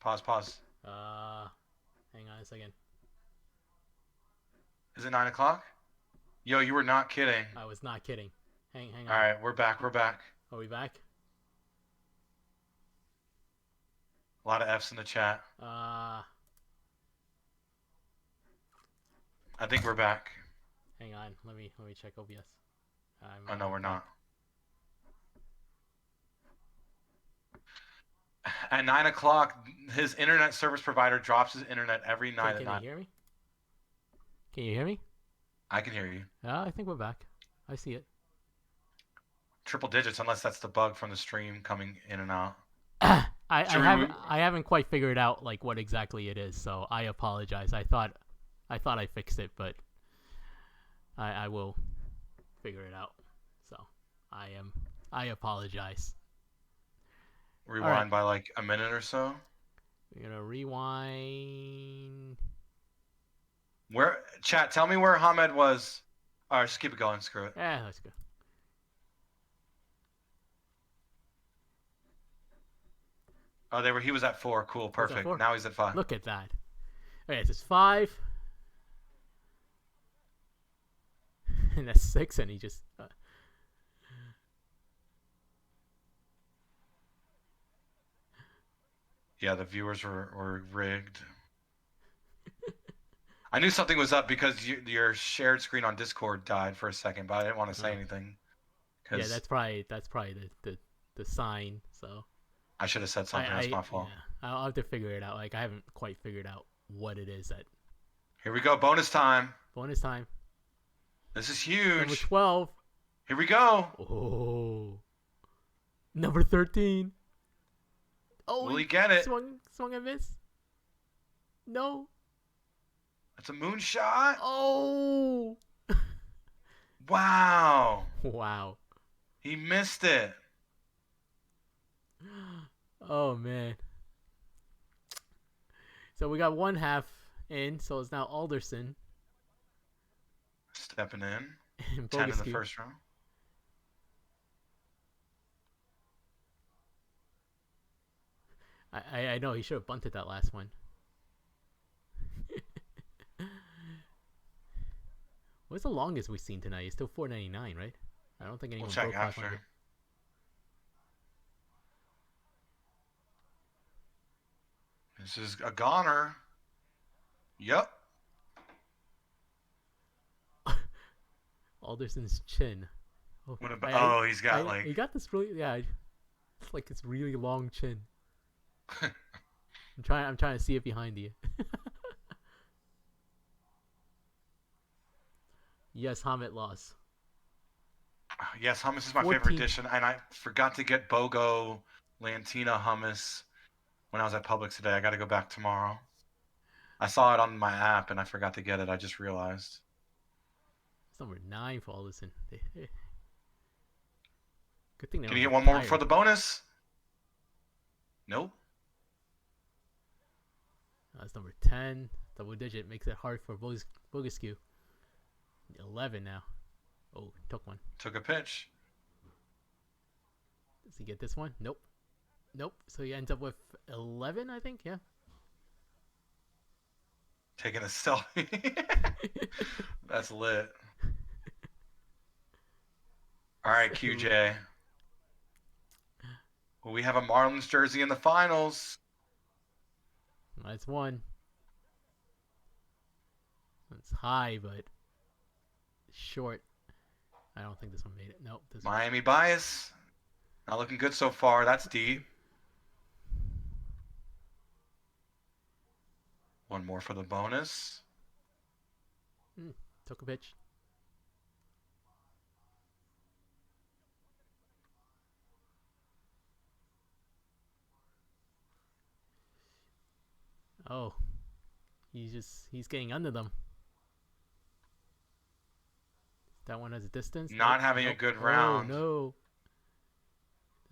Pause. Hang on a second. Is it 9 o'clock? Yo, you were not kidding. I was not kidding. Hang All on. right, we're back. Are we back? A lot of F's in the chat. I think we're back. Hang on. Let me check OBS. Oh no, we're not. At 9 o'clock, his internet service provider drops his internet every night at 9. Can you hear me? Can you hear me? I can hear you. I think we're back. I see it. Triple digits, unless that's the bug from the stream coming in and out. I haven't quite figured out like what exactly it is, so I apologize. I thought I fixed it, but I will figure it out. So I apologize. Rewind by like a minute or so. We're gonna rewind. Chat, tell me where Ahmed was. All right, just keep it going. Screw it. Yeah, let's go. Oh, he was at 4. Cool, perfect. Now he's at 5. Look at that. Okay, it's 5. And that's 6, and he just... Yeah, the viewers were rigged. I knew something was up because your shared screen on Discord died for a second, but I didn't want to say anything. Yeah, that's probably the sign. So I should have said something. That's my fault. Yeah, I'll have to figure it out. Like I haven't quite figured out what it is that. Here we go. Bonus time. Bonus time. This is huge. Number 12. Here we go. Oh. Number 13. Oh, will he get it? Swung and miss. No. That's a moonshot. Oh. Wow. Wow. He missed it. Oh, man. So we got one half in, so it's now Alderson. Stepping in. 10 in the first round. I know, he should have bunted that last one. What's the longest we've seen tonight? It's still 4.99, right? I don't think anyone broke 500. After. This is a goner. Yep. Alderson's chin. Oh, he's got like... He got this really... Yeah, it's like this really long chin. I'm trying to see it behind you. Yes, Ahmed lost. Yes, hummus is my favorite dish, and I forgot to get Bogo Lantina hummus when I was at Publix today. I got to go back tomorrow. I saw it on my app, and I forgot to get it. I just realized. It's number 9 for Alderson. Good thing. Can you get one more for the bonus? Nope. That's number 10. Double digit makes it hard for Bogescu. 11 now. Oh, took one. Took a pitch. Does he get this one? Nope. So he ends up with 11, I think. Yeah. Taking a selfie. That's lit. All right, QJ. Well, we have a Marlins jersey in the finals. That's one. It's high, but short. I don't think this one made it. Nope. Miami bias. Not looking good so far. That's deep. One more for the bonus. Took a pitch. Oh. He's getting under them. That one has a distance. Not having a good round. Oh, no.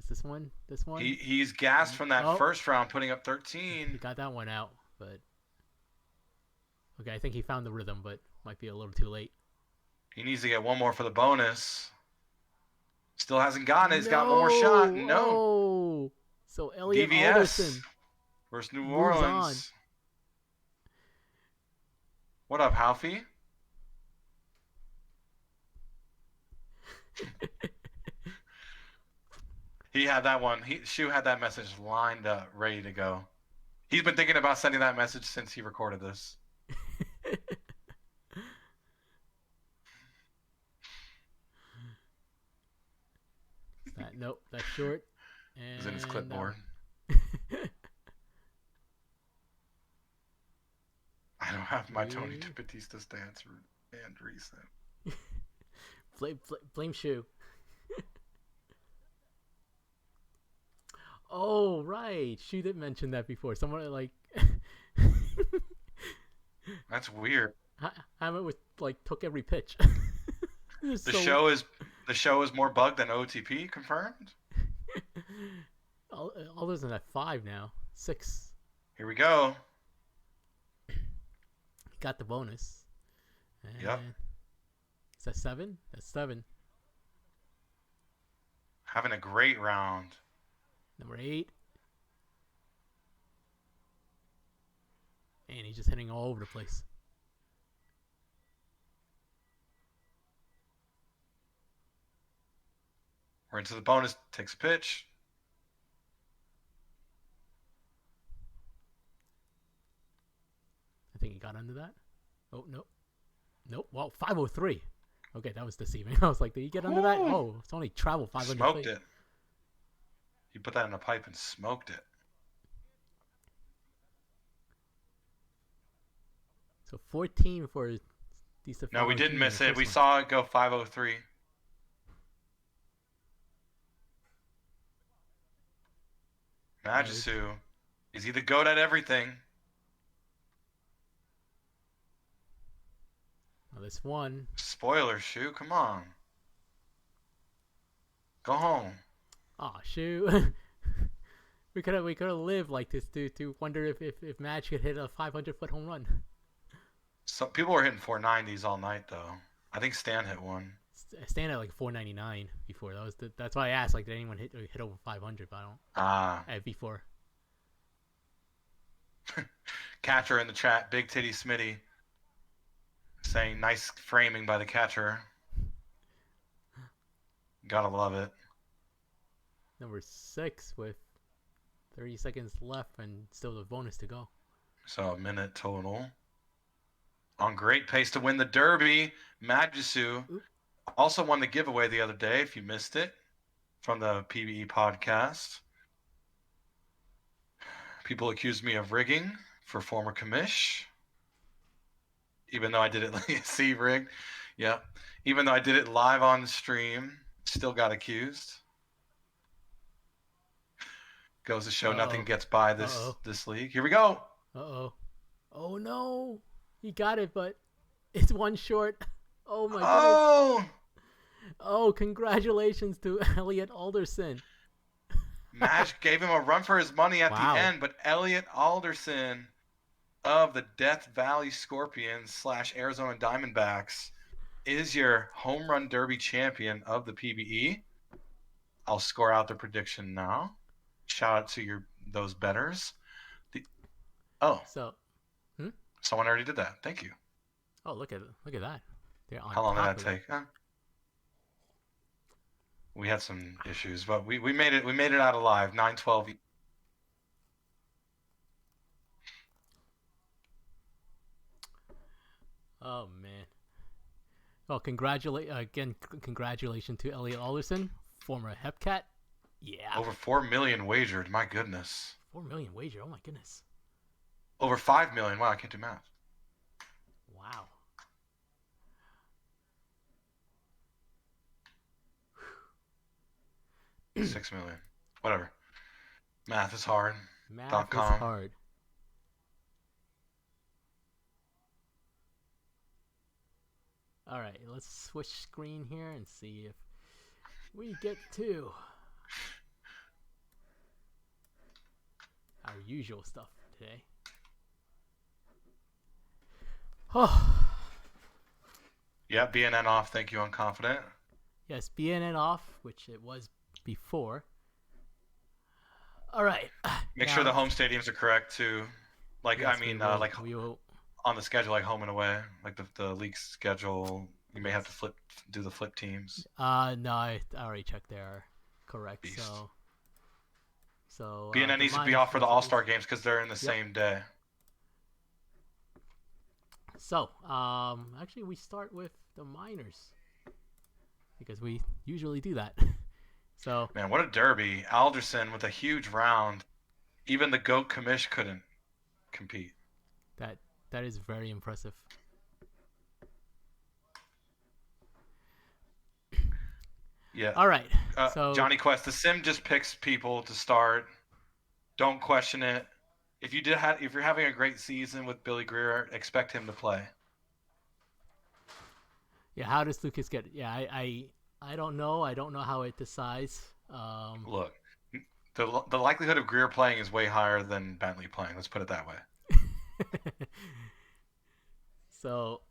This one? He's gassed from that first round, putting up 13. He got that one out, but... Okay, I think he found the rhythm, but might be a little too late. He needs to get one more for the bonus. Still hasn't gotten it. He's got one more shot. No. Oh. So Elliot Alderson. Where's New Moves on. Orleans? What up, Halfie? He had that one. Shu had that message lined up, ready to go. He's been thinking about sending that message since he recorded this. Nope, that's short. He's in his clipboard. I don't have my Tony Batista stance and recent. Blame Shu. Oh, right. Shu did mention that before. Someone like. That's weird. Hammett took every pitch. The show is more bugged than OTP, confirmed? Alderson at 5 now. 6. Here we go. Got the bonus. And yep. Is that 7? That's 7. Having a great round. Number 8. And he's just hitting all over the place. We're into the bonus. Takes a pitch. I think he got under that. Oh, no. Nope. Wow, 503. Okay, that was deceiving. I was like, did he get under that? Oh, it's only travel 500 Smoked feet. it. He put that in a pipe and smoked it. So 14 for these. No, we didn't miss it. We saw it go 503. Magisu. Is he the goat at everything? Well, this one. Spoiler, Shu. Come on. Go home. Aw, Shu. we could have lived like this to wonder if Madge could hit a 500-foot home run. Some people were hitting 490s all night though. I think Stan hit one. Stan at like 499 before. That's why I asked. Like, did anyone hit over 500? But I don't. Before. Catcher in the chat, Big Titty Smitty, saying nice framing by the catcher. Gotta love it. Number 6 with 30 seconds left and still the bonus to go. So a minute total. On great pace to win the Derby, Magisu also won the giveaway the other day, if you missed it, from the PBE podcast. People accused me of rigging for former commish. Even though I did it, see, rigged. Yeah. Even though I did it live on the stream, still got accused. Goes to show nothing gets by this league. Here we go. Oh no. He got it, but it's one short. Oh my goodness. Oh, congratulations to Elliot Alderson. Madge gave him a run for his money at the end, but Elliot Alderson of the Death Valley Scorpions / Arizona Diamondbacks is your home run derby champion of the PBE. I'll score out the prediction now. Shout out to those bettors. Someone already did that. Thank you. Oh, look at that. How long did that take? We had some issues, but we made it. We made it out alive. 9-12. Oh man. Well, congratulations to Elliot Alderson, former Hepcat. Yeah. Over 4 million wagered. My goodness. 4 million wagered. Oh my goodness. Over 5 million. Wow, I can't do math. Wow. Whew. 6 million. Whatever. Math is hard. Math is hard. All right, let's switch screen here and see if we get to our usual stuff today. Oh. Yeah, BNN off. Thank you, Unconfident. Yes, BNN off, which it was before. All right. Make sure the home stadiums are correct too. Like yes, I mean, we will. On the schedule, like home and away, like the league schedule. You may have to do the flip teams. No, I already checked. They are correct. Beast. The BNN needs to be minors off for the versus- All-Star games because they're in the same day. So, actually, we start with the minors because we usually do that. So, Man, what a derby! Alderson with a huge round. Even the GOAT commish couldn't compete. that is very impressive. Yeah. All right. So Johnny Quest, the sim just picks people to start. Don't question it. If you're having a great season with Billy Greer, expect him to play. yeah, how does Lucas get? Yeah, I don't know. I don't know how it decides. Look, the likelihood of Greer playing is way higher than Bentley playing. Let's put it that way. So,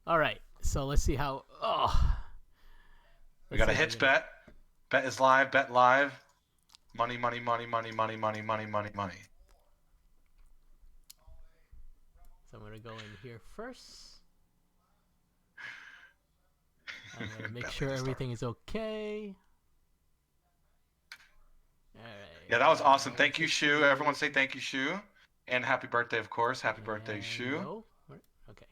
all right. So let's see how. Oh, we got a hits bet. Bet is live. Bet live. Money, money, money, money, money, money, money, money, money. So I'm gonna go in here first. I'm gonna make sure everything is okay. All right. Yeah, that was awesome. Thank you, Shu. Everyone say thank you, Shu. And happy birthday, of course. Happy birthday, Shu. No? Okay.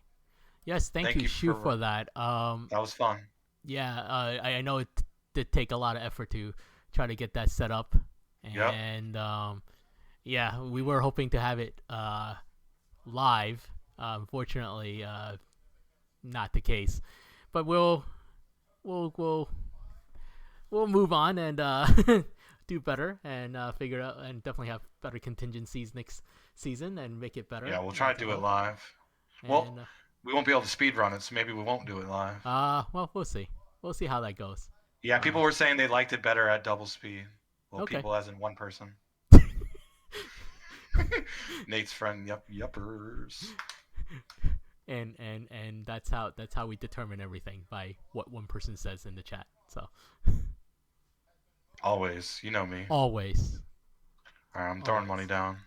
Yes, thank you, Shu, for that. That was fun. Yeah, I know it did take a lot of effort to try to get that set up. And yeah, we were hoping to have it live. Unfortunately, not the case. But we'll move on and do better and figure out and definitely have better contingencies next season and make it better. Yeah, we'll try to do it live. Well, we won't be able to speed run it, so maybe we won't do it live. Well, we'll see. We'll see how that goes. Yeah, people were saying they liked it better at double speed. Well, okay. People as in one person. Nate's friend, yuppers. And that's how we determine everything, by what one person says in the chat. So always, you know me. Always. All right, I'm throwing money down.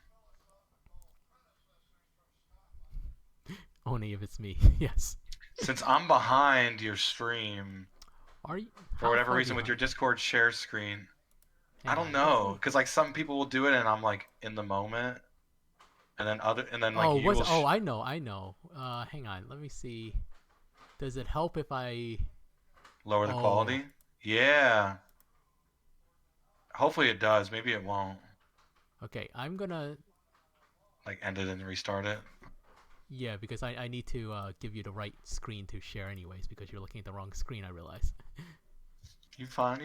Only if it's me. Yes. Since I'm behind your stream, are you for whatever reason with your Discord share screen? I don't know, because like some people will do it and I'm like in the moment, and then I know. Hang on, let me see. Does it help if I lower the quality? Yeah. Hopefully it does. Maybe it won't. Okay, I'm gonna like end it and restart it. Yeah, because I need to give you the right screen to share anyways, because you're looking at the wrong screen, I realize. You're fine.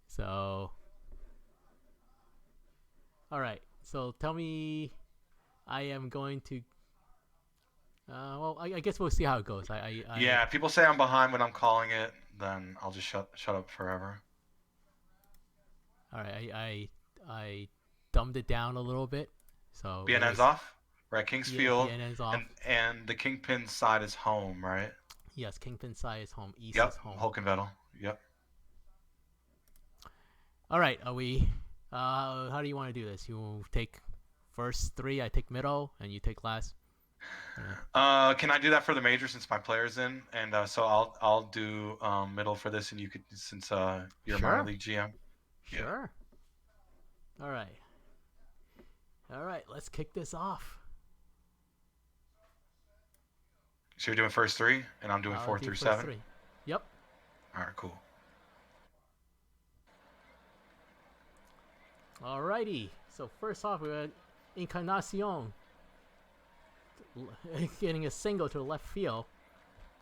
So, alright, so tell me, I am going to, well, I guess we'll see how it goes. Yeah, if people say I'm behind when I'm calling it, then I'll just shut up forever. Alright, I dumbed it down a little bit. So BNN's off? We're at Kingsfield. Yeah, BNN's off. And the Kingpin side is home, right? Yes, Kingpin side is home. East is home. Hulkenvettel. Yep. Alright, are we... how do you want to do this? You take first three, I take middle, and you take last? Can I do that for the major since my player's in? And so I'll do middle for this, and you could, since you're minor league GM. Sure. Yeah. Alright, let's kick this off. So you're doing first three, and I'm doing 4 through 7? 3. Yep. Alright, cool. Alrighty. So first off, we got Encarnacion getting a single to left field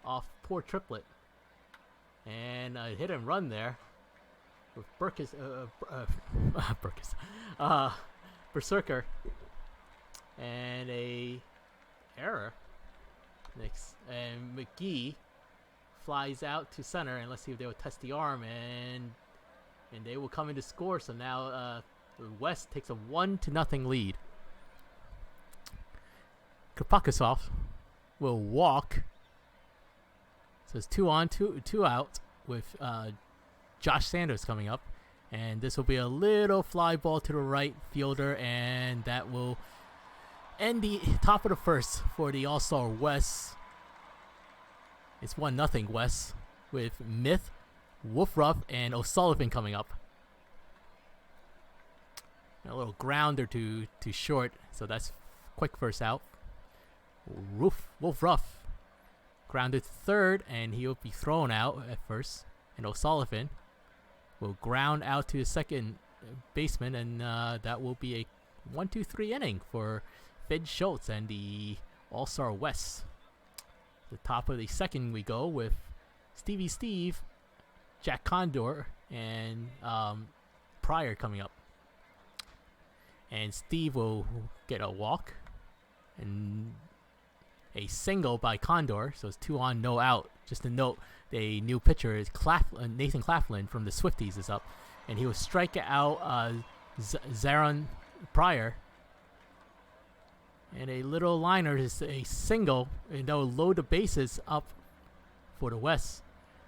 off poor triplet. And a hit and run there with Berserker. And a error. Next, and McGee flies out to center, and let's see if they will test the arm, and they will come in to score. So now West takes a 1-0 lead. Kapakasov will walk. So it's 2 on, 2 out with Josh Sanders coming up, And this will be a little fly ball to the right fielder, and that will end the top of the first for the All-Star West. It's 1-0 West with Myth, Wolf Ruff, and O'Sullivan coming up. A little grounder to short, so that's quick first out. Wolf Ruff grounded to third, and he'll be thrown out at first. And O'Sullivan will ground out to the second baseman, and that will be a 1-2-3 inning for Fid Schultz and the All-Star West. The top of the second we go with Stevie Steve, Jack Condor, and Pryor coming up. And Steve will get a walk and a single by Condor, so it's 2 on, no out. Just to note, the new pitcher is Nathan Claflin from the Swifties is up, and he will strike out Zaron Pryor. And a little liner is a single, and that will load the bases up for the West.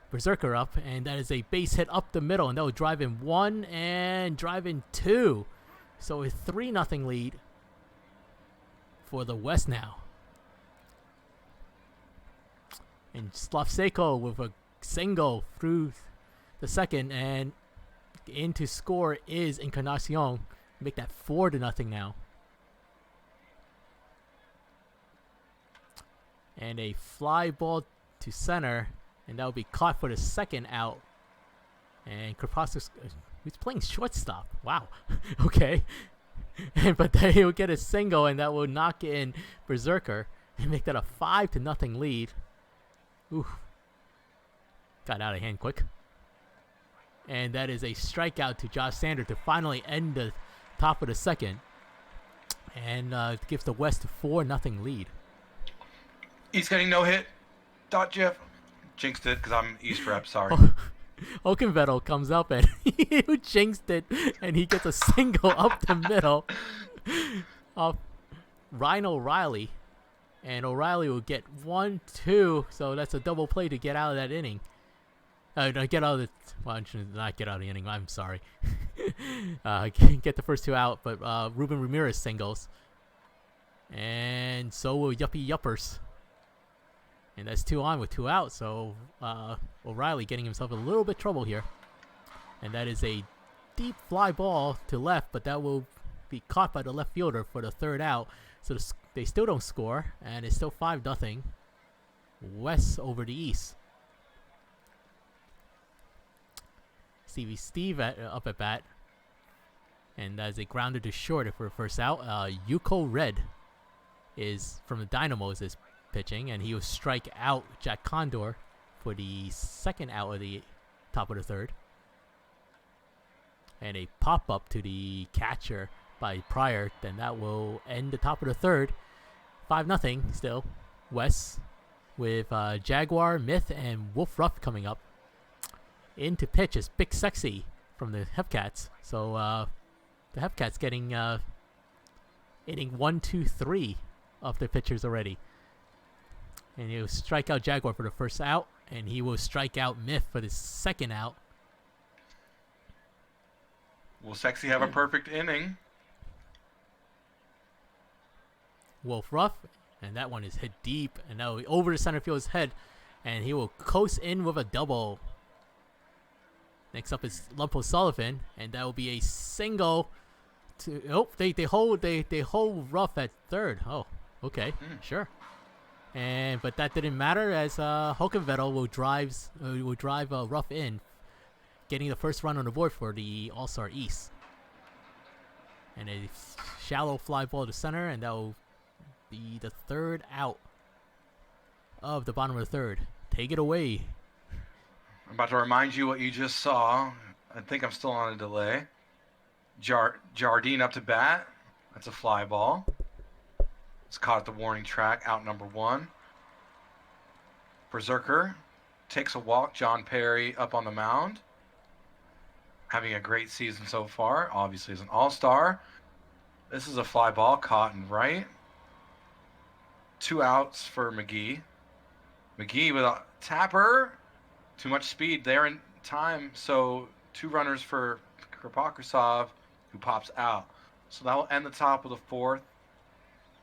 Berserker up, and that is a base hit up the middle, and that will drive in 1 and drive in 2. So a 3-0 lead for the West now. And Slavseko with a single through the second, and in to score is Encarnacion. Make that 4-0 now. And a fly ball to center, and that will be caught for the second out. And Kropotskis, he's playing shortstop. Wow. Okay. But then he'll get a single, and that will knock in Berserker and make that a 5-0 lead. Ooh. Got out of hand quick. And that is a strikeout to Josh Sander to finally end the top of the second. And gives the West a 4-0 lead. East getting no hit. .gif. Jinxed it because I'm East rep, sorry. Oakenvettel comes up and he jinxed it, and he gets a single up the middle of Ryan O'Reilly. And O'Reilly will get 1-2, so that's a double play to get out of that inning. Get out of the... Well, not get out of the inning, I'm sorry. Get the first 2 out, but Ruben Ramirez singles. And so will Yuppie Yuppers. And that's 2 on with 2 out, so O'Reilly getting himself a little bit trouble here. And that is a deep fly ball to left, but that will be caught by the left fielder for the third out. So they still don't score, and it's still 5-0. West over the East. Steve up at bat. And as a grounder to short for the first out, Yuko Red is from the Dynamos is pitching, and he will strike out Jack Condor for the second out of the top of the third. And a pop-up to the catcher by Pryor, then that will end the top of the third. 5-0 still. West with Jaguar, Myth, and Wolf Ruff coming up. In to pitch is Big Sexy from the Hepcats. So the Hepcats getting inning 1, 2, 3 of the pitchers already. And he'll strike out Jaguar for the first out, and he will strike out Myth for the second out. Will Sexy have a perfect inning? Wolf Ruff, and that one is hit deep, and now over the center field's head, and he will coast in with a double. Next up is Lumpo Sullivan, and that will be a single. They hold Ruff at third. Oh, okay, sure. But that didn't matter as Hokenvettel will drive Ruff in, getting the first run on the board for the All-Star East. And a shallow fly ball to center, and that will be the third out of the bottom of the third. Take it away. I'm about to remind you what you just saw. I think I'm still on a delay. Jardine up to bat. That's a fly ball. It's caught at the warning track, out number 1. Berserker takes a walk. John Perry up on the mound. Having a great season so far. Obviously is an all-star. This is a fly ball caught in right. 2 outs for McGee. McGee with a tapper. Too much speed there in time. So 2 runners for Krapokrasov, who pops out. So that will end the top of the fourth.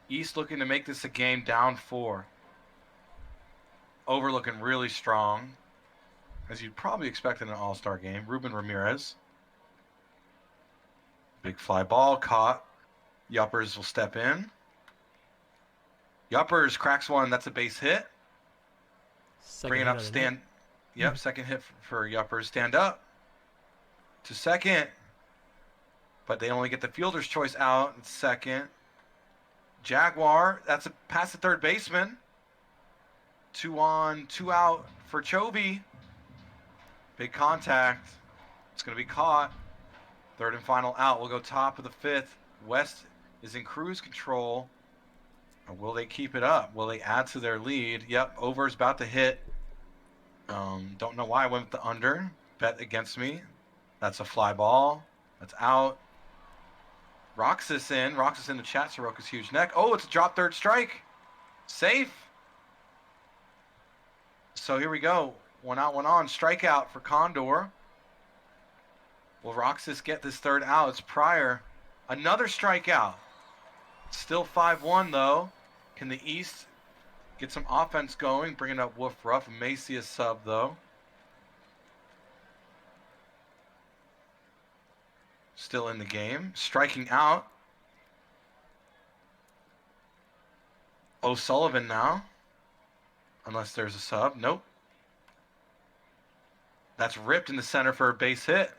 East looking to make this a game down 4. Over looking really strong, as you'd probably expect in an all-star game. Ruben Ramirez. Big fly ball caught. Yuppers will step in. Yuppers cracks one. That's a base hit. Bringing up stand. Yep, second hit for Yuppers. Stand up to second. But they only get the fielder's choice out in second. Jaguar, that's a pass to third baseman. 2 on, 2 out for Chovy. Big contact. It's going to be caught. Third and final out. We'll go top of the 5th. West is in cruise control. Will they keep it up? Will they add to their lead? Yep, over is about to hit. Don't know why I went with the under. Bet against me. That's a fly ball. That's out. Roxas in. Roxas in the chat. Soroka's huge neck. Oh, it's a drop third strike. Safe. So here we go. 1 out, 1 on. Strikeout for Condor. Will Roxas get this third out? It's Pryor. Another strikeout. Still 5-1 though. Can the East get some offense going? Bringing up Wolf Ruff. Macy a sub though. Still in the game. Striking out. O'Sullivan now. Unless there's a sub. Nope. That's ripped in the center for a base hit.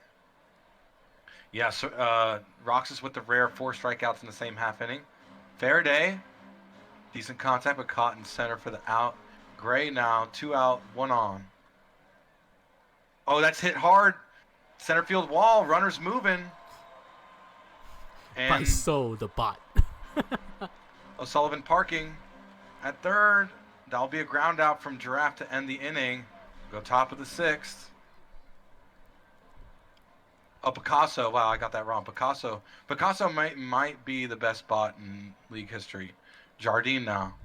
Yeah, so Roxas with the rare 4 strikeouts in the same half inning. Faraday, decent contact, but caught in center for the out. Gray now, 2 out, 1 on. Oh, that's hit hard. Center field wall, runners moving. And by So, the bot. O'Sullivan parking at third. That'll be a ground out from Giraffe to end the inning. Go top of the 6th. Oh, Picasso. Wow, I got that wrong. Picasso might be the best bot in league history. Jardine now.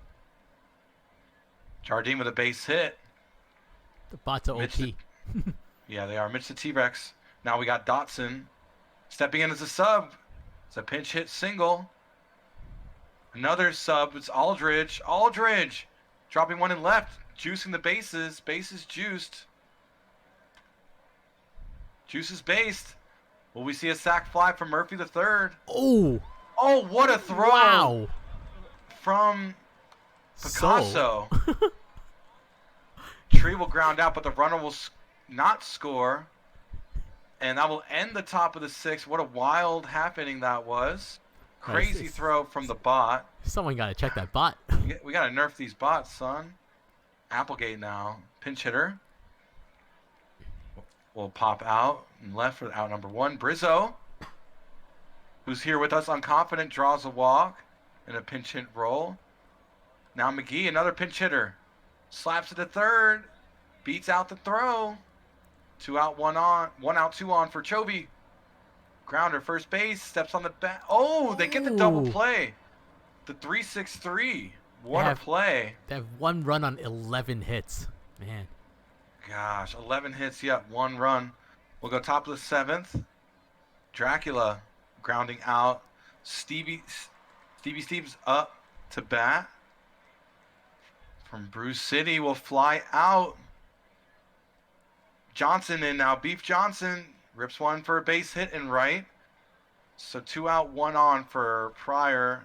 Jardine with a base hit. The bots are OP. Yeah, they are. Mitch the T-Rex. Now we got Dotson stepping in as a sub. It's a pinch hit single. Another sub. It's Aldridge. Aldridge dropping one in left. Juicing the bases. Bases juiced. Juice is based. Will we see a sac fly from Murphy the third? Oh. Oh, what a throw. Wow. From Picasso. Tree will ground out, but the runner will not score. And that will end the top of the 6th. What a wild half inning that was. Crazy throw from the bot. Someone got to check that bot. We got to nerf these bots, son. Applegate now. Pinch hitter. Will pop out and left for out number 1. Brizzo, who's here with us, unconfident, draws a walk in a pinch hit roll. Now McGee, another pinch hitter. Slaps it to third. Beats out the throw. 2 out, 1 on. 1 out, 2 on for Chovy. Grounder, first base, steps on the bat. Oh, they get the double play. The 3-6-3. What a play. They have 1 run on 11 hits. Man. Gosh, 11 hits, yep, 1 run. We'll go top of the 7th. Dracula grounding out. Stevie Steve's up to bat. From Bruce City will fly out. Johnson in now. Beef Johnson rips one for a base hit and right. So 2 out, 1 on for Pryor.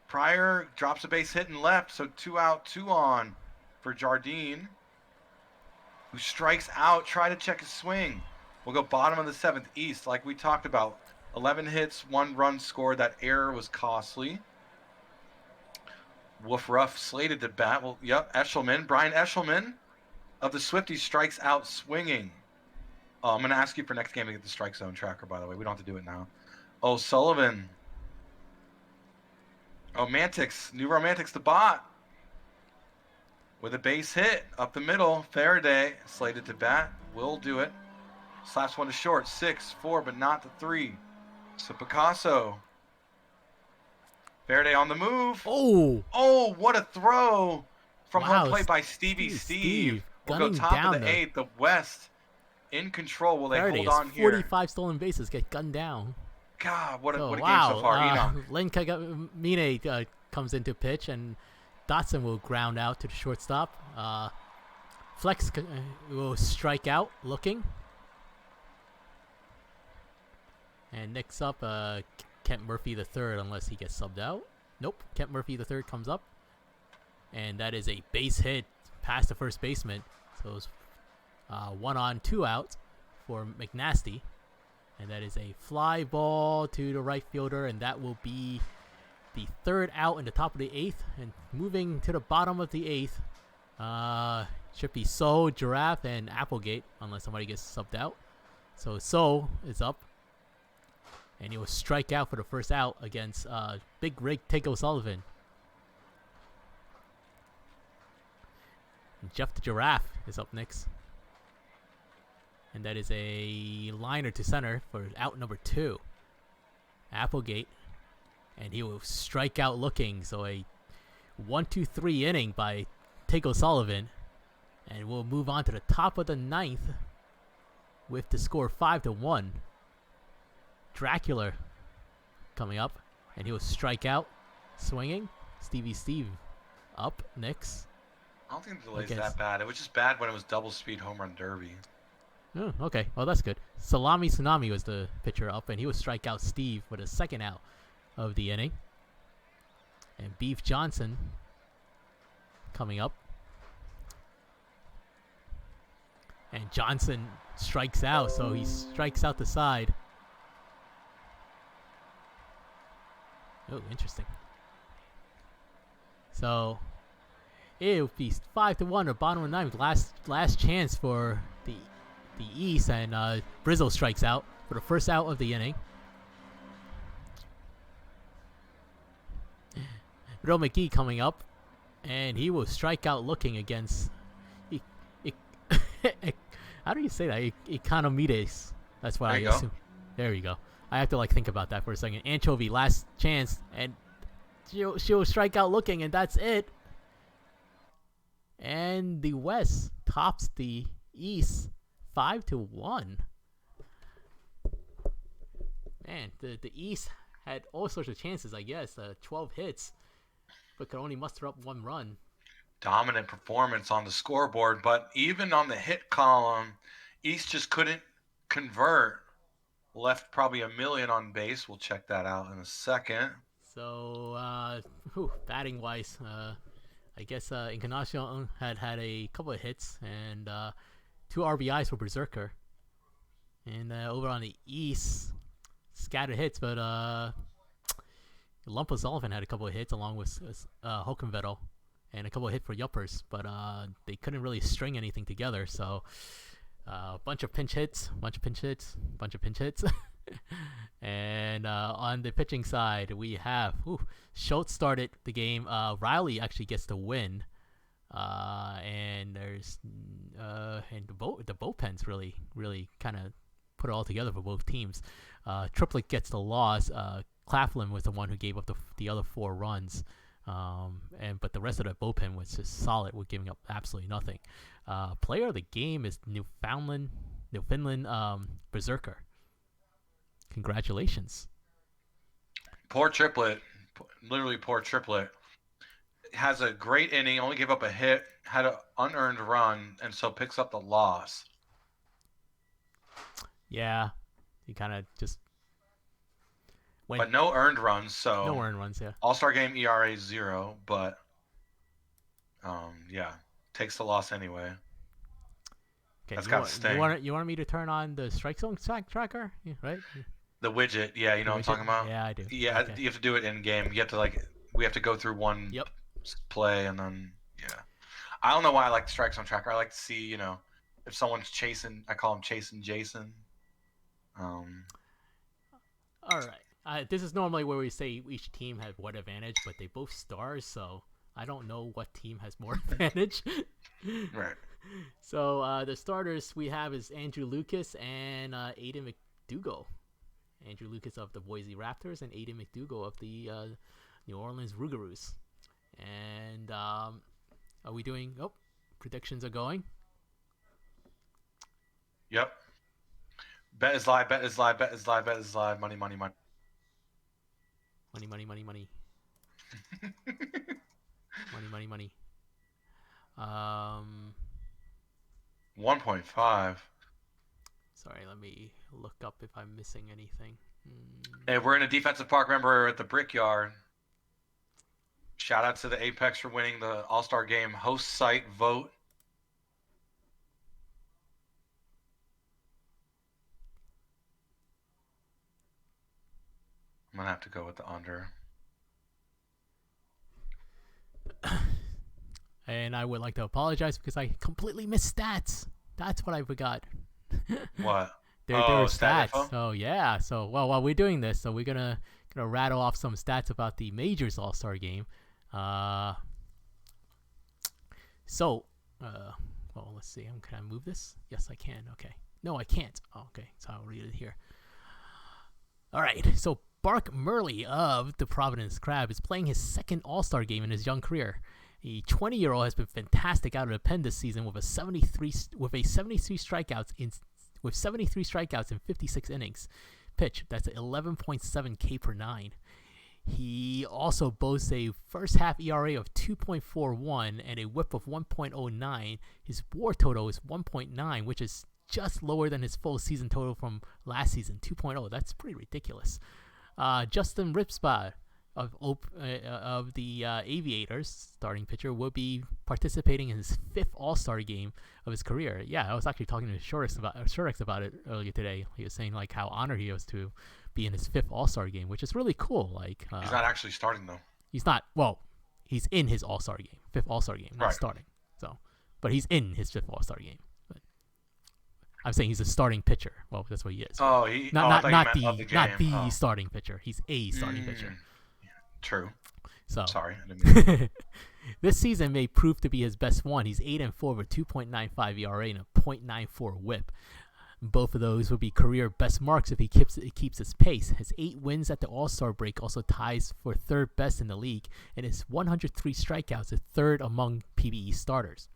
Pryor drops a base hit and left. So 2 out, 2 on for Jardine, who strikes out. Try to check his swing. We'll go bottom of the 7th, East, like we talked about. 11 hits, 1 run scored. That error was costly. Wolf Ruff slated to bat. Well, yep, Eshelman. Brian Eshelman of the Swifties strikes out swinging. Oh, I'm going to ask you for next game to get the strike zone tracker, by the way. We don't have to do it now. Oh, Sullivan. Oh, Mantix. New Romantics, the bot. With a base hit up the middle. Faraday slated to bat. Will do it. Slaps one to short. 6-4, but not the 3. So Picasso. Faraday on the move. Oh, what a throw from home plate by Steve. We'll go top of the 8th. The West in control. Will they Faraday hold has on 45 stolen bases, get gunned down. God, what a game so wow, far. Enoch. Len Kagamine comes into pitch, and Dotson will ground out to the shortstop. Flex will strike out looking. And next up, Kent Murphy III, unless he gets subbed out. Nope, Kent Murphy III comes up. And that is a base hit past the first baseman. So it's 1 on, 2 out for McNasty. And that is a fly ball to the right fielder, and that will be the 3rd out in the top of the 8th. And moving to the bottom of the 8th, should be So, Giraffe, and Applegate, unless somebody gets subbed out. So So is up, and he will strike out for the first out against Big Rig Tig O'Sullivan. And Jeff the Giraffe is up next. And that is a liner to center for out number 2. Applegate. And he will strike out looking. So a 1-2-3 inning by Tig O'Sullivan. And we'll move on to the top of the 9th with the score 5-1. Dracula coming up. And he will strike out swinging. Stevie Steve up next. I don't think the delay's that bad. It was just bad when it was double speed home run derby. Oh, okay. Well, that's good. Salami Tsunami was the pitcher up, and he would strike out Steve for the 2nd out of the inning. And Beef Johnson coming up. And Johnson strikes out, so he strikes out the side. Oh, interesting. So it would be 5-1 or bottom of the 9th. Last chance for the East, and Brizzle strikes out for the 1st out of the inning. Bill McGee coming up, and he will strike out looking against how do you say that? Economides. That's what I assume. There you go. I have to think about that for a second. Anchovy, last chance, and she'll strike out looking, and that's it. And the West tops the East 5-1. Man, the East had all sorts of chances, I guess. 12 hits, but could only muster up 1 run. Dominant performance on the scoreboard, but even on the hit column, East just couldn't convert. Left probably 1 million on base. We'll check that out in a second. So, batting wise, I guess Encarnacion had a couple of hits and 2 RBIs for Berserker. And over on the East, scattered hits, but Lump O'Sullivan had a couple of hits along with Hulkenvettel and a couple of hits for Yuppers, but they couldn't really string anything together. So a bunch of pinch hits. And on the pitching side, we have Schultz started the game. Riley actually gets the win. And there's and the bullpens really kind of put it all together for both teams. Triplet gets the loss. Claflin was the one who gave up the other 4 runs. But the rest of the bullpen was just solid with giving up absolutely nothing. Player of the game is Newfoundland Berserker. Congratulations. Poor Triplet, literally poor Triplet. Has a great inning, only gave up a hit, had an unearned run, and so picks up the loss. Yeah, he kind of just went. But no earned runs, so no earned runs. Yeah. All-Star game ERA 0, but yeah, takes the loss anyway. Okay, that's got to sting. You want me to turn on the strike zone tracker, right? The widget, yeah, you know what I'm talking about. Yeah, I do. Yeah, okay. You have to do it in game. You have to we have to go through one play, and then I don't know why I like the strike zone tracker. I like to see if someone's chasing. I call him chasing Jason. All right. This is normally where we say each team has what advantage, but they both stars, so I don't know what team has more advantage. Right. So the starters we have is Andrew Lucas and Aiden McDougall. Andrew Lucas of the Boise Raptors and Aiden McDougall of the New Orleans Rougarous. And are we doing... predictions are going. Yep. Bet is live. Bet is live. Bet is live. Bet is live. Money, money, money. Money, money, money, money. Money, money, money. 1.5. Sorry, let me look up if I'm missing anything. Hey, we're in a defensive park. Remember, at the Brickyard. Shout out to the Apex for winning the All-Star Game host site vote. I'm gonna have to go with the under. And I would like to apologize because I completely missed stats. That's what I forgot. What? There were stats. So yeah. So while we're doing this, so we're gonna rattle off some stats about the Majors All-Star Game. Well, let's see. Can I move this? Yes, I can. Okay. No, I can't. Oh, okay. So I'll read it here. All right. So Bark Murley of the Providence Crab is playing his second All-Star Game in his young career. The 20-year-old has been fantastic out of the pen this season with 73 strikeouts in 56 innings pitched. That's 11.7 K per nine. He also boasts a first half ERA of 2.41 and a WHIP of 1.09. His WAR total is 1.9, which is just lower than his full season total from last season, 2.0. That's pretty ridiculous. Justin Ripspa of the Aviators, starting pitcher, will be participating in his fifth All-Star Game of his career. Yeah, I was actually talking to Shurex about it earlier today. He was saying like how honored he was to be in his fifth All-Star Game, which is really cool. Like he's not actually starting though. He's not. Well, he's in his All-Star Game, fifth All-Star Game, not starting. So, but he's in his fifth All-Star Game. I'm saying he's a starting pitcher. Well, that's what he is. Oh, not the starting pitcher. He's a starting pitcher. True. So sorry. I didn't mean this season may prove to be his best one. He's 8-4 with 2.95 ERA and a .94 WHIP. Both of those would be career best marks if he keeps his pace. His 8 wins at the All-Star break also ties for third best in the league, and his 103 strikeouts is third among PBE starters.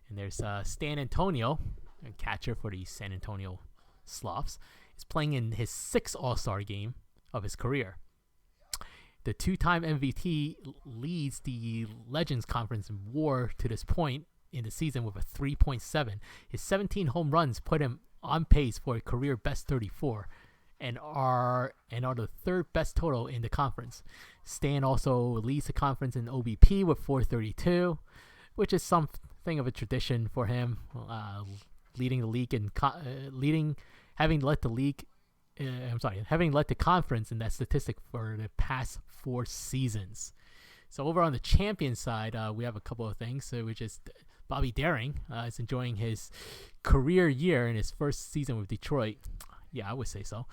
And there's Stan Antonio, a catcher for the San Antonio Sloths, is playing in his 6th All-Star game of his career. The 2-time MVP leads the Legends Conference in WAR to this point in the season with a 3.7. His 17 home runs put him on pace for a career best 34 and are the third best total in the conference. Stan also leads the conference in OBP with 432, which is something of a tradition for him, leading the league in having led the conference in that statistic for the past 4 seasons. So over on the champion side, we have a couple of things. So which is Bobby Daring is enjoying his career year in his first season with Detroit. Yeah, I would say so.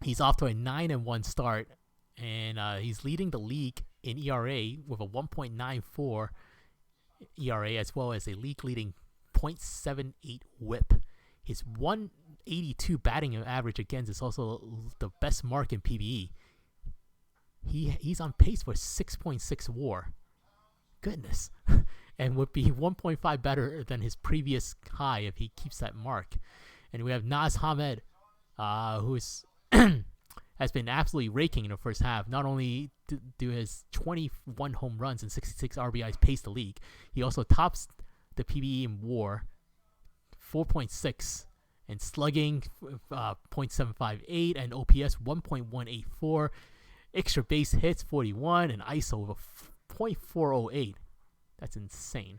He's off to a 9-1 start, and he's leading the league in ERA with a 1.94 ERA as well as a league-leading .78 WHIP. His 182 batting average against is also the best mark in PBE. He's on pace for 6.6 WAR. Goodness. And would be 1.5 better than his previous high if he keeps that mark. And we have Nas Ahmed, who is has been absolutely raking in the first half. Not only do his 21 home runs and 66 RBIs pace the league, he also tops the PBE in WAR, 4.6, and slugging, .758, and OPS 1.184, extra base hits 41, and ISO of a .408. That's insane.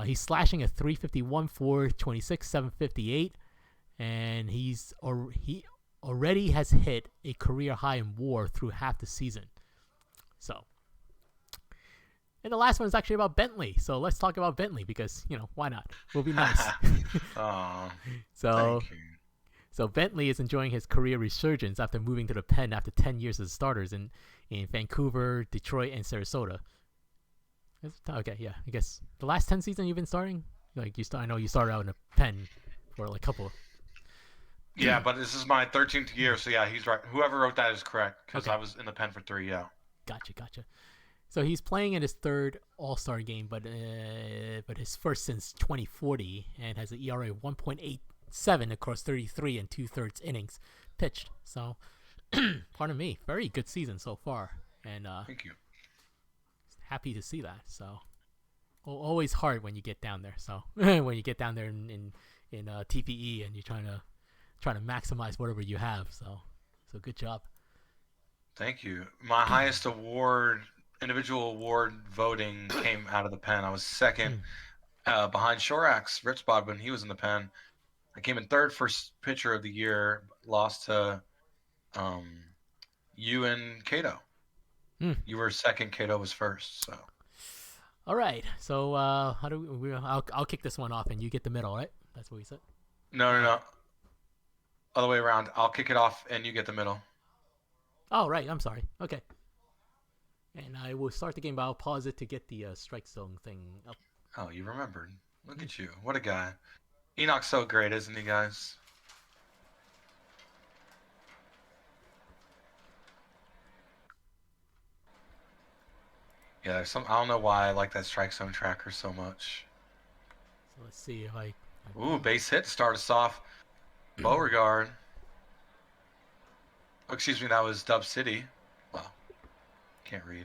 He's slashing a 351, 426, 758, and he already has hit a career high in WAR through half the season. So, and the last one is actually about Bentley. So let's talk about Bentley because, why not? We'll be nice. Thank you. So Bentley is enjoying his career resurgence after moving to the pen after 10 years as starters in Vancouver, Detroit, and Sarasota. Okay, yeah, I guess the last 10 seasons you've been starting? I know you started out in a pen for a couple. Yeah, but this is my 13th year, so yeah, he's right. Whoever wrote that is correct because I was in the pen for 3, yeah. Gotcha. So he's playing in his 3rd All-Star game, but his first since 2040, and has an ERA of 1.8 S27 across 33 and 2/3 innings pitched. So, pardon me, very good season so far, and Thank you. happy to see that. So, always hard when you get down there. So when you get down there in TPE and you're trying to maximize whatever you have. So good job. Thank you. My highest award, individual award voting came out of the pen. I was second behind Shorax, Rich Bod, when he was in the pen. I came in third for pitcher of the year, lost to you and Cato. You were second, Cato was first. So. All right. So how do we? I'll kick this one off, and you get the middle, right? That's what we said. No. Other way around. I'll kick it off, and you get the middle. Oh, right. I'm sorry. Okay. And I will start the game, but I'll pause it to get the strike zone thing up. Oh, you remembered. Look at you. What a guy. Enoch's so great, isn't he, guys? Yeah, I don't know why I like that strike zone tracker so much. So let's see if I... Ooh, base hit to start us off. Beauregard. Oh, excuse me, that was Dub City. Well, can't read.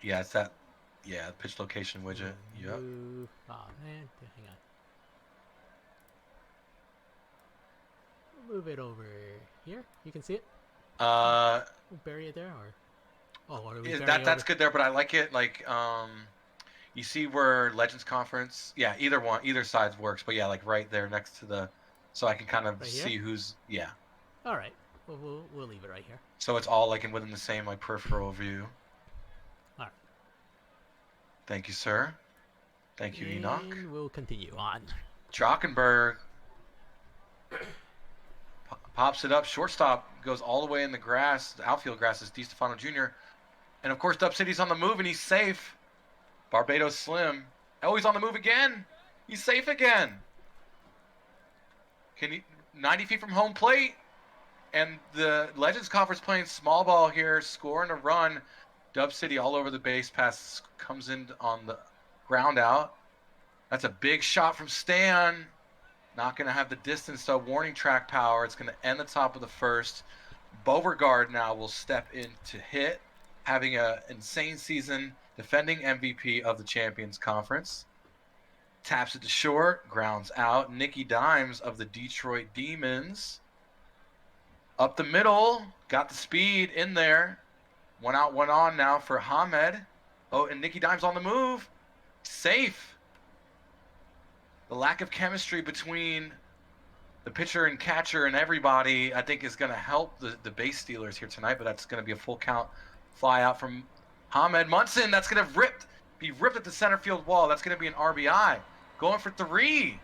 Yeah, it's that. Yeah, pitch location widget. Yep. Oh, man. Hang on. Move it over here. You can see it? We'll bury it there, or... Oh, are we that's good there, but I like it like you see where Legends Conference, yeah, either side works, but yeah, like right there next to the, so I can kind of see who's, yeah. All right, we'll leave it right here. So it's all like within the same like peripheral view. All right. Thank you, sir. Thank you, Enoch. And we'll continue on. Drockenberg pops it up. Shortstop goes all the way in the grass. The outfield grass is DiStefano Jr. And of course, Dub City's on the move and he's safe. Barbados Slim. Oh, he's on the move again. He's safe again. 90 feet from home plate. And the Legends Conference playing small ball here, scoring a run. Dub City all over the base pass, comes in on the ground out. That's a big shot from Stan. Not going to have the distance to warning track power. It's going to end the top of the first. Beauregard now will step in to hit, having an insane season, defending MVP of the Champions Conference. Taps it to short, grounds out. Nicky Dimes of the Detroit Demons. Up the middle, got the speed in there. One out, one on now for Ahmed. Oh, and Nicky Dimes on the move. Safe. The lack of chemistry between the pitcher and catcher and everybody, I think, is going to help the base stealers here tonight, but that's going to be a full count fly out from Ahmed Munson. That's going to be ripped at the center field wall. That's going to be an RBI. Going for 3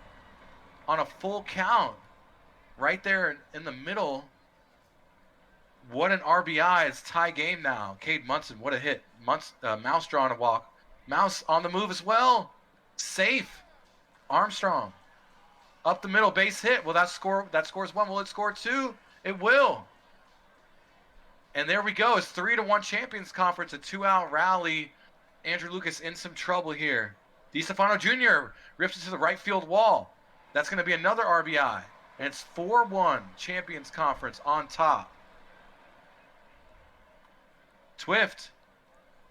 on a full count. Right there in the middle. What an RBI. It's tie game now. Cade Munson, what a hit. Mouse drawing a walk. Mouse on the move as well. Safe. Armstrong. Up the middle, base hit. Will that scores 1? Will it score 2? It will. And there we go. It's 3-1 Champions Conference, a 2-out rally. Andrew Lucas in some trouble here. DiStefano Jr. rips it to the right field wall. That's going to be another RBI. And it's 4-1 Champions Conference on top. Twift,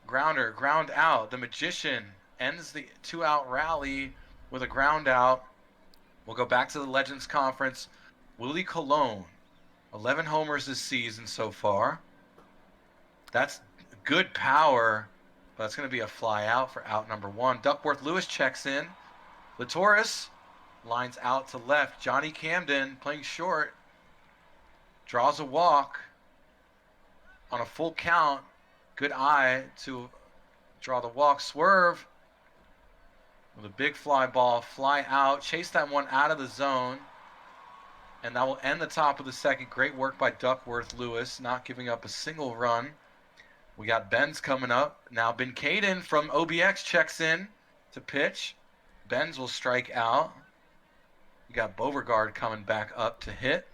grounder, ground out. The Magician ends the 2-out rally with a ground out. We'll go back to the Legends Conference. Willie Colon, 11 homers this season so far. That's good power, but that's going to be a fly out for out number 1. Duckworth Lewis checks in. Latoris lines out to left. Johnny Camden playing short. Draws a walk on a full count. Good eye to draw the walk. Swerve with a big fly ball. Fly out. Chase that one out of the zone. And that will end the top of the second. Great work by Duckworth Lewis, not giving up a single run. We got Benz coming up. Now Ben Caden from OBX checks in to pitch. Benz will strike out. We got Beauregard coming back up to hit.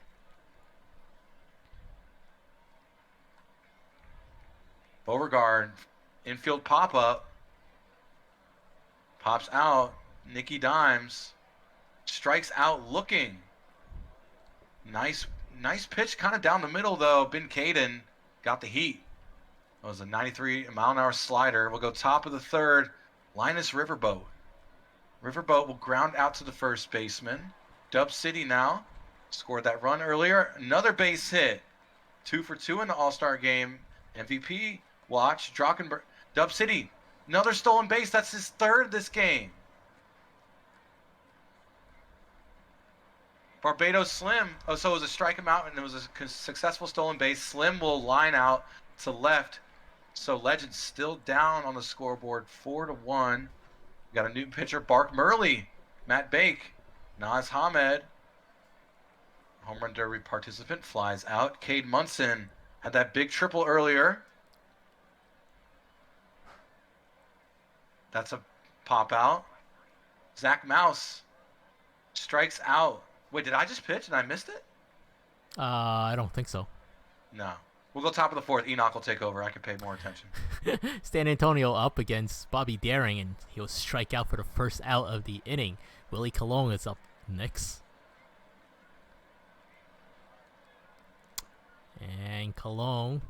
Beauregard, infield pop-up. Pops out. Nicky Dimes Strikes out looking. Nice pitch, kind of down the middle though. Ben Caden got the heat. It was a 93-mile-an-hour slider. We'll go top of the third. Linus Riverboat. Riverboat will ground out to the first baseman. Dub City now scored that run earlier. Another base hit. 2 for 2 in the All-Star game. MVP watch. Drockenberg. Dub City. Another stolen base. That's his third this game. Barbados Slim. Oh, so it was a strike him out, and it was a successful stolen base. Slim will line out to left. So Legends still down on the scoreboard, 4-1. We got a new pitcher, Bark Murley, Matt Bake, Nas Ahmed. Home run derby participant flies out. Cade Munson had that big triple earlier. That's a pop out. Zach Mouse strikes out. Wait, did I just pitch and I missed it? I don't think so. No. We'll go top of the fourth. Enoch will take over. I can pay more attention. San Antonio up against Bobby Daring, and he'll strike out for the first out of the inning. Willie Colon is up next. And Colon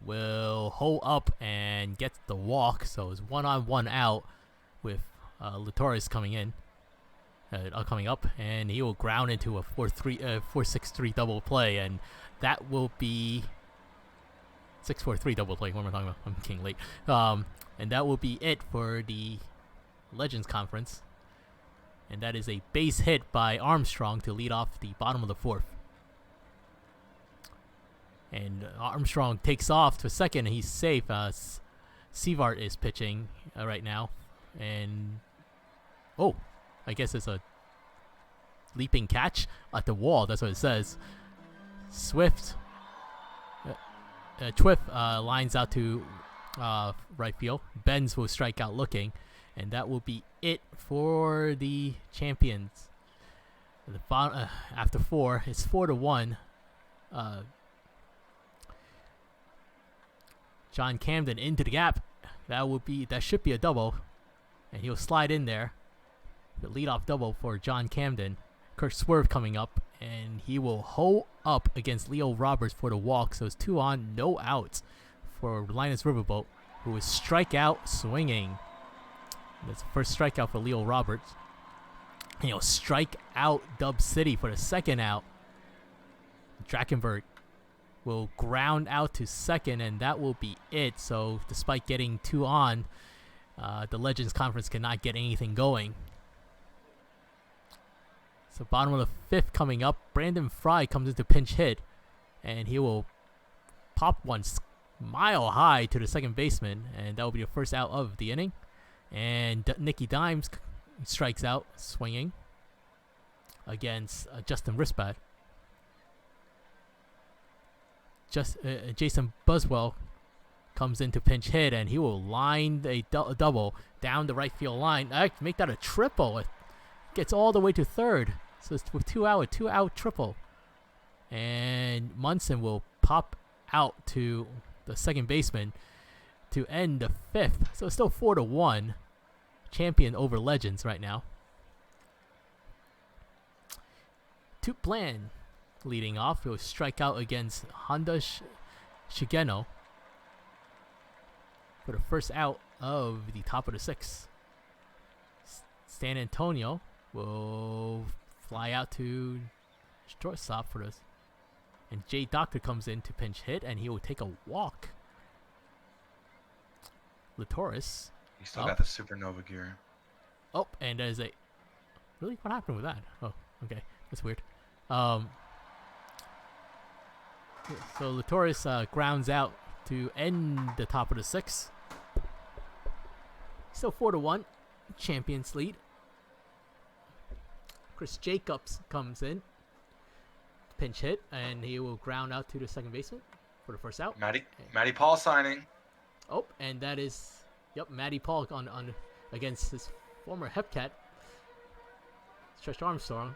will hold up and get the walk. So it's 1-on-1 out with Latoris coming in. Coming up, and he will ground into a 4-6-3 double play, and that will be 6-4-3 double play. What am I talking about? I'm getting late. And that will be it for the Legends Conference, and that is a base hit by Armstrong to lead off the bottom of the fourth. And Armstrong takes off to second, and he's safe. Sevart is pitching right now, and I guess it's a leaping catch at the wall. That's what it says. Twift lines out to right field. Benz will strike out looking, and that will be it for the champions. After 4, it's 4-1. John Camden into the gap. That should be a double, and he'll slide in there. The leadoff double for John Camden. Kurt Swerve coming up, and he will hold up against Leo Roberts for the walk. So it's 2 on, no outs for Linus Riverboat, who will strike out swinging. That's the first strikeout for Leo Roberts. And he'll strike out Dub City for the second out. Drachenberg will ground out to second, and that will be it. So despite getting 2 on, the Legends Conference cannot get anything going. So bottom of the 5th coming up, Brandon Fry comes into pinch hit, and he will pop one mile high to the second baseman, and that will be the first out of the inning. And Nicky Dimes strikes out swinging against Justin Rispat. Jason Buswell comes into pinch hit, and he will line a double down the right field line. Make that a triple. It gets all the way to third. So it's with 2 out, a 2-out triple. And Munson will pop out to the second baseman to end the 5th. So it's still 4-1. Champion over Legends right now. Tuplan leading off. He'll strike out against Honda Shigeno for the first out of the top of the 6th. San Antonio will fly out to shortstop for this. And Jay Doctor comes in to pinch hit, and he will take a walk. Latoris. He still got the supernova gear. Oh, and there's a... Really? What happened with that? Oh, okay. That's weird. So Latoris grounds out to end the top of the 6th. Still 4-1. Champions lead. Chris Jacobs comes in. Pinch hit, and he will ground out to the second baseman for the first out. Matty Paul signing. Oh, and that is... Yep, Matty Paul on against his former Hepcat, Stretch Armstrong.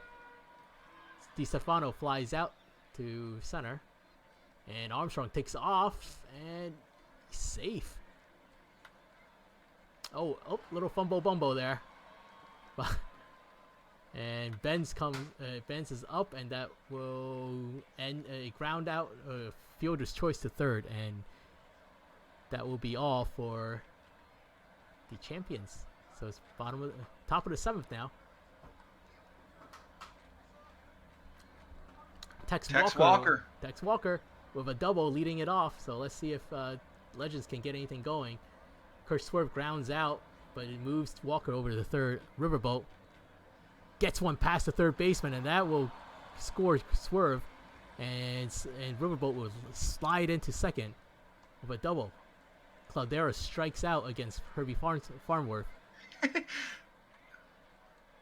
DiStefano flies out to center, and Armstrong takes off, and he's safe. Oh, little fumble bumbo there. And Benz is up, and that will end a ground out, fielder's choice to third, and that will be all for the champions. So it's top of the seventh now. Tex Walker with a double leading it off. So let's see if Legends can get anything going. Kurt Swerve grounds out, but it moves Walker over to the third. Riverboat gets one past the third baseman, and that will score Swerve. And Riverboat will slide into second with a double. Cloudera strikes out against Herbie Farnworth.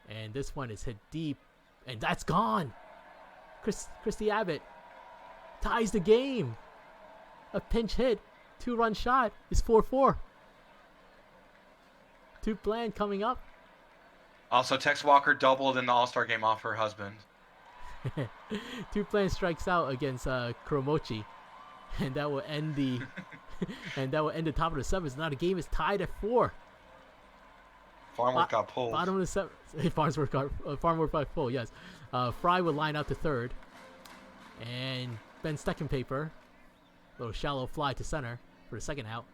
And this one is hit deep, and that's gone. Christy Abbott ties the game. A pinch hit, 2-run shot is 4-4. Too bland coming up. Also, Tex Walker doubled in the All-Star game off her husband. Too bland strikes out against Kuromochi, and that will end the top of the seventh. Now the game is tied at 4. Farnworth got pulled. Bottom of the seventh. Farnworth got pulled. Yes. Fry would line out to third, and Ben Steckenpaper, little shallow fly to center for the second out.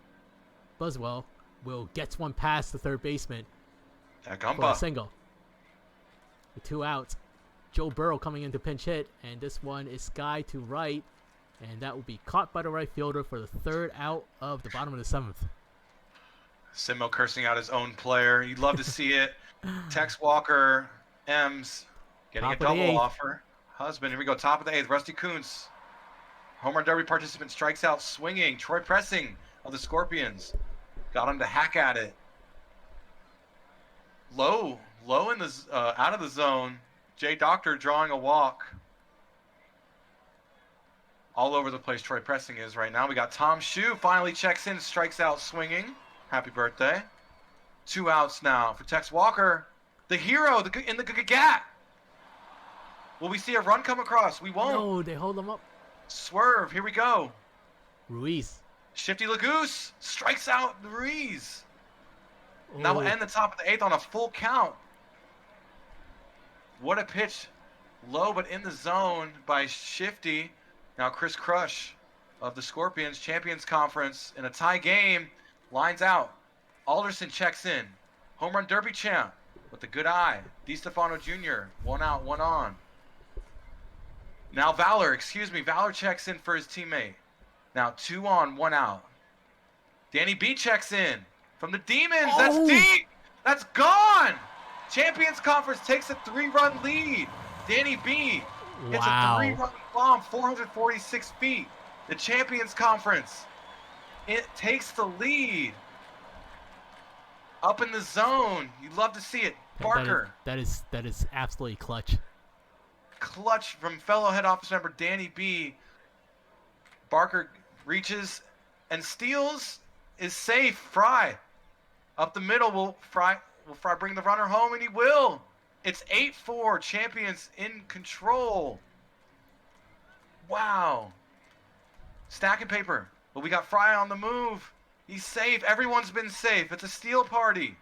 Buswell will gets one past the third baseman for a single. With 2 outs, Joe Burrow coming in to pinch hit, and this one is sky to right, and that will be caught by the right fielder for the third out of the bottom of the seventh. Simo cursing out his own player. You'd love to see it. Tex Walker, M's getting a double off her husband. Here we go, top of the 8th. Rusty Kuntz, home run derby participant, strikes out swinging. Troy Pressing of the Scorpions got him to hack at it. Low in the out of the zone. Jay Doctor drawing a walk. All over the place Troy Pressing is right now. We got Tom Shue finally checks in, strikes out swinging. Happy birthday. 2 outs now for Tex Walker, the hero in the GAT. Will we see a run come across? We won't. No, they hold him up. Swerve, here we go. Ruiz. Shifty Lagoose strikes out Ruiz. And that will end the top of the 8th on a full count. What a pitch. Low but in the zone by Shifty. Now Chris Crush of the Scorpions, Champions Conference, in a tie game, lines out. Alderson checks in. Home run derby champ with the good eye. DiStefano Jr., 1 out, 1 on. Now Valor checks in for his teammate. Now 2 on, 1 out. Danny B checks in from the Demons. Oh. That's deep. That's gone. Champions Conference takes a 3-run lead. Danny B hits a 3-run bomb, 446 feet. The Champions Conference, it takes the lead. Up in the zone. You'd love to see it. Barker. That is absolutely clutch. Clutch from fellow head office member Danny B. Barker reaches and steals. Is safe. Fry. Up the middle. Will Fry bring the runner home? And he will. It's 8-4. Champions in control. Wow. Stacking paper. But we got Fry on the move. He's safe. Everyone's been safe. It's a steal party.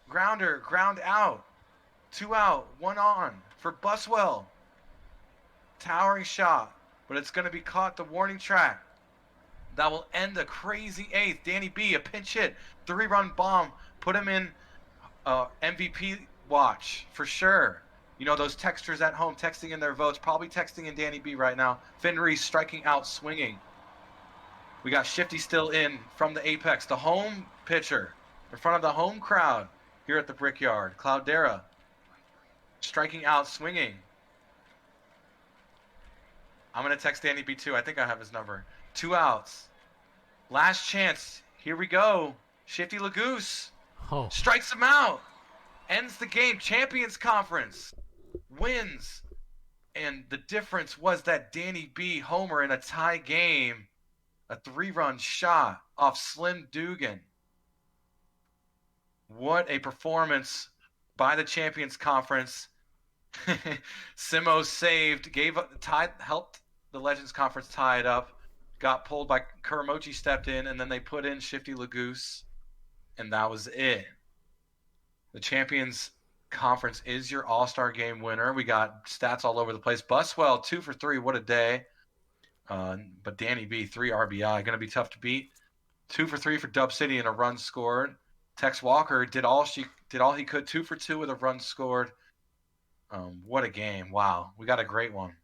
Grounder, ground out. 2 out, 1 on for Buswell. Towering shot, but it's going to be caught the warning track. That will end a crazy 8th. Danny B, a pinch hit, 3-run bomb. Put him in MVP watch for sure. You know, those texters at home texting in their votes, probably texting in Danny B right now. Finn Reese striking out, swinging. We got Shifty still in from the apex, the home pitcher, in front of the home crowd here at the Brickyard. Cloudera striking out, swinging. I'm going to text Danny B too. I think I have his number. 2 outs. Last chance. Here we go. Shifty Lagoose strikes him out. Ends the game. Champions Conference wins. And the difference was that Danny B homer in a tie game. A 3-run shot off Slim Dugan. What a performance by the Champions Conference. Simo saved, helped the Legends Conference tie it up. Got pulled by Kuramochi, stepped in, and then they put in Shifty Lagoose, and that was it. The Champions Conference is your All-Star Game winner. We got stats all over the place. Buswell, 2 for 3. What a day. But Danny B, 3 RBI. Going to be tough to beat. 2 for 3 for Dub City and a run scored. Tex Walker did all he could. 2 for 2 with a run scored. What a game. Wow. We got a great one.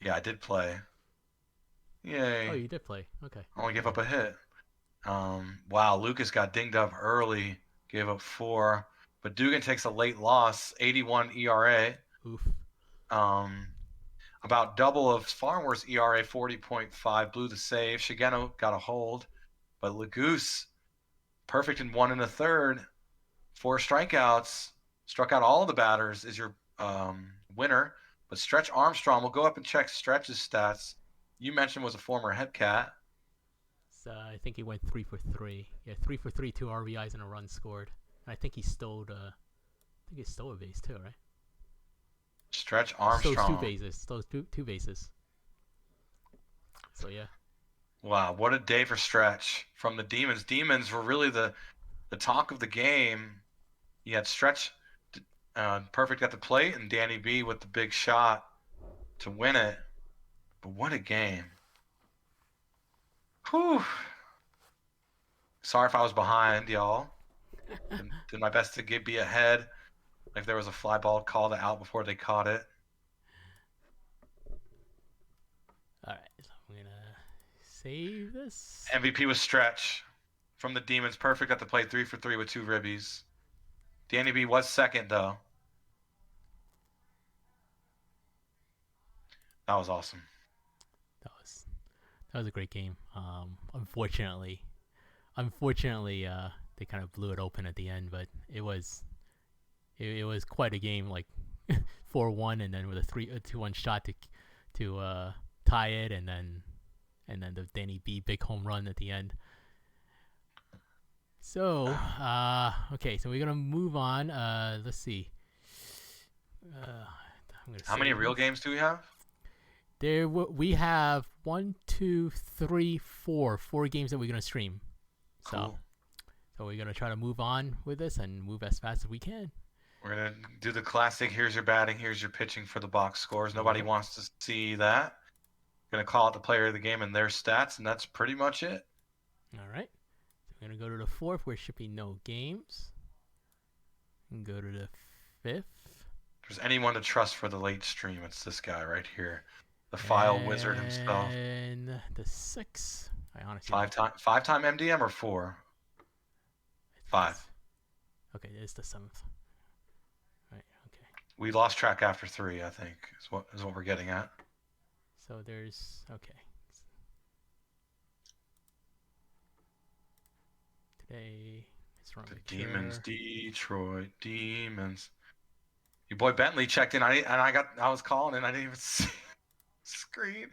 Yeah, I did play. Yay. Oh, you did play. Okay. Only gave up a hit. Wow, Lucas got dinged up early. Gave up 4. But Dugan takes a late loss. 81 ERA. Oof. About double of Farmer's ERA, 40.5. Blew the save. Shigeno got a hold. But Laguse, perfect in 1 1/3. 4 strikeouts. Struck out all of the batters, is your winner. But Stretch Armstrong, we'll go up and check Stretch's stats. You mentioned was a former head cat. So I think he went 3 for 3. Yeah, 3 for 3, 2 RBIs and a run scored. And I think he stole a base too, right? Stretch Armstrong. Stole 2 bases. Stole two bases. So yeah. Wow, what a day for Stretch from the Demons. Demons were really the talk of the game. You had Stretch perfect at the plate and Danny B with the big shot to win it. But what a game. Whew. Sorry if I was behind, y'all. Did my best to be ahead. If there was a fly ball called out before they caught it. Alright, so I'm going to save this. MVP was Stretch from the Demons. Perfect at the plate. 3 for 3 with 2 ribbies. Danny B was second, though. That was awesome. That was a great game. Unfortunately, they kind of blew it open at the end, but it was quite a game. Like 4-1, and then with a 2-1 shot to tie it, and then the Danny B big home run at the end. So okay, so we're gonna move on. Let's see. How many real games do we have? We have 1, 2, 3, 4 games that we're gonna stream. Cool. So we're gonna try to move on with this and move as fast as we can. We're gonna do the classic. Here's your batting. Here's your pitching for the box scores. Nobody wants to see that. Gonna call out the player of the game and their stats, and that's pretty much it. All right. So we're gonna go to the 4th, where there should be no games, and go to the 5th. If there's anyone to trust for the late stream, it's this guy right here. The file wizard himself. And the 6th. I honestly. 5-time MDM or 4? 5. Okay, it's the 7th. Right. Okay. We lost track after 3. I think is what we're getting at. So there's Today it's from the Demons, Detroit Demons. Your boy Bentley checked in. I was calling and I didn't even see screen.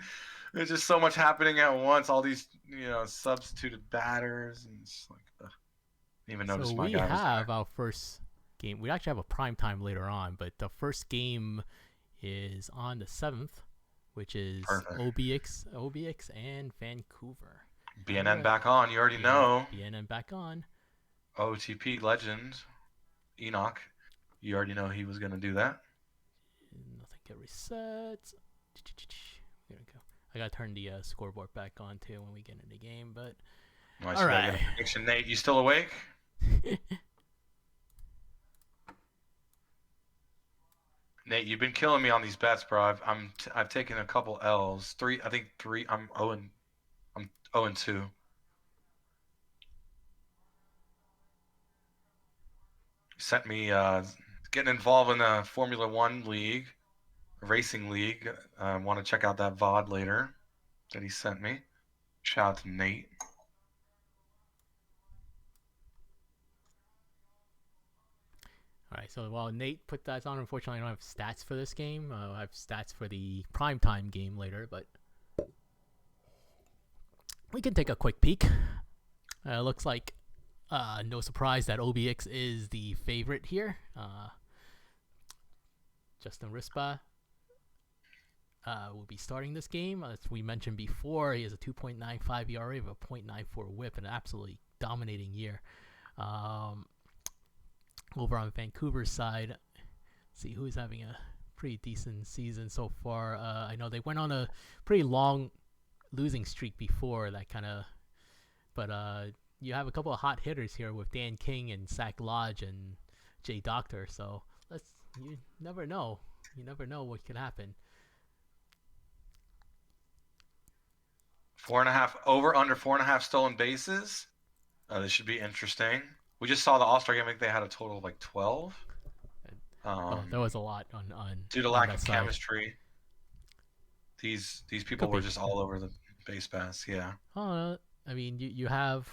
There's just so much happening at once. All these, substituted batters, and it's like, I didn't even notice my guy. So we have our first game. We actually have a prime time later on, but the first game is on the 7th, which is OBX and Vancouver. BNN back on. You already know. BNN back on. OTP legend Enoch. You already know he was gonna do that. Nothing get reset. There we go. I gotta turn the scoreboard back on too when we get in the game, but all right. Prediction, Nate, you still awake? Nate, you've been killing me on these bets, bro. I've taken a couple L's. 3. I'm 0-2. Sent me getting involved in a Formula One league. Racing league. Want to check out that VOD later that he sent me. Shout out to Nate. Alright, so while Nate put that on, unfortunately I don't have stats for this game. I have stats for the primetime game later, but we can take a quick peek. Looks like no surprise that OBX is the favorite here. Justin Rispa will be starting this game. As we mentioned before, he has a 2.95 ERA with a .94 WHIP, an absolutely dominating year. Over on Vancouver's side, see who's having a pretty decent season so far. I know they went on a pretty long losing streak before that kind of, but you have a couple of hot hitters here with Dan King and Zach Lodge and Jay Doctor. So you never know. You never know what could happen. 4.5 over under 4.5 stolen bases. This should be interesting. We just saw the All-Star game. I think they had a total of like 12. There was a lot on due to lack of chemistry. These people were just all over the base paths. Yeah. I mean, you have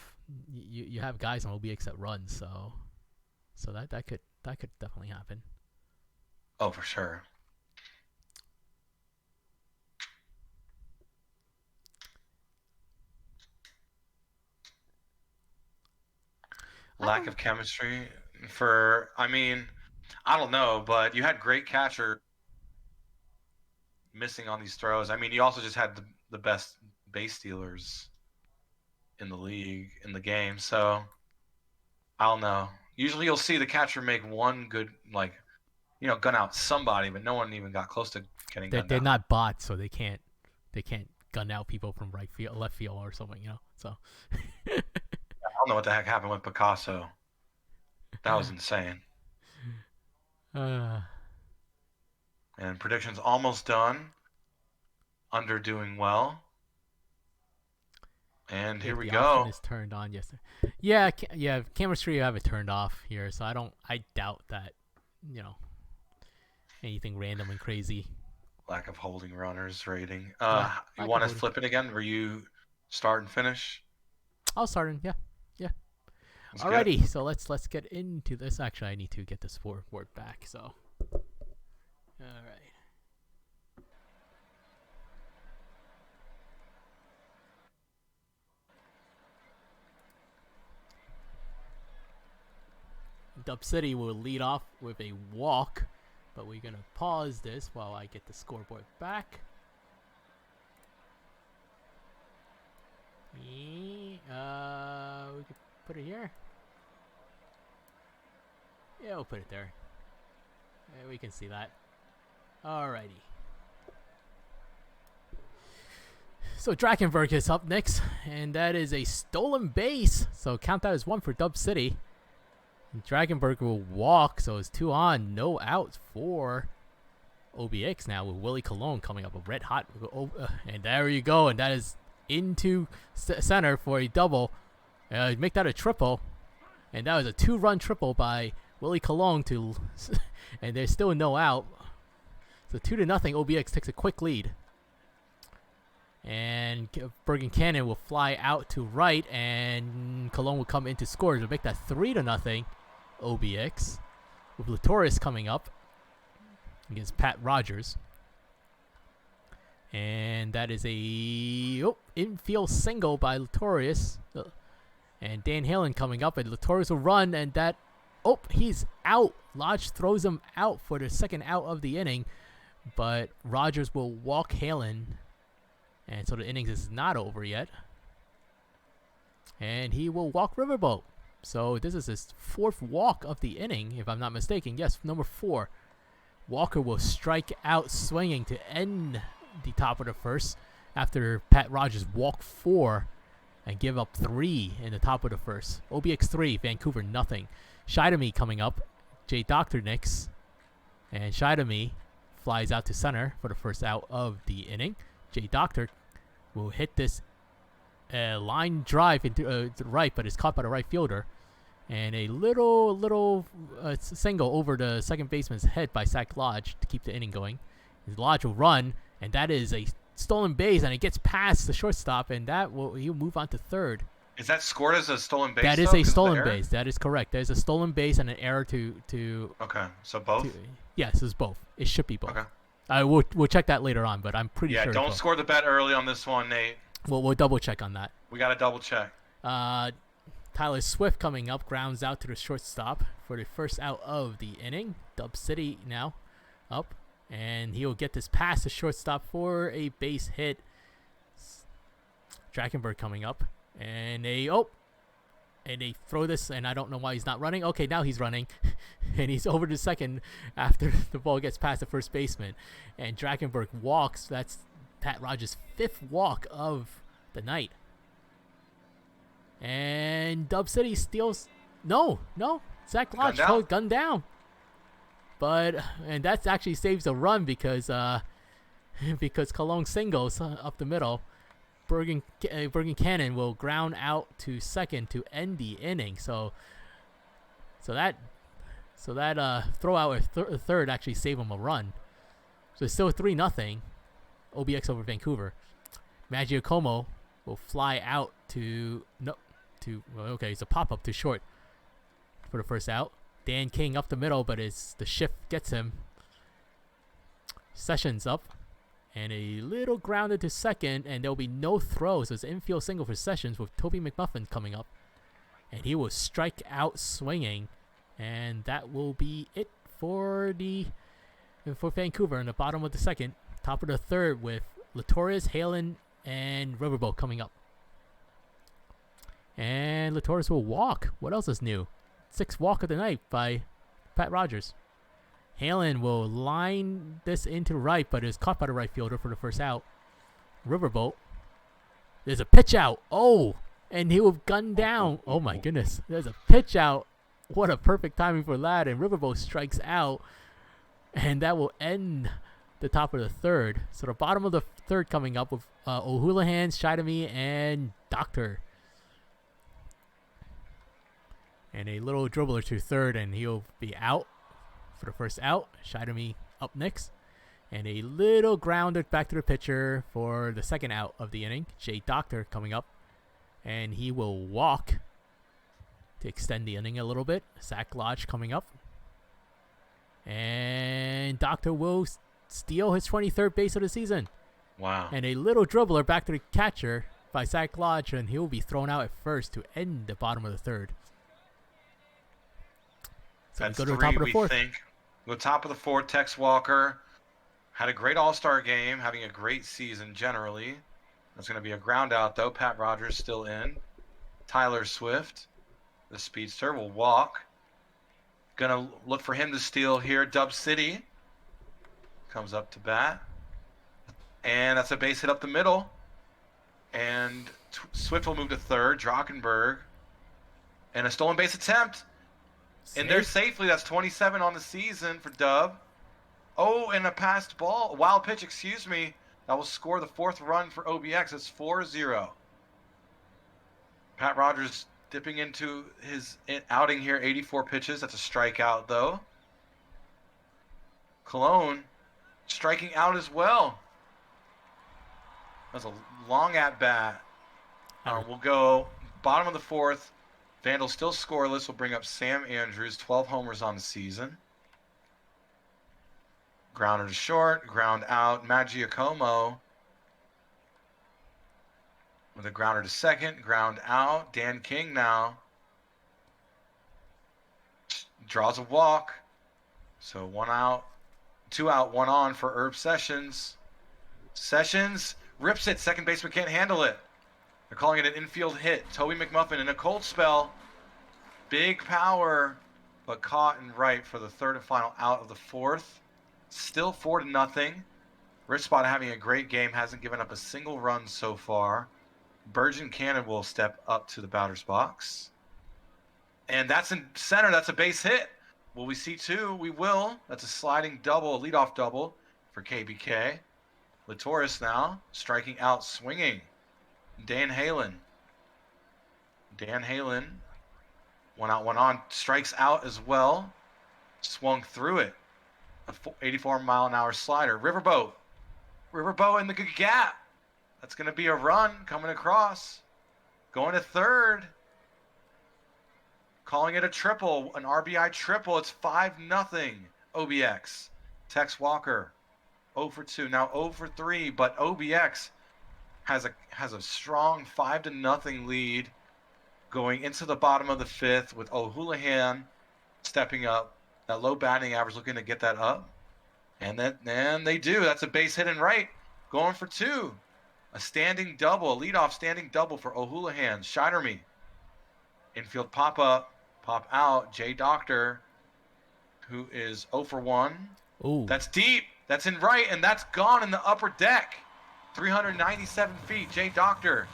guys on OBX that run, so that could definitely happen. Oh, for sure. Lack of chemistry I mean, I don't know, but you had great catcher missing on these throws. I mean, you also just had the best base stealers in the league, in the game. So, I don't know. Usually you'll see the catcher make one good, gun out somebody, but no one even got close to getting gunned out. They're not bots, so they can't gun out people from right field, left field, or something, So. I don't know what the heck happened with Picasso. That was insane. And predictions almost done. Under doing well. And here we go. The is turned on. Yes, sir. Yeah. Chemistry, I have it turned off here, so I doubt that. Anything random and crazy. Lack of holding runners rating. You want us to flip it again? Were you start and finish? I'll start and yeah. Alrighty, good. So let's get into this. Actually, I need to get the scoreboard back. So, all right. Dub City will lead off with a walk, but we're gonna pause this while I get the scoreboard back. We could put it here. Yeah, we'll put it there. Yeah, we can see that. Alrighty. So Drakenberg is up next, and that is a stolen base. So count that as 1 for Dub City. And Drakenberg will walk, so it's 2 on, no outs for OBX now with Willie Colon coming up a red hot. And there you go, and that is into center for a double. Make that a triple, and that was a 2-run triple by Willie Colon and there's still no out. So 2-0. OBX takes a quick lead, and Bergen Cannon will fly out to right, and Colon will come into scores to make that 3-0. OBX with Latoris coming up against Pat Rogers. And that is a infield single by Latoris. And Dan Halen coming up, and Latoris will run, and that, he's out. Lodge throws him out for the second out of the inning, but Rogers will walk Halen, and so the innings is not over yet. And he will walk Riverboat. So this is his 4th walk of the inning, if I'm not mistaken. Yes, number 4. Walker will strike out swinging to end the top of the first after Pat Rogers walked 4 and give up 3 in the top of the first. OBX 3, Vancouver nothing. Shidami coming up. Jay Doctor Nix. And Shidami flies out to center for the first out of the inning. Jay Doctor will hit this line drive into right, but it's caught by the right fielder. And a little single over the second baseman's head by Zach Lodge to keep the inning going. Lodge will run, and that is a stolen base, and it gets past the shortstop, and he'll move on to third. Is that scored as a stolen base? That is a stolen base. That is correct. There's a stolen base and an error to. Okay, so both. Yes, it's both. It should be both. Okay. We'll check that later on, but I'm pretty sure. Yeah, don't score the bet early on this one, Nate. We'll double check on that. We gotta double check. Tyler Swift coming up, grounds out to the shortstop for the first out of the inning. Dub City now up, and he'll get this past the shortstop for a base hit. Drakenberg coming up, and and they throw this, and I don't know why he's not running. Okay, now he's running, and he's over to second after the ball gets past the first baseman. And Drakenberg walks. That's Pat Rogers' 5th walk of the night. And Dub City steals. No. Zach Lodge throws gun down. And that actually saves a run because Cologne singles up the middle. Bergen Cannon will ground out to second to end the inning. So that throw out a third actually saved him a run. So it's still 3-0. OBX over Vancouver. Maggiacomo will fly out it's a pop up to short for the first out. Dan King up the middle, but the shift gets him. Sessions up. And a little grounded to second, and there'll be no throws. So it's infield single for Sessions with Toby McMuffin coming up. And he will strike out swinging. And that will be it for Vancouver in the bottom of the second. Top of the third with Latorius, Halen, and Riverboat coming up. And Latorius will walk. What else is new? 6th walk of the night by Pat Rogers. Halen will line this into right, but is caught by the right fielder for the first out. Riverboat. There's a pitch out. Oh, and he will gun down. Oh my goodness. There's a pitch out. What a perfect timing for that. And Riverboat strikes out. And that will end the top of the third. So the bottom of the third coming up with O'Houlihan, Shidemy, and Doctor. And a little dribbler to third, and he'll be out for the first out. Shidemy up next. And a little grounded back to the pitcher for the second out of the inning. Jay Doctor coming up. And he will walk to extend the inning a little bit. Zach Lodge coming up. And Doctor will steal his 23rd base of the season. Wow. And a little dribbler back to the catcher by Zach Lodge, and he will be thrown out at first to end the bottom of the third. So that's go to three, the top of the fourth. Go top of the fourth. Tex Walker had a great all-star game, having a great season generally. That's going to be a ground out, though. Pat Rogers still in. Tyler Swift, the speedster, will walk. Going to look for him to steal here. Dub City comes up to bat. And that's a base hit up the middle. And Swift will move to third. Drakenberg. And a stolen base attempt. And there safely. That's 27 on the season for Dub. Oh, and a passed ball. A wild pitch, excuse me. That will score the 4th run for OBX. It's 4-0. Pat Rogers dipping into his outing here. 84 pitches. That's a strikeout, though. Cologne striking out as well. That's a long at-bat. We'll go bottom of the 4th. Vandal still scoreless. Will bring up Sam Andrews. 12 homers on the season. Grounder to short. Ground out. Maggiacomo with a grounder to second. Ground out. Dan King now draws a walk. So 1 out. 2 out. 1 on for Herb Sessions. Sessions rips it. Second baseman can't handle it. They're calling it an infield hit. Toby McMuffin in a cold spell. Big power, but caught and right for the 3rd and final out of the 4th. Still 4-0. Rich Spot having a great game. Hasn't given up a single run so far. Bergen Cannon will step up to the batter's box. And that's in center. That's a base hit. Will we see 2? We will. That's a sliding double, a leadoff double for KBK. Latorius now striking out, swinging. Dan Halen. 1 out, 1 on. Strikes out as well. Swung through it. A 84-mile-an-hour slider. Riverboat in the good gap. That's going to be a run coming across. Going to third. Calling it a triple. An RBI triple. It's 5-0 OBX. Tex Walker 0 for 2. Now 0 for 3. But OBX has a strong 5-0 lead going into the bottom of the 5th with O'Houlihan stepping up. That low batting average looking to get that up. And they do. That's a base hit and right. Going for 2. A standing double, a leadoff standing double for O'Houlihan. Shidemy Infield pop up, pop out. J Doctor, who is 0 for 1. Ooh. That's deep. That's in right, and that's gone in the upper deck. 397 feet. J Doctor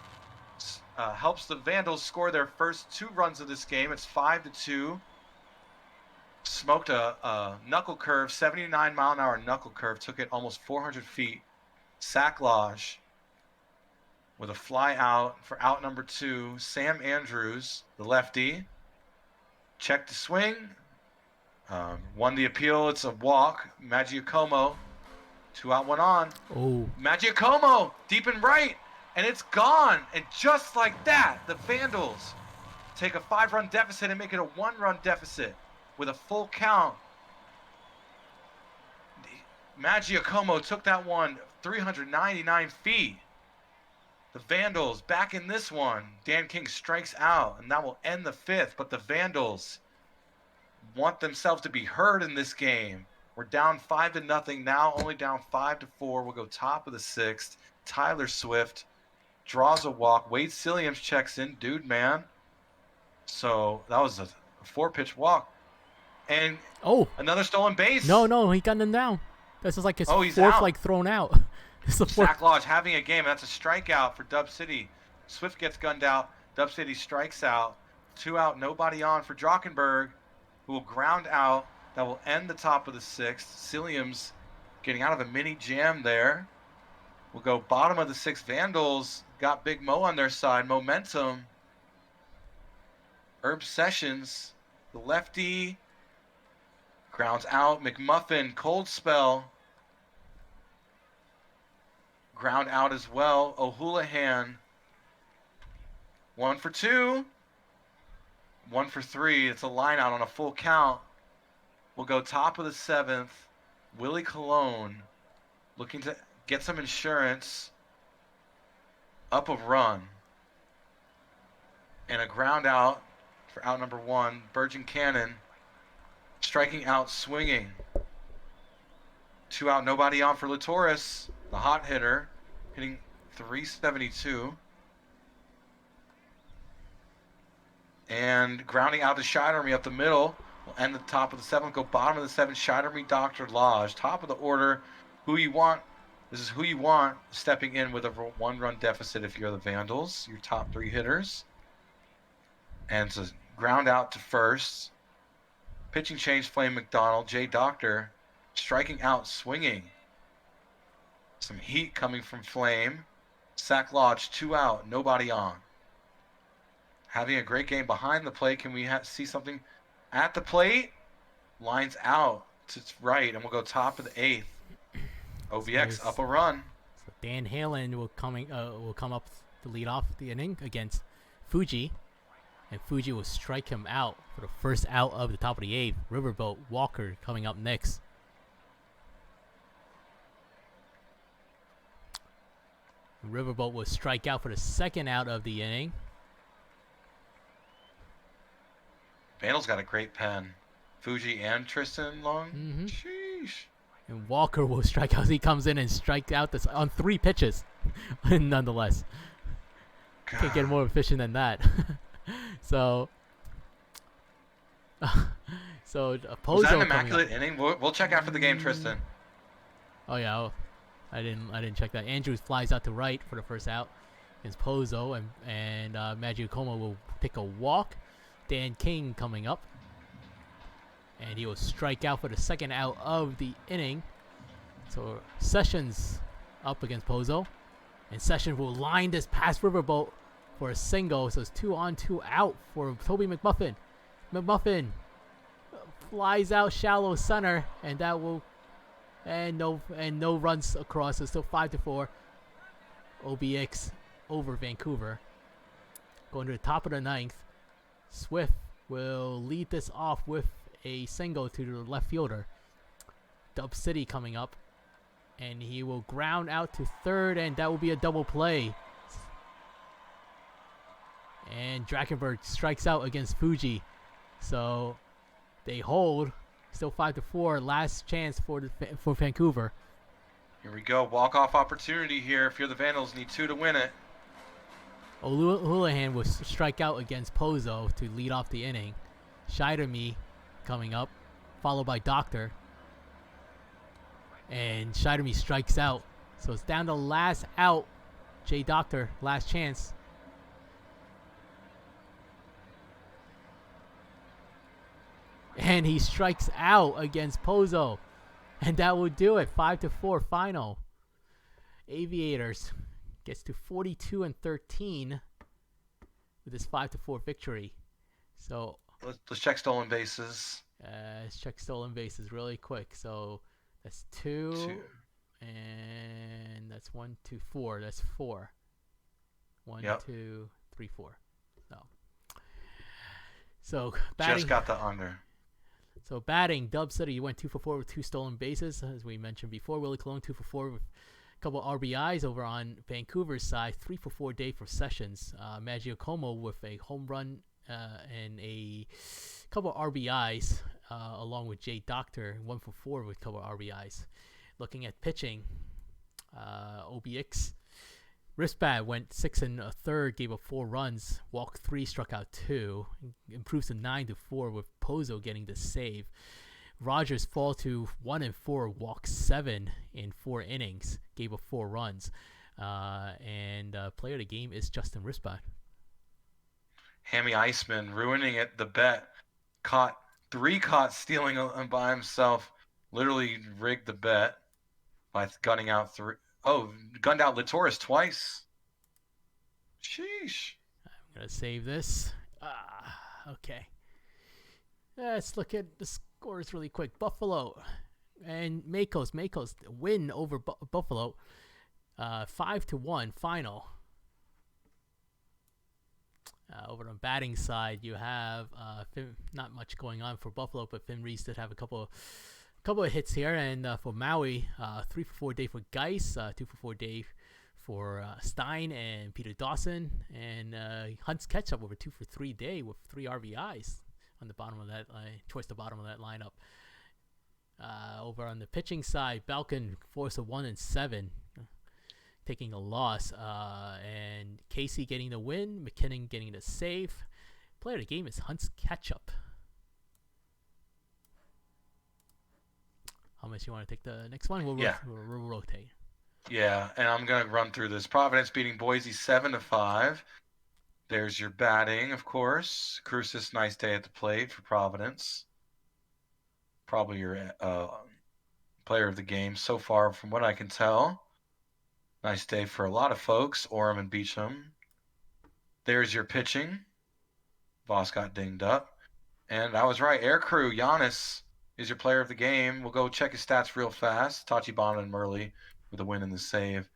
helps the Vandals score their first 2 runs of this game. It's 5-2. Smoked a knuckle curve, 79-mile-an-hour knuckle curve. Took it almost 400 feet. Sack lodge with a fly out for out number 2. Sam Andrews, the lefty. Checked the swing. Won the appeal. It's a walk. Maggiacomo, 2 out, 1 on. Oh. Maggiacomo, deep and right. And it's gone. And just like that, the Vandals take a 5-run deficit and make it a 1-run deficit with a full count. Maggiacomo took that one 399 feet. The Vandals back in this one. Dan King strikes out, and that will end the 5th. But the Vandals want themselves to be heard in this game. We're down 5-0 now, only down 5-4. We'll go top of the 6th. Tyler Swift draws a walk. Wade Silliams checks in. Dude, man. So that was a 4-pitch walk. And another stolen base. No, he got them down. This is like his 4th out. like thrown out. Sack Lodge having a game. That's a strikeout for Dub City. Swift gets gunned out. Dub City strikes out. 2 out, nobody on for Drockenberg, who will ground out. That will end the top of the 6th. Silliams getting out of a mini jam there. We'll go bottom of the 6th. Vandals got Big Mo on their side. Momentum. Herb Sessions, the lefty, grounds out. McMuffin, cold spell. Ground out as well. O'Houlihan, 1 for 2. 1 for 3. It's a line out on a full count. We'll go top of the 7th. Willie Colon looking to get some insurance. Up a run. And a ground out for out number 1. Virgin Cannon striking out, swinging. 2 out, nobody on for Latoris, the hot hitter, hitting 372. And grounding out to Shidermy up the middle. We'll end the top of the 7th, go bottom of the 7th. Shidermy, Dr. Lodge, top of the order. Who you want? This is who you want stepping in with a 1-run deficit if you're the Vandals, your top 3 hitters. And it's a ground out to first. Pitching change, Flame McDonald. J Doctor striking out, swinging. Some heat coming from Flame. Sack Lodge, 2 out, nobody on. Having a great game behind the plate. Can we see something at the plate? Lines out to right, and we'll go top of the 8th. OBX up a run. So Dan Halen will come up to lead off the inning against Fuji, and Fuji will strike him out for the first out of the top of the 8th. Riverboat Walker coming up next. Riverboat will strike out for the second out of the inning. Vandals got a great pen. Fuji and Tristan Long. Mm-hmm. Sheesh. And Walker will strike out. He comes in and strikes out this on 3 pitches, nonetheless. God. Can't get more efficient than that. So Pozo. Was that an immaculate inning? We'll check after the game, Tristan. Oh yeah, I didn't check that. Andrews flies out to right for the first out against Pozo, and Maggiacomo will pick a walk. Dan King coming up, and he will strike out for the second out of the inning. So Sessions up against Pozo, and Sessions will line this past Riverboat for a single. So it's 2 on, 2 out for Toby McMuffin. McMuffin flies out shallow center, and that will no runs across. It's still 5-4. OBX over Vancouver. Going to the top of the 9th. Swift will lead this off with a single to the left fielder. Dub City coming up, and he will ground out to third, and that will be a double play. And Drakenberg strikes out against Fuji, so they hold. Still 5-4. Last chance for Vancouver. Here we go. Walk-off opportunity here. If you're the Vandals, need 2 to win it. Houlihan will strike out against Pozo to lead off the inning. Scheiderme coming up, followed by Doctor. And Scheiderme strikes out. So it's down to last out. J Doctor, last chance. And he strikes out against Pozo. And that will do it. 5-4 final. Aviators gets to 42-13 with this 5-4 victory. So let's check stolen bases. Let's check stolen bases really quick. So that's two. And that's 1, 2, 4. That's 4. 1, 2, 3, 4. No. So batting. Just got the under. So batting, Dub City went 2 for 4 with 2 stolen bases, as we mentioned before. Willie Colon 2 for 4 with a couple RBIs over on Vancouver's side. 3 for 4 day for Sessions. Maggio Como with a home run and a couple RBIs, along with Jay Doctor 1 for 4 with a couple RBIs. Looking at pitching, OBX. Risbad went 6 1/3, gave up 4 runs, walked 3, struck out 2, improves to 9-4 with Pozo getting the save. Rogers fall to 1-4, walked 7 in 4 innings, gave up 4 runs, and player of the game is Justin Risbad. Hammy Iceman ruining it. The bet caught stealing by himself. Literally rigged the bet by gunning out 3. Oh, gunned out Latoris twice. Sheesh. I'm going to save this. Okay. Let's look at the scores really quick. Buffalo and Makos win over Buffalo. 5-1 final. Over on batting side, you have not much going on for Buffalo, but Finn Reese did have a couple of hits here, and for Maui, 3 for 4 day for Geis, 2 for 4 day for Stein and Peter Dawson, and Hunt's Ketchup over 2 for 3 day with 3 RBIs on the bottom of that, towards the bottom of that lineup. Over on the pitching side, Balkan 4 for 1 and 7, taking a loss, and Casey getting the win, McKinnon getting the save. Player of the game is Hunt's Ketchup. How much you want to take the next one? We'll rotate. Yeah, and I'm going to run through this. Providence beating Boise 7-5. There's your batting, of course. Crucis, nice day at the plate for Providence. Probably your player of the game so far, from what I can tell. Nice day for a lot of folks. Orem and Beecham. There's your pitching. Voss got dinged up. And I was right. Air Crew, Giannis is your player of the game. We'll go check his stats real fast. Tachibana and Murley with a win and the save.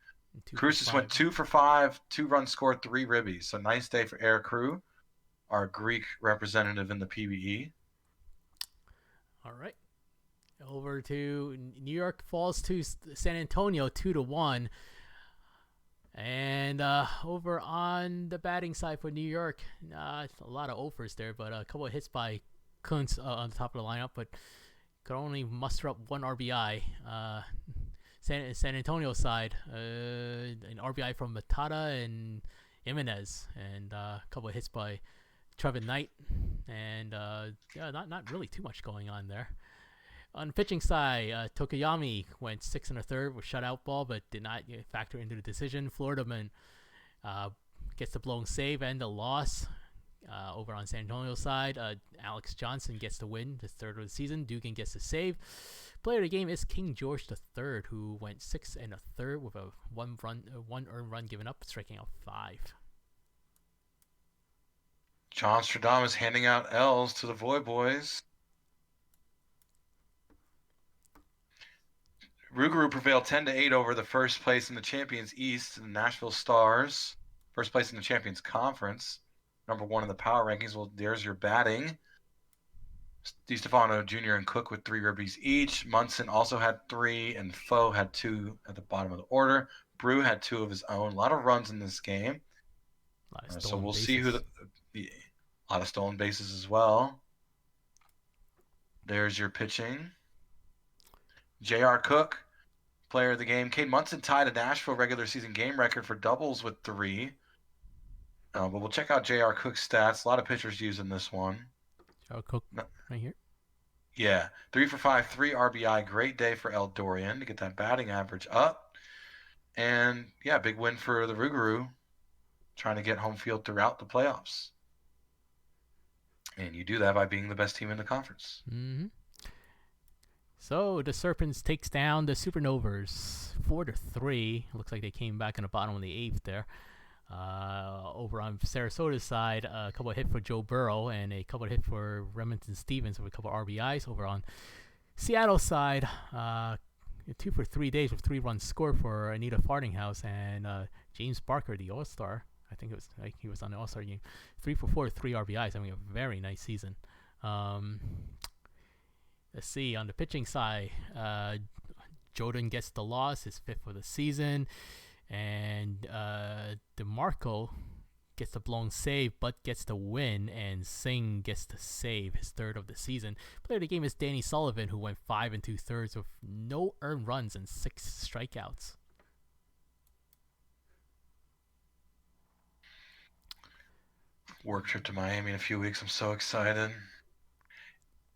Crucis went 2 for 5, 2 runs scored, 3 ribbies. So nice day for Air Crew, our Greek representative in the PBE. All right. Over to New York falls to San Antonio 2-1. And over on the batting side for New York, a lot of offers there, but a couple of hits by Kuntz on the top of the lineup, but could only muster up 1 RBI. San Antonio side, an RBI from Matata and Jimenez, and a couple of hits by Trevin Knight, and not really too much going on there. On the pitching side, Tokoyami went 6 1/3 with shutout ball, but did not factor into the decision. Florida man gets the blown save and the loss. Over on San Antonio side, Alex Johnson gets the win, his 3rd of the season. Dugan gets the save. Player of the game is King George III, who went 6 1/3 with a 1 earned run given up, striking out 5. John Stradamus handing out L's to the Voy Boys. Rougarou prevailed 10-8 over the first place in the Champions East, the Nashville Stars. First place in the Champions Conference. Number 1 in the power rankings. Well, there's your batting. DiStefano Jr. and Cook with 3 ribbies each. Munson also had 3, and Foe had 2 at the bottom of the order. Brew had 2 of his own. A lot of runs in this game. So we'll see who a lot of stolen bases as well. There's your pitching. J.R. Cook, player of the game. Cade Munson tied a Nashville regular season game record for doubles with 3. But we'll check out J.R. Cook's stats. A lot of pitchers using this one. J.R. Cook right here. Yeah, 3 for 5, 3 RBI. Great day for El Dorian to get that batting average up. And yeah, big win for the Rougarou, trying to get home field throughout the playoffs. And you do that by being the best team in the conference. Mm-hmm. So the Serpents takes down the Supernovas 4-3. Looks like they came back in the bottom of the 8th there. Over on Sarasota's side, a couple of hits for Joe Burrow and a couple of hits for Remington Stevens with a couple of RBIs. Over on Seattle's side, 2 for 3 days with 3 runs scored for Anita Fardinghouse and James Barker, the All-Star. I think he was on the All-Star game. 3 for 4, 3 RBIs. I mean, a very nice season. Let's see, on the pitching side, Jordan gets the loss, his 5th for the season. And DeMarco gets the blown save, but gets the win. And Singh gets the save, his 3rd of the season. Player of the game is Danny Sullivan, who went 5 2/3 with no earned runs and 6 strikeouts. Work trip to Miami in a few weeks. I'm so excited.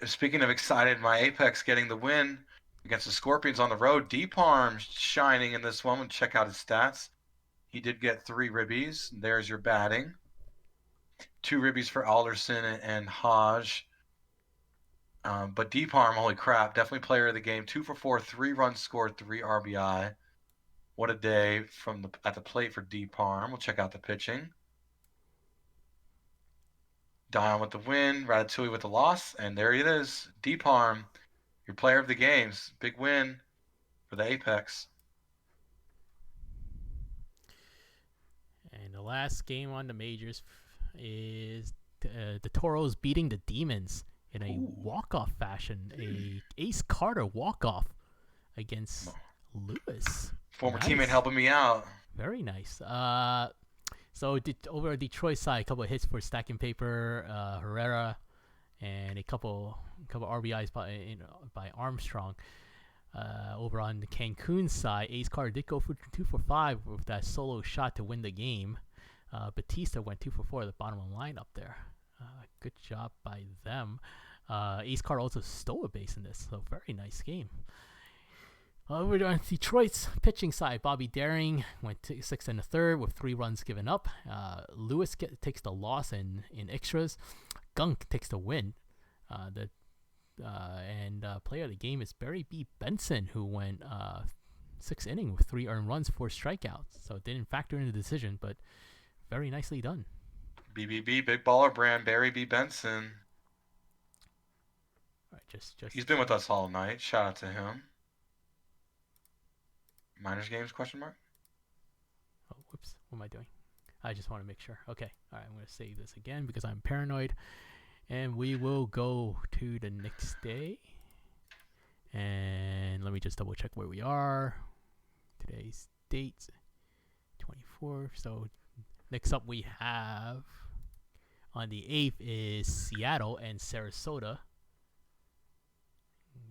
Speaking of excited, my Apex getting the win against the Scorpions on the road. D-Palm shining in this one. Check out his stats. He did get 3 ribbies. There's your batting. 2 ribbies for Alderson and Hodge. But D-Palm, holy crap, definitely player of the game. 2 for 4, 3 runs scored, 3 RBI. What a day at the plate for D-Palm. We'll check out the pitching. Dion with the win, Ratatouille with the loss, and there it is. D-Palm, your player of the games. Big win for the Apex. And the last game on the majors is the Toros beating the Demons in a walk-off fashion. A Ace Carter walk-off against Lewis. Former teammate helping me out. Very nice. So over Detroit side, a couple of hits for Stacking Paper, Herrera, and a couple RBIs by Armstrong. Over on the Cancun side, Ace Carter did go for 2 for 5 with that solo shot to win the game. Batista went 2 for 4 at the bottom of the lineup there. Good job by them. Ace Carter also stole a base in this, so very nice game. Over on Detroit's pitching side, Bobby Daring went 6 1/3 with 3 runs given up. Lewis takes the loss in extras. Gunk takes the win. And player of the game is Barry B. Benson, who went 6 innings with 3 earned runs, 4 strikeouts. So it didn't factor in the decision, but very nicely done. BBB, Big Baller Brand, Barry B. Benson. All right, just he's been with us all night. Shout out to him. Minors games, question mark? Oh, whoops. What am I doing? I just want to make sure. Okay. All right, I'm going to save this again because I'm paranoid. And we will go to the next day. And let me just double check where we are. Today's date, 24. So next up we have on the 8th is Seattle and Sarasota.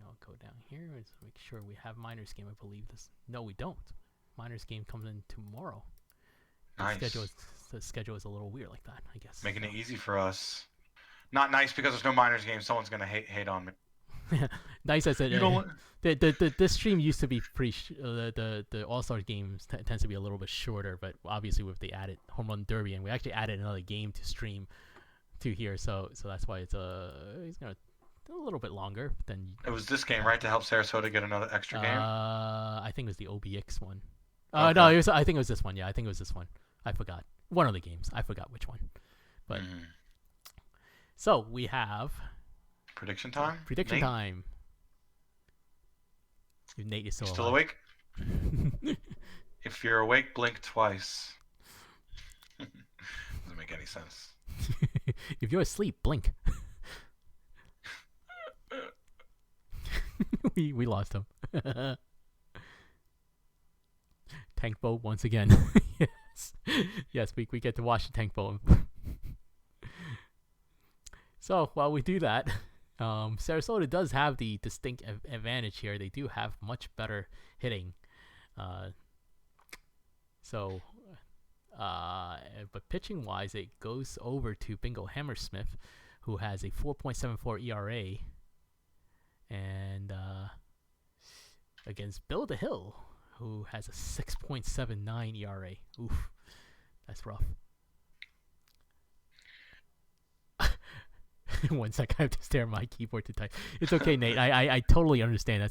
I'll go down here and make sure we have Miners game. I believe this. No, we don't. Miners game comes in tomorrow. Nice. The schedule is a little weird like that, I guess. Making it easy for us. Not nice because there's no Miners game. Someone's gonna hate on me. Nice as it. You know what? This stream used to be pretty. The All-Star games tends to be a little bit shorter, but obviously with the added Home Run Derby, and we actually added another game to stream to here, so that's why it's gonna a little bit longer than. It was this game, right, to help Sarasota get another extra game. I think it was the OBX one. Okay. No, I think it was this one. Yeah, I think it was this one. I forgot one of the games. I forgot which one, but. So we have prediction time. Prediction time. Nate is still awake. If you're awake, blink twice. Doesn't make any sense. If you're asleep, blink. we lost him. Tank boat once again. Yes, we get to watch the tank boat. So while we do that, Sarasota does have the distinct advantage here. They do have much better hitting. So But pitching wise, it goes over to Bingo Hammersmith, who has a 4.74 ERA, and against Bill DeHill, who has a 6.79 ERA. Oof, that's rough. 1 second, I have to stare at my keyboard to type. It's okay, Nate. I totally understand.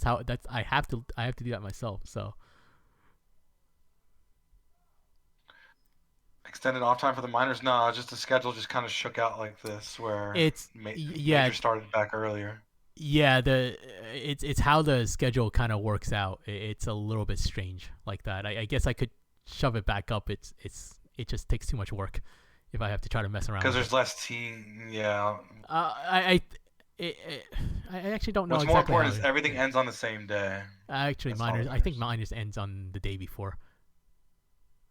I have to do that myself. So extended off time for the minors? No, just the schedule just kind of shook out like this, where major started back earlier. Yeah, it's how the schedule kind of works out. It's a little bit strange like that. I guess I could shove it back up. It just takes too much work if I have to try to mess around. Because there's less team. Yeah. I actually don't know. What's exactly more important is everything ends on the same day. Actually, I think minors ends on the day before.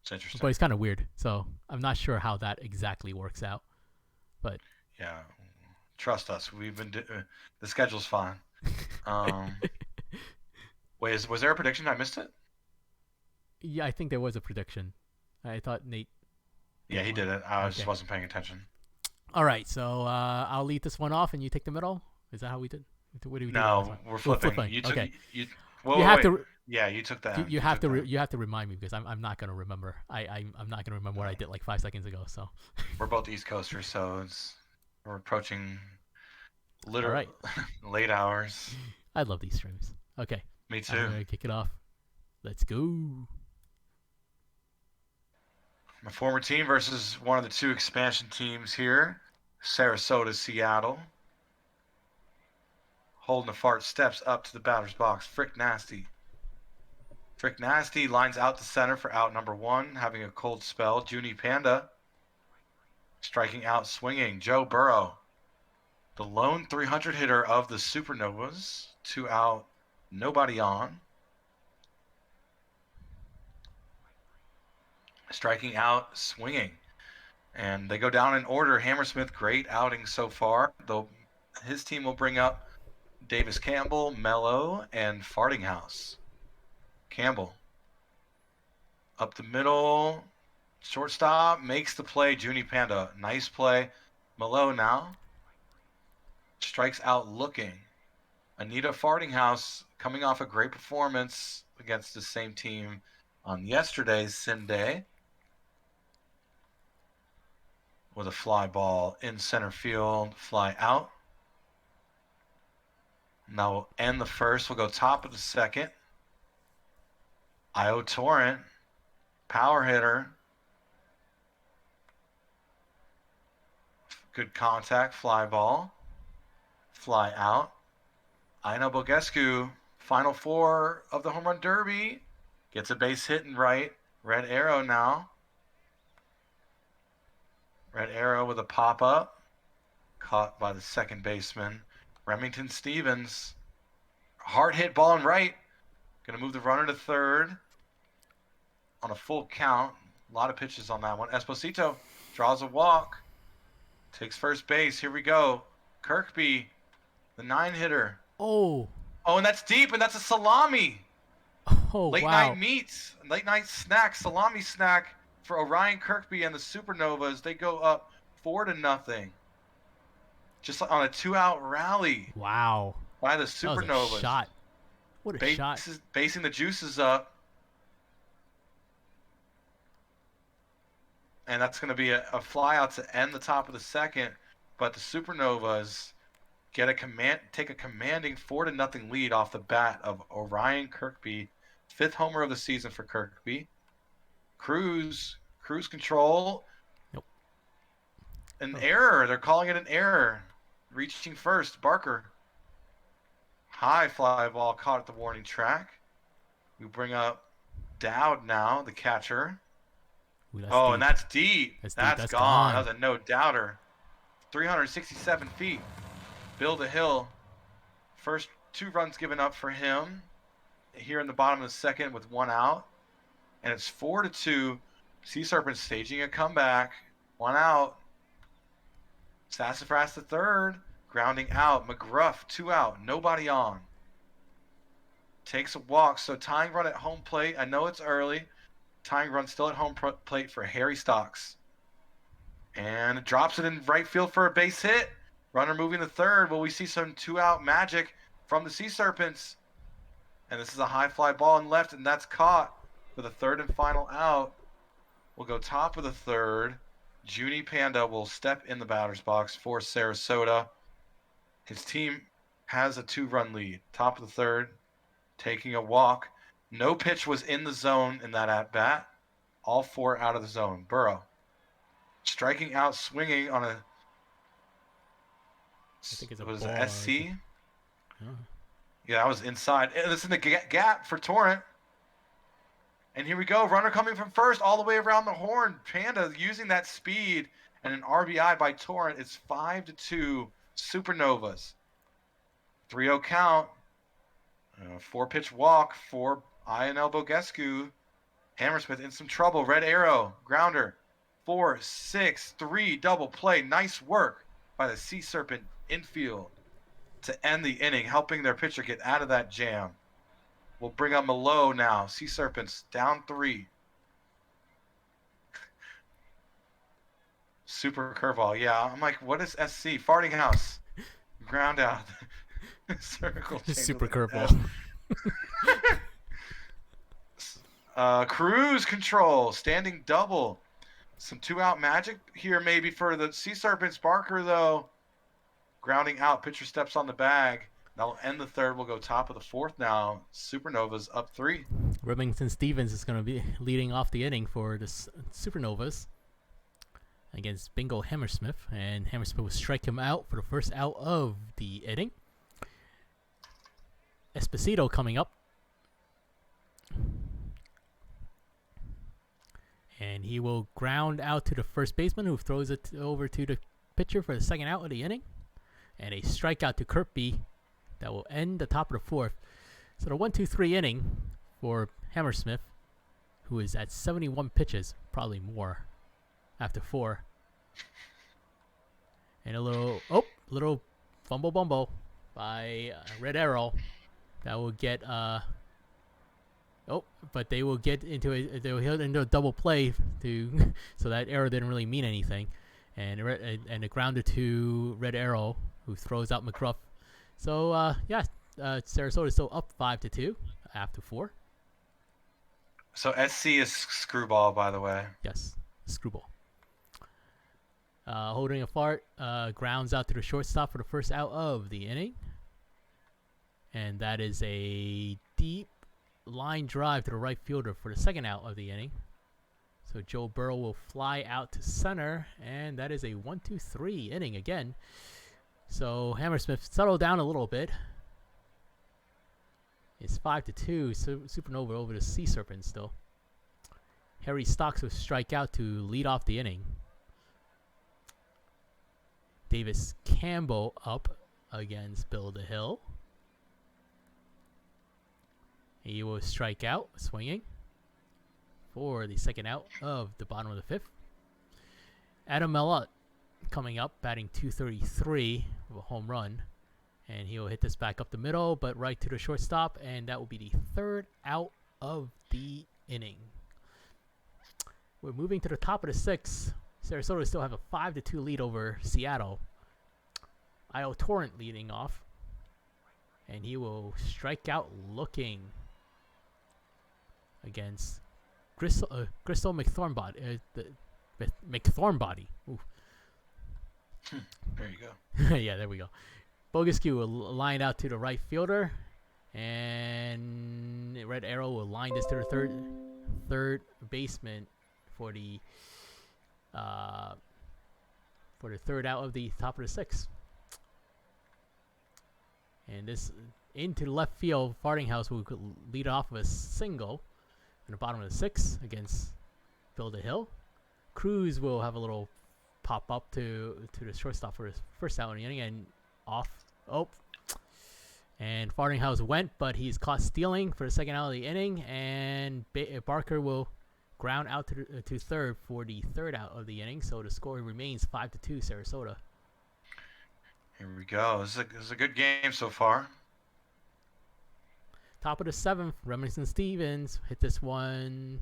It's interesting. But it's kind of weird. So I'm not sure how that exactly works out. But yeah. Trust us. We've been the schedule's fine. Wait, was there a prediction? I missed it. Yeah, I think there was a prediction. I thought Nate. Yeah, he did it. I just wasn't paying attention. All right, so I'll lead this one off, and you take the middle. Is that how we did? What do we do? No, we're flipping. You took, okay. You have to. Yeah, you took that. You have to remind me because I'm not gonna remember. I'm not gonna remember what I did like 5 seconds ago. So. We're both East Coasters, so we're approaching literally late hours. I love these streams. Okay. Me too. I'm gonna kick it off. Let's go. My former team versus one of the two expansion teams here, Sarasota, Seattle. Holding the fart steps up to the batter's box. Frick Nasty. Frick Nasty lines out to center for out number 1, having a cold spell. Junie Panda striking out, swinging. Joe Burrow, the lone 300 hitter of the Supernovas. 2 out, nobody on. Striking out, swinging. And they go down in order. Hammersmith, great outing so far. Though his team will bring up Davis Campbell, Mello, and Fartinghouse. Campbell. Up the middle. Shortstop makes the play. Junie Panda. Nice play. Mello now. Strikes out looking. Anita Fartinghouse coming off a great performance against the same team on yesterday's Sim Day. With a fly ball in center field. Fly out. Now we'll end the first. We'll go top of the second. Io Torrent, power hitter. Good contact, fly ball. Fly out. Aina Bogescu, final 4 of the home run derby. Gets a base hit and right. Red arrow now. Red arrow with a pop-up. Caught by the second baseman. Remington Stevens. Hard hit ball and right. Going to move the runner to third. On a full count. A lot of pitches on that one. Esposito draws a walk. Takes first base. Here we go. Kirkby, the 9-hitter. Oh, and that's deep, and that's a salami. Oh, late night meats, late night snack, salami snack for Orion Kirkby and the Supernovas. They go up 4-0. Just on a 2-out rally. Wow. By the Supernovas. That was a shot. What a shot. Basing the juices up. And that's going to be a fly out to end the top of the second. But the Supernovas take a commanding 4-0 lead off the bat of Orion Kirkby. 5th homer of the season for Kirkby. Cruise control. Nope. An error. They're calling it an error. Reaching first. Barker. High fly ball caught at the warning track. We bring up Dowd now, the catcher. Ooh, deep. And that's deep. That's gone. That was a no-doubter. 367 feet. Bill DeHill. First 2 runs given up for him. Here in the bottom of the second with 1 out. And it's 4-2. Sea Serpent staging a comeback. 1 out. Sassafras the third. Grounding out. McGruff 2 out. Nobody on. Takes a walk. So tying run at home plate. I know it's early. tying run still at home plate for Harry Stocks. And drops it in right field for a base hit. Runner moving to third. Will we see some 2-out magic from the Sea Serpents? And this is a high fly ball in left, and that's caught for the third and final out. We'll go top of the third. Junie Panda will step in the batter's box for Sarasota. His team has a 2-run lead. Top of the third, taking a walk. No pitch was in the zone in that at-bat. All 4 out of the zone. Burrow striking out, swinging on a... I think it's was a SC? Oh. Yeah, that was inside. This is the gap for Torrent. And here we go. Runner coming from first all the way around the horn. Panda using that speed and an RBI by Torrent. It's 5-2 Supernovas. 3-0 count. 4-pitch walk for Ionel Bogescu. Hammersmith in some trouble. Red arrow. Grounder. 4-6-3 double play. Nice work by the Sea Serpent infield to end the inning, helping their pitcher get out of that jam. We'll bring up Malo now. Sea Serpents down 3. Super curveball. Yeah, I'm like, what is SC? Farting house. Ground out. Circle. Super curveball. Cruise control. Standing double. Some 2-out magic here maybe for the Sea Serpents. Barker, though, grounding out. Pitcher steps on the bag. That'll end the third. We'll go top of the fourth now. Supernovas up 3. Remington Stevens is going to be leading off the inning for the Supernovas against Bingo Hammersmith. And Hammersmith will strike him out for the first out of the inning. Esposito coming up. And he will ground out to the first baseman, who throws it over to the pitcher for the second out of the inning. And a strikeout to Kirby that will end the top of the fourth. So the 1-2-3 inning for Hammersmith, who is at 71 pitches, probably more after 4. And a little fumble bumble by Red Arrow that will get but they will get into a double play so that error didn't really mean anything, and a grounder to Red Arrow, who throws out McGruff. So Sarasota is still up 5-2 after 4. So SC is screwball, by the way. Yes, screwball. Holding a fart, grounds out to the shortstop for the first out of the inning, and that is a deep line drive to the right fielder for the second out of the inning. So Joe Burrow will fly out to center, and that is a 1-2-3 inning again. So Hammersmith settled down a little bit. It's 5-2. Supernova over the Sea Serpent still. Harry Stocks will strike out to lead off the inning. Davis Campbell up against Bill DeHill. He will strike out, swinging, for the second out of the bottom of the 5th. Adam Mellott coming up, batting .233 with a home run. And he will hit this back up the middle, but right to the shortstop, and that will be the third out of the inning. We're moving to the top of the 6th. Sarasota still have a 5-2 lead over Seattle. Io Torrent leading off, and he will strike out looking against Crystal McThornbody. McThornbody. There you go. Yeah, there we go. Bogescu will line out to the right fielder, and Red Arrow will line this to the third baseman for the third out of the top of the 6th. And this into the left field, Fartinghouse will lead off with a single in the bottom of the 6th against Bill DeHill. Cruz will have a little pop up to the shortstop for his first out in the inning, and off. And Fartinghouse went, but he's caught stealing for the second out of the inning, and Barker will ground out to third for the third out of the inning. So the score remains 5-2 Sarasota. Here we go. This is a good game so far. Top of the 7th, Remington Stevens hit this one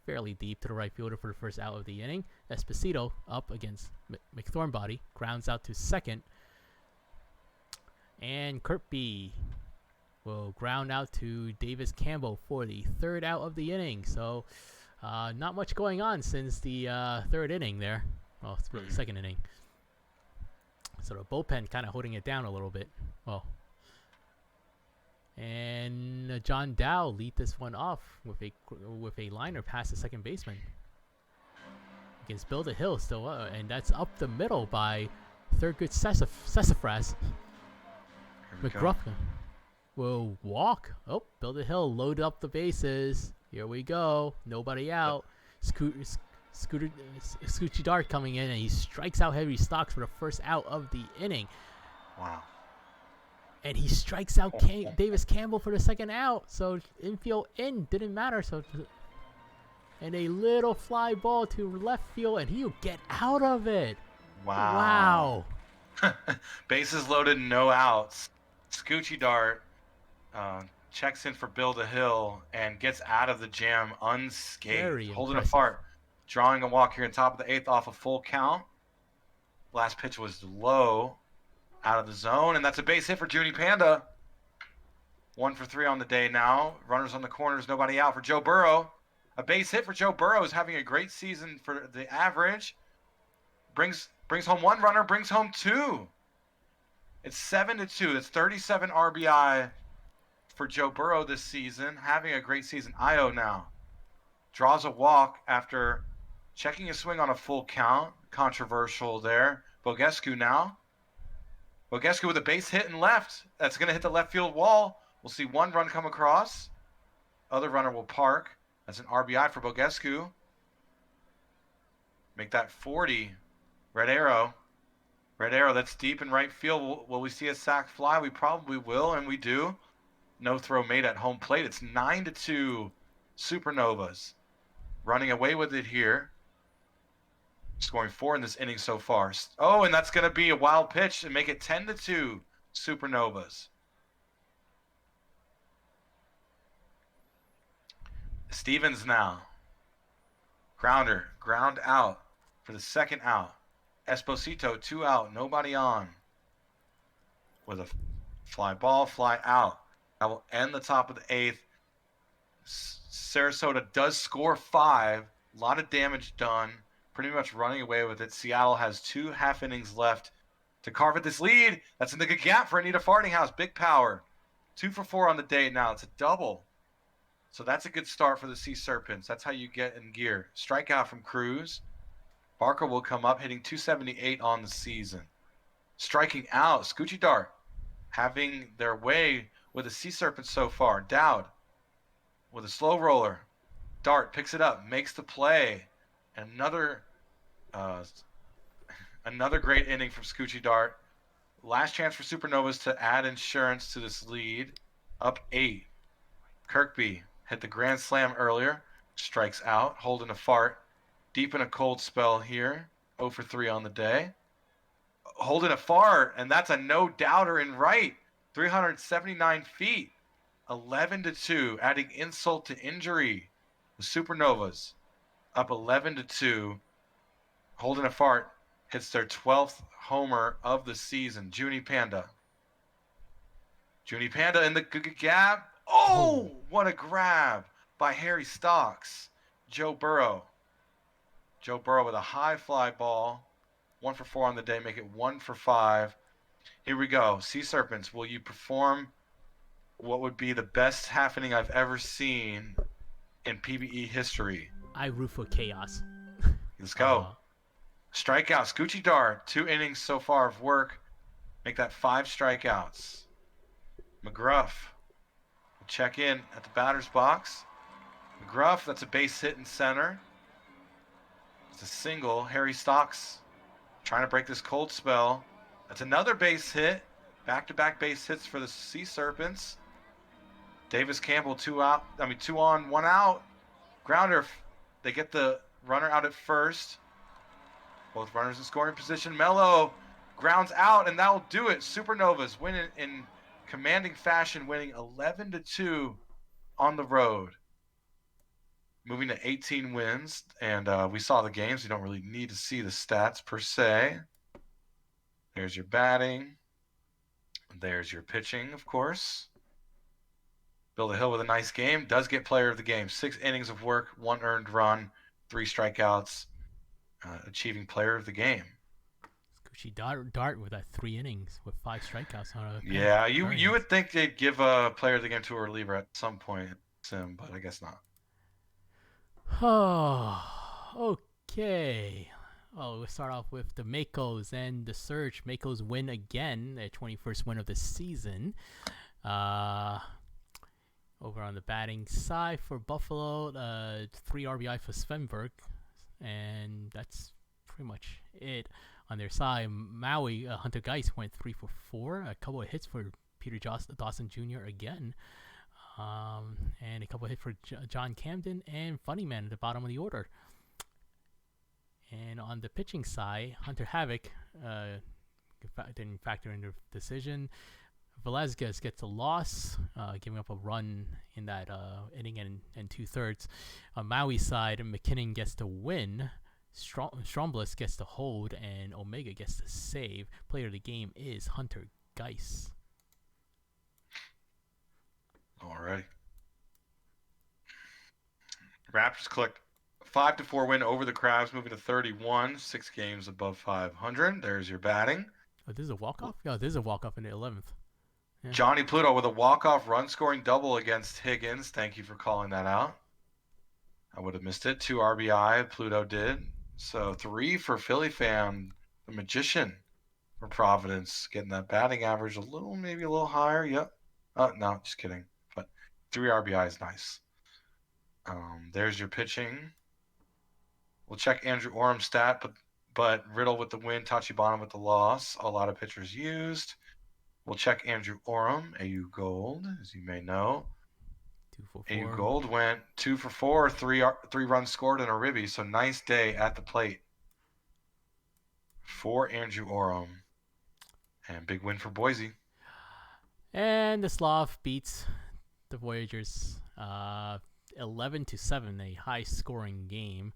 fairly deep to the right fielder for the first out of the inning. Esposito up against McThornbody, grounds out to second. And Kirby will ground out to Davis Campbell for the third out of the inning. So not much going on since the third inning there. Well, it's really second inning. So the bullpen kind of holding it down a little bit. Well, and John Dow lead this one off with a liner past the second baseman against Bill DeHill still, and that's up the middle by Thurgood Sassafras. McGruff will walk. Oh, Bill DeHill loaded up the bases. Here we go. Nobody out. Scoochie Dart coming in, and he strikes out Henry Stocks for the first out of the inning. Wow. And he strikes out Davis Campbell for the second out. So infield in didn't matter. So, and a little fly ball to left field, and he'll get out of it. Wow. Bases loaded, no outs. Scoochie Dart checks in for Bill DeHill and gets out of the jam unscathed. Holding a fart. Drawing a walk here in top of the 8th off a full count. Last pitch was low. Out of the zone, and that's a base hit for Junie Panda. 1 for 3 on the day now. Runners on the corners, nobody out for Joe Burrow. A base hit for Joe Burrow, is having a great season for the average. Brings home 1 runner, brings home 2. It's 7-2. That's 37 RBI for Joe Burrow this season. Having a great season. Io now draws a walk after checking a swing on a full count. Controversial there. Bogescu now. Bogescu with a base hit and left. That's going to hit the left field wall. We'll see 1 run come across. Other runner will park. That's an RBI for Bogescu. Make that 40. Red arrow. Red arrow, that's deep in right field. Will we see a sac fly? We probably will, and we do. No throw made at home plate. It's 9-2 Supernovas. Running away with it here. Scoring 4 in this inning so far. Oh, and that's going to be a wild pitch and make it 10-2 Supernovas. Stevens now. Grounder. Ground out for the second out. Esposito, 2 out. Nobody on. With a fly ball, fly out. That will end the top of the 8th. Sarasota does score 5. A lot of damage done. Pretty much running away with it. Seattle has 2 half innings left to carve at this lead. That's in the good gap for Anita Fartinghouse. Big power. 2 for 4 on the day now. It's a double. So that's a good start for the Sea Serpents. That's how you get in gear. Strikeout from Cruz. Barker will come up, hitting .278 on the season. Striking out, Scoochie Dart having their way with the Sea Serpents so far. Dowd with a slow roller. Dart picks it up, makes the play. Another great inning from Scoochie Dart. Last chance for Supernovas to add insurance to this lead. Up 8. Kirkby hit the grand slam earlier. Strikes out, holding a fart. Deep in a cold spell here. 0 for 3 on the day. Holding a fart, and that's a no-doubter in right. 379 feet. 11-2, adding insult to injury. The Supernovas up 11-2. Holding a fart hits their 12th homer of the season. Junie Panda. Junie Panda in the gap. Oh, what a grab by Harry Stocks. Joe Burrow. Joe Burrow with a high fly ball. 1 for 4 on the day. Make it 1 for 5. Here we go. Sea Serpents, will you perform what would be the best half inning I've ever seen in PBE history? I root for chaos. Let's go. Strikeout. Scoochie Dart. 2 innings so far of work. Make that 5 strikeouts. McGruff will check in at the batter's box. McGruff, that's a base hit in center. It's a single. Harry Stocks trying to break this cold spell. That's another base hit. Back-to-back base hits for the Sea Serpents. Davis Campbell 2 on, 1 out. Grounder. They get the runner out at first. Both runners in scoring position. Mello grounds out, and that will do it. Supernovas win it in commanding fashion, winning 11-2 on the road. Moving to 18 wins, and we saw the games. You don't really need to see the stats per se. There's your batting. There's your pitching, of course. Bill the Hill with a nice game. Does get player of the game. 6 innings of work, 1 earned run, 3 strikeouts, achieving player of the game. Gucci Dart with that 3 innings with 5 strikeouts on a pen. Yeah, you would think they'd give a player of the game to a reliever at some point, Sim, but I guess not. Oh, okay. Oh, we'll start off with the Makos and the Surge. Makos win again, their 21st win of the season. Over on the batting side for Buffalo, 3 RBI for Svenberg, and that's pretty much it. On their side, Maui, Hunter Geist went 3 for 4, a couple of hits for Peter Dawson Jr. again. And a couple of hits for John Camden and Funny Man at the bottom of the order. And on the pitching side, Hunter Havoc didn't factor in the decision. Velasquez gets a loss, giving up a run in that inning and 2/3. On Maui's side, McKinnon gets the win. Strombliss gets the hold, and Omega gets the save. Player of the game is Hunter Geist. Alrighty. Raptors click 5-4 win over the Crabs, moving to 31, 6 games above 500. There's your batting. Oh, this is a walk-off? Yeah, this is a walk-off in the 11th. Yeah. Johnny Pluto with a walk-off run-scoring double against Higgins. Thank you for calling that out. I would have missed it. 2 RBI, Pluto did. So 3 for Philly fan, the Magician for Providence, getting that batting average maybe a little higher. Yep. No, just kidding. But 3 RBI is nice. There's your pitching. We'll check Andrew Orem's stat, but Riddle with the win, Tachibana with the loss. A lot of pitchers used. We'll check Andrew Orem, AU Gold, as you may know. 2 for 4. AU Gold went 2 for 4, 3 runs scored and a ribby. So nice day at the plate for Andrew Orem. And big win for Boise. And the Slav beats the Voyagers 11-7, a high-scoring game.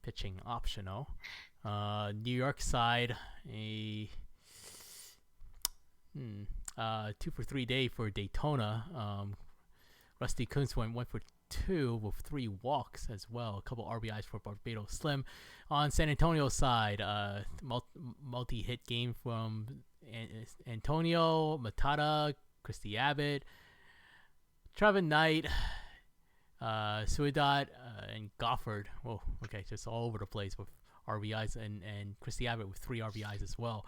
Pitching optional. New York side, a 2 for 3 day for Daytona. Rusty Kuntz went 1 for 2 with 3 walks as well. A couple RBIs for Barbados Slim. On San Antonio side, multi-hit game from Antonio, Matata, Christy Abbott, Trevin Knight, Suidat, and Gofford. Oh, okay, just all over the place with RBIs, and Christy Abbott with 3 RBIs as well.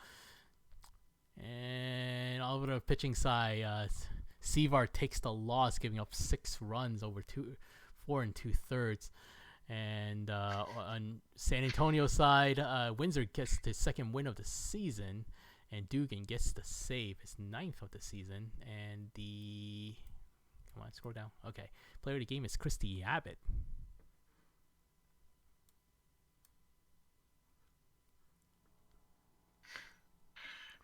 And all over the pitching side, Seavar takes the loss, giving up 6 runs over 4 2/3. And on San Antonio side, Windsor gets the 2nd win of the season, and Dugan gets the save, his 9th of the season. And come on, scroll down. Okay, player of the game is Christy Abbott.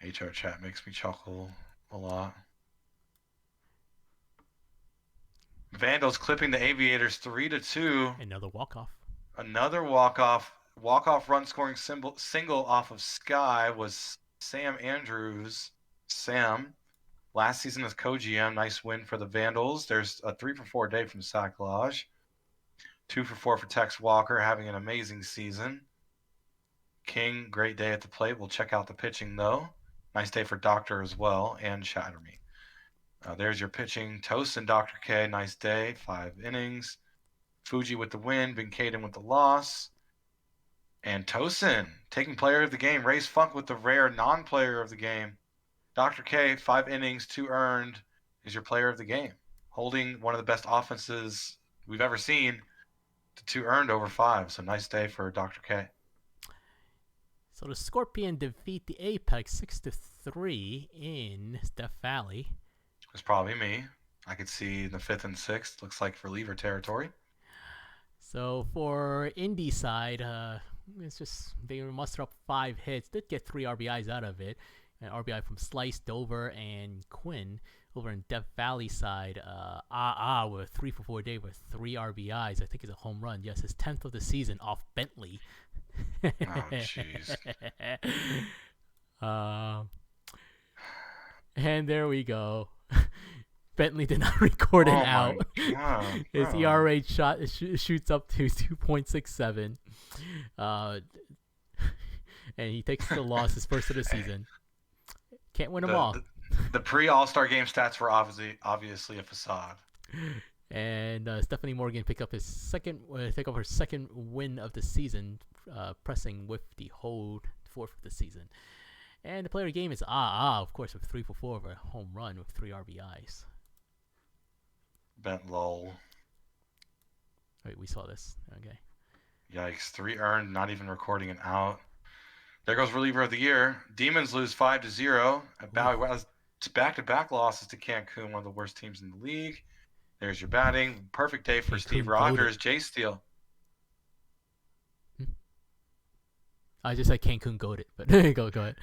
HR chat makes me chuckle a lot. Vandals clipping the Aviators 3-2. Another walk-off. Another walk-off. Walk-off run-scoring single off of Sky was Sam Andrews. Sam, last season as co-GM, nice win for the Vandals. There's a 3 for 4 day from Sacklage. 2 for 4 for Tex Walker, having an amazing season. King, great day at the plate. We'll check out the pitching, though. Nice day for Doctor as well, and Shatterme. There's your pitching. Tosin, Dr. K, nice day. 5 innings. Fuji with the win. Binkaden with the loss. And Tosin taking player of the game. Ray's Funk with the rare non-player of the game. Dr. K, 5 innings, 2 earned, is your player of the game. Holding one of the best offenses we've ever seen to 2 earned over 5. So nice day for Dr. K. So the Scorpion defeat the Apex 6-3 in Death Valley. It's probably me. I could see the 5th and 6th. Looks like reliever territory. So for Indy side, it's just they muster up 5 hits. Did get 3 RBIs out of it. An RBI from Slice, Dover, and Quinn. Over in Death Valley side, with a 3 for 4 day with 3 RBIs. I think it's a home run. Yes, his 10th of the season off Bentley. Oh, jeez. And there we go. Bentley did not record an out. God, His ERA shoots up to 2.67. And he takes the loss, his first of the season. Can't win them all. The pre-All-Star game stats were obviously a facade. And Stephanie Morgan picked up her second win of the season, pressing with the hold, 4th of the season. And the player of the game is of course, with 3 for 4 of a home run with 3 RBIs. Bent lol. Wait, we saw this. Okay. Yikes! 3 earned, not even recording an out. There goes reliever of the year. Demons lose 5-0 at Bowie. It's back-to-back losses to Cancun, one of the worst teams in the league. There's your batting. Perfect day for Steve Rogers. Jay Steele. I just said Cancun goated, but go ahead.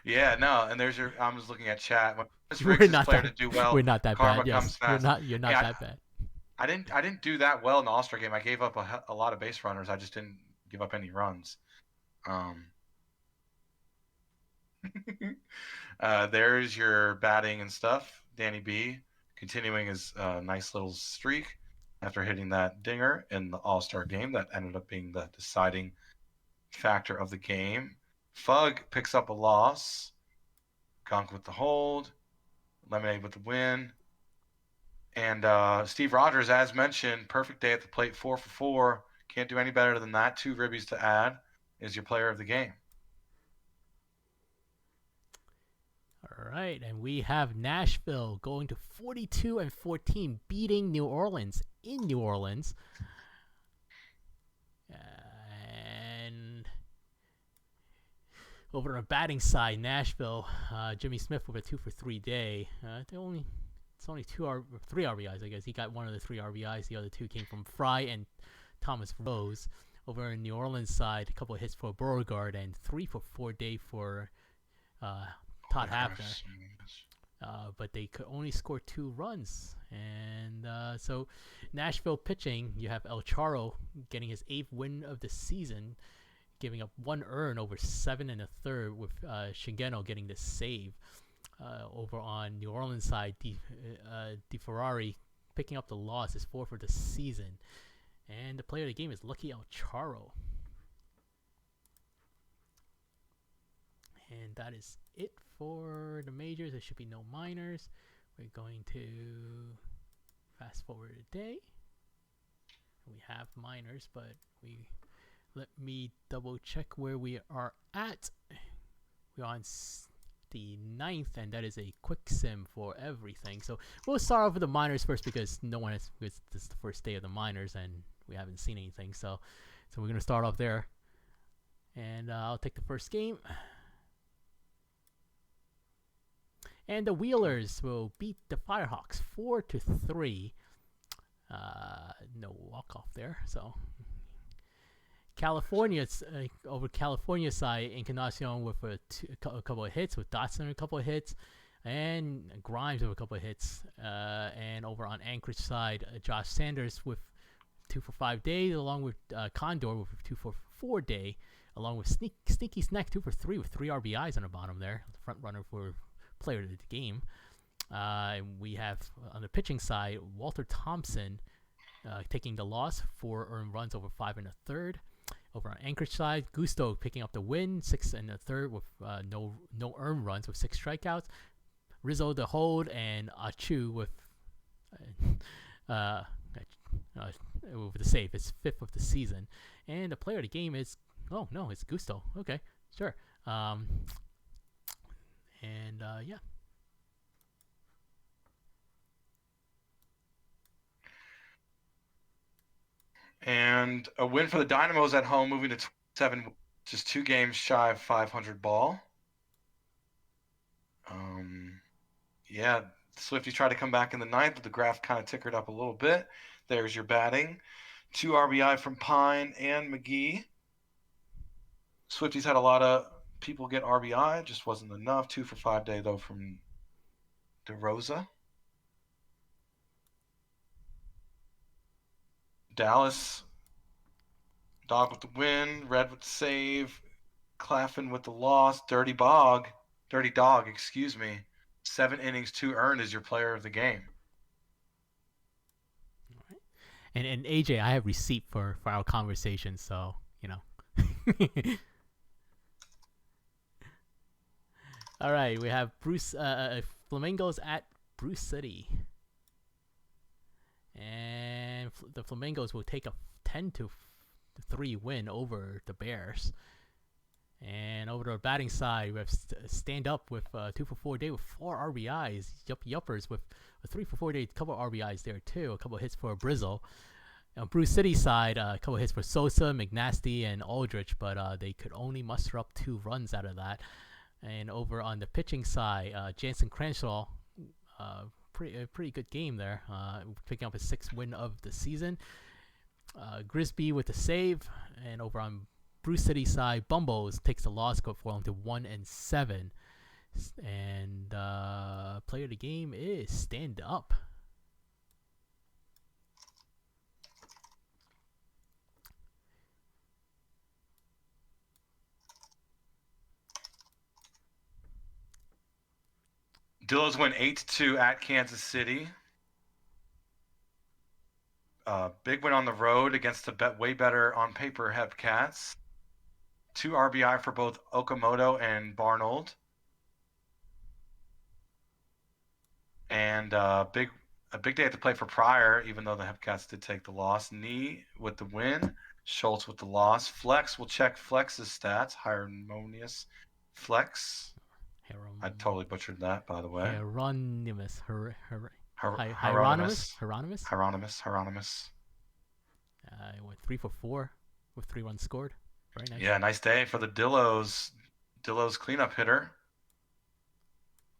Yeah, no, and there's your. I'm just looking at chat. When Riggs is player to do well, we're not that karma bad. comes fast. You're not that bad. I didn't do that well in the All-Star game. I gave up a lot of base runners. I just didn't give up any runs. There's your batting and stuff. Danny B continuing his nice little streak after hitting that dinger in the All-Star game that ended up being the deciding factor of the game. Fug picks up a loss. Gunk with the hold. Lemonade with the win. And Steve Rogers, as mentioned, perfect day at the plate, 4 for 4. Can't do any better than that. 2 ribbies to add. Is your player of the game. All right, and we have Nashville going to 42-14, beating New Orleans in New Orleans. And over on the batting side, Nashville, Jimmy Smith with a 2 for 3 day. It's only 3 RBIs, I guess. He got one of the 3 RBIs. The other 2 came from Fry and Thomas Rose. Over in New Orleans side, a couple of hits for Beauregard and 3 for 4 day for Todd Hafner. But they could only score 2 runs. And so Nashville pitching, you have El Charo getting his 8th win of the season, giving up 1 earn over 7 1/3 with Shingeno getting the save. Over on New Orleans side, DeFerrari picking up the loss, his 4th for the season. And the player of the game is Lucky El Charo. And that is it for the majors. There should be no minors. We're going to fast forward a day. We have minors, but let me double check where we are at. We're on the 9th, and that is a quick sim for everything. So we'll start off with the minors first because this is the first day of the minors and we haven't seen anything. So we're going to start off there. And I'll take the first game. And the Wheelers will beat the Firehawks 4-3. No walk-off there. So California's over California side, Encarnacion with a couple of hits, with Dotson a couple of hits, and Grimes with a couple of hits. And over on Anchorage side, Josh Sanders with 2 for 5 days, along with Condor with 2 for 4 day, along with Sneaky Snack 2 for 3 with 3 RBIs on the bottom there, the front runner for player of the game. We have on the pitching side, Walter Thompson taking the loss, 4 earned runs over 5 1/3. Over on Anchorage side, Gusto picking up the win, 6 1/3 with no earned runs with 6 strikeouts. Rizzo the hold, and Achu with the save. It's 5th of the season. And the player of the game is it's Gusto. Okay, sure. Yeah. And a win for the Dynamos at home, moving to 7, just 2 games shy of 500 ball. Yeah, Swifties tried to come back in the 9th, but the graph kind of tickered up a little bit. There's your batting. 2 RBI from Pine and McGee. Swifties had a lot of people get RBI. Just wasn't enough. 2 for 5 day, though, from DeRosa. Dallas, Dog with the win. Red with the save. Claflin with the loss. Dirty Dog, excuse me. 7 innings, 2 earned is your player of the game. All right. And AJ, I have receipt for our conversation, so, you know. All right, we have Bruce Flamingos at Bruce City. And the Flamingos will take a 10-3 win over the Bears. And over the batting side, we have Stand Up with 2 for 4 day with 4 RBIs. Yuppers with a 3 for 4 day, couple of RBIs there too. A couple of hits for Brizzle. On Bruce City side, a couple of hits for Sosa, McNasty, and Aldrich, but they could only muster up 2 runs out of that. And over on the pitching side, Jansen Crenshaw, pretty good game there, picking up his 6th win of the season. Grisby with the save, and over on Bruce City side, Bumbles takes the loss, falling to 1-7, and player of the game is Stand Up. Dillos win 8-2 at Kansas City. Big win on the road against the way better on paper Hepcats. 2 RBI for both Okamoto and Barnold. And a big day at the plate for Pryor, even though the Hepcats did take the loss. Knee with the win. Schultz with the loss. Flex, we'll check Flex's stats. Harmonious Flex. I totally butchered that, by the way. Hieronymus. Hieronymus. Went 3 for 4 with 3 runs scored. Very nice. Yeah, nice day for the Dillos. Dillos cleanup hitter.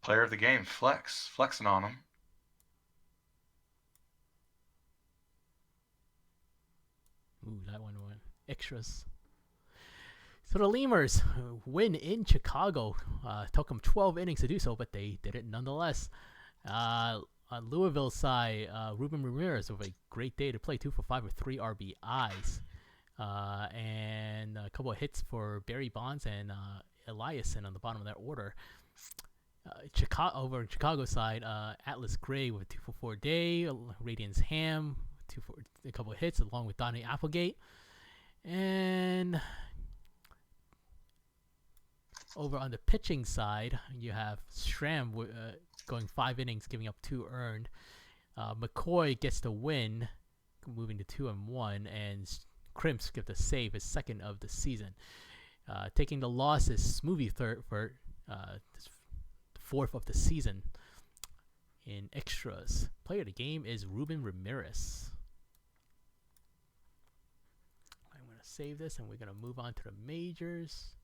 Player of the game, flexing on him. Ooh, that one went extras. So the Lemurs win in Chicago. Took them 12 innings to do so, but they did it nonetheless. On Louisville's side, Ruben Ramirez with a great day to play, 2 for 5 with 3 RBIs. And a couple of hits for Barry Bonds and Eliason on the bottom of that order. Over in Chicago side, Atlas Gray with 2 for 4 day, Radiance Ham 2 for a couple of hits along with Donnie Applegate, and over on the pitching side, you have Schramm going 5 innings, giving up 2 earned. McCoy gets the win, moving to 2-1, and Crimps gets the save, his 2nd of the season. Taking the loss is Smoothie for 4th of the season in extras. Player of the game is Ruben Ramirez. I'm going to save this, and we're going to move on to the majors.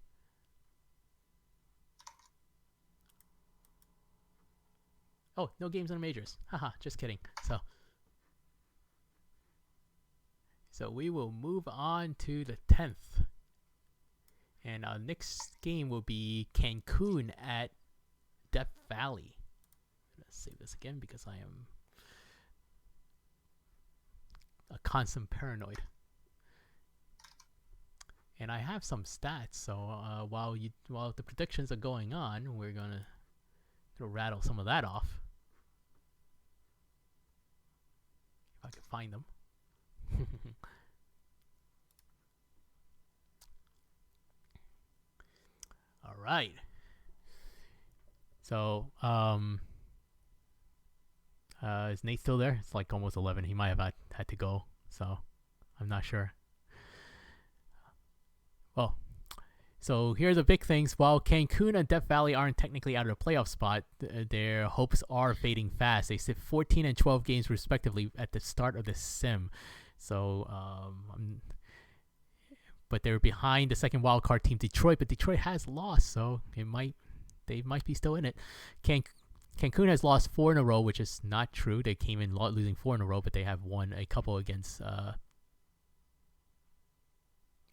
Oh, no games on the majors. Haha, just kidding. So we will move on to the 10th. And our next game will be Cancun at Death Valley. Let's save this again because I am a constant paranoid. And I have some stats, so while the predictions are going on, we're gonna rattle some of that off. If I can find them. All right. So, is Nate still there? It's like almost 11. He might have had to go, so I'm not sure. Well, so here are the big things. While Cancun and Death Valley aren't technically out of the playoff spot, their hopes are fading fast. They sit 14 and 12 games respectively at the start of the sim. So, but they're behind the second wildcard team, Detroit. But Detroit has lost, so they might be still in it. Cancun has lost 4 in a row, which is not true. They came in losing 4 in a row, but they have won a couple against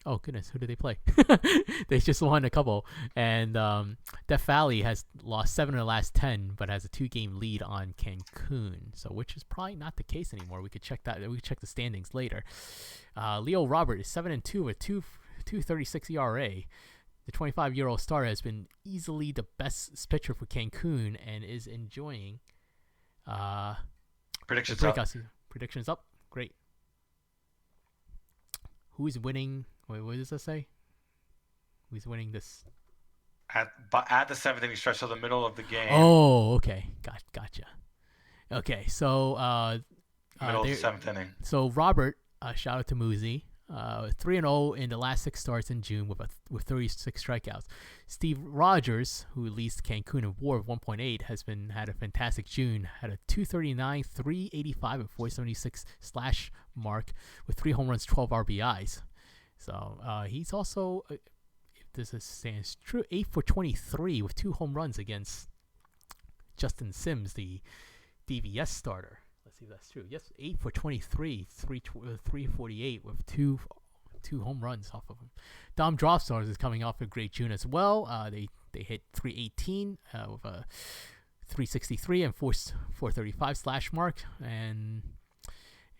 Oh goodness, who did they play? They just won a couple, and Death Valley has lost 7 of the last 10, but has a 2-game lead on Cancun. So, which is probably not the case anymore. We could check that. We could check the standings later. Leo Robert is 7-2 with 2.36 ERA. The 25-year-old star has been easily the best pitcher for Cancun and is enjoying. Predictions up. Predictions up. Great. Who's winning? Wait, what does that say? Who's winning this? At the 7th inning stretch, so the middle of the game. Oh, okay. Gotcha. Okay, so middle of the 7th inning. So Robert, shout out to Muzi, 3-0 in the last 6 starts in June with 36 strikeouts. Steve Rogers, who leads Cancun in WAR of 1.8, had a fantastic June. Had a 239, 385, and 476 slash mark with 3 home runs, 12 RBIs. So he's also, if this stands true, 8 for 23 with 2 home runs against Justin Sims, the DVS starter. Let's see if that's true. Yes, 8 for 23, 348 with two home runs off of him. Dom Dropstars is coming off a great June as well. They hit 318 with a 363 and 435 slash mark, and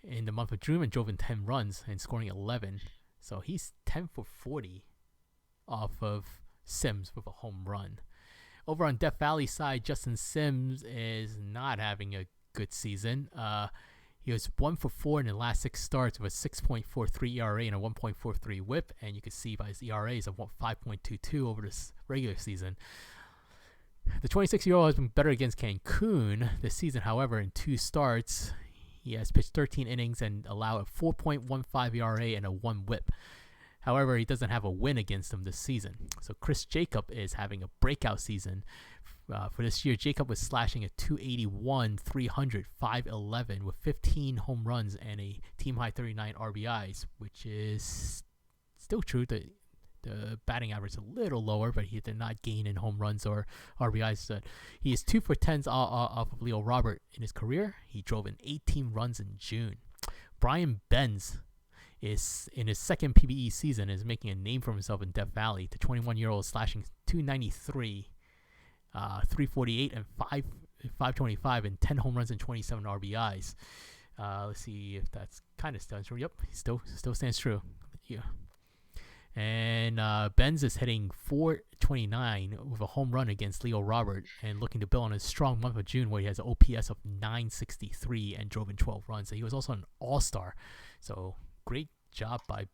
in the month of June, and drove in 10 runs and scoring 11. So he's 10 for 40 off of Sims with a home run. Over on Death Valley side, Justin Sims is not having a good season. He was 1 for 4 in the last 6 starts with a 6.43 ERA and a 1.43 WHIP, and you can see by his ERAs of 5.22 over this regular season. The 26-year-old has been better against Cancun this season. However, in 2 starts, he has pitched 13 innings and allowed a 4.15 ERA and a 1 WHIP. However, he doesn't have a win against him this season. So Chris Jacob is having a breakout season. For this year, Jacob was slashing at 281, 300, 511 with 15 home runs and a team-high 39 RBIs, which is still true. The batting average is a little lower, but he did not gain in home runs or RBIs. He is 2 for 10 off of Leo Robert in his career. He drove in 18 runs in June. Brian Benz is in his second PBE season, is making a name for himself in Death Valley. The 21-year-old slashing 293, 348, and 525, and 10 home runs and 27 RBIs. Let's see if that's kind of stands true. Yep, he still stands true. Yeah. And Benz is hitting 429 with a home run against Leo Robert and looking to build on his strong month of June where he has an OPS of 963 and drove in 12 runs. So he was also an all-star. So great job by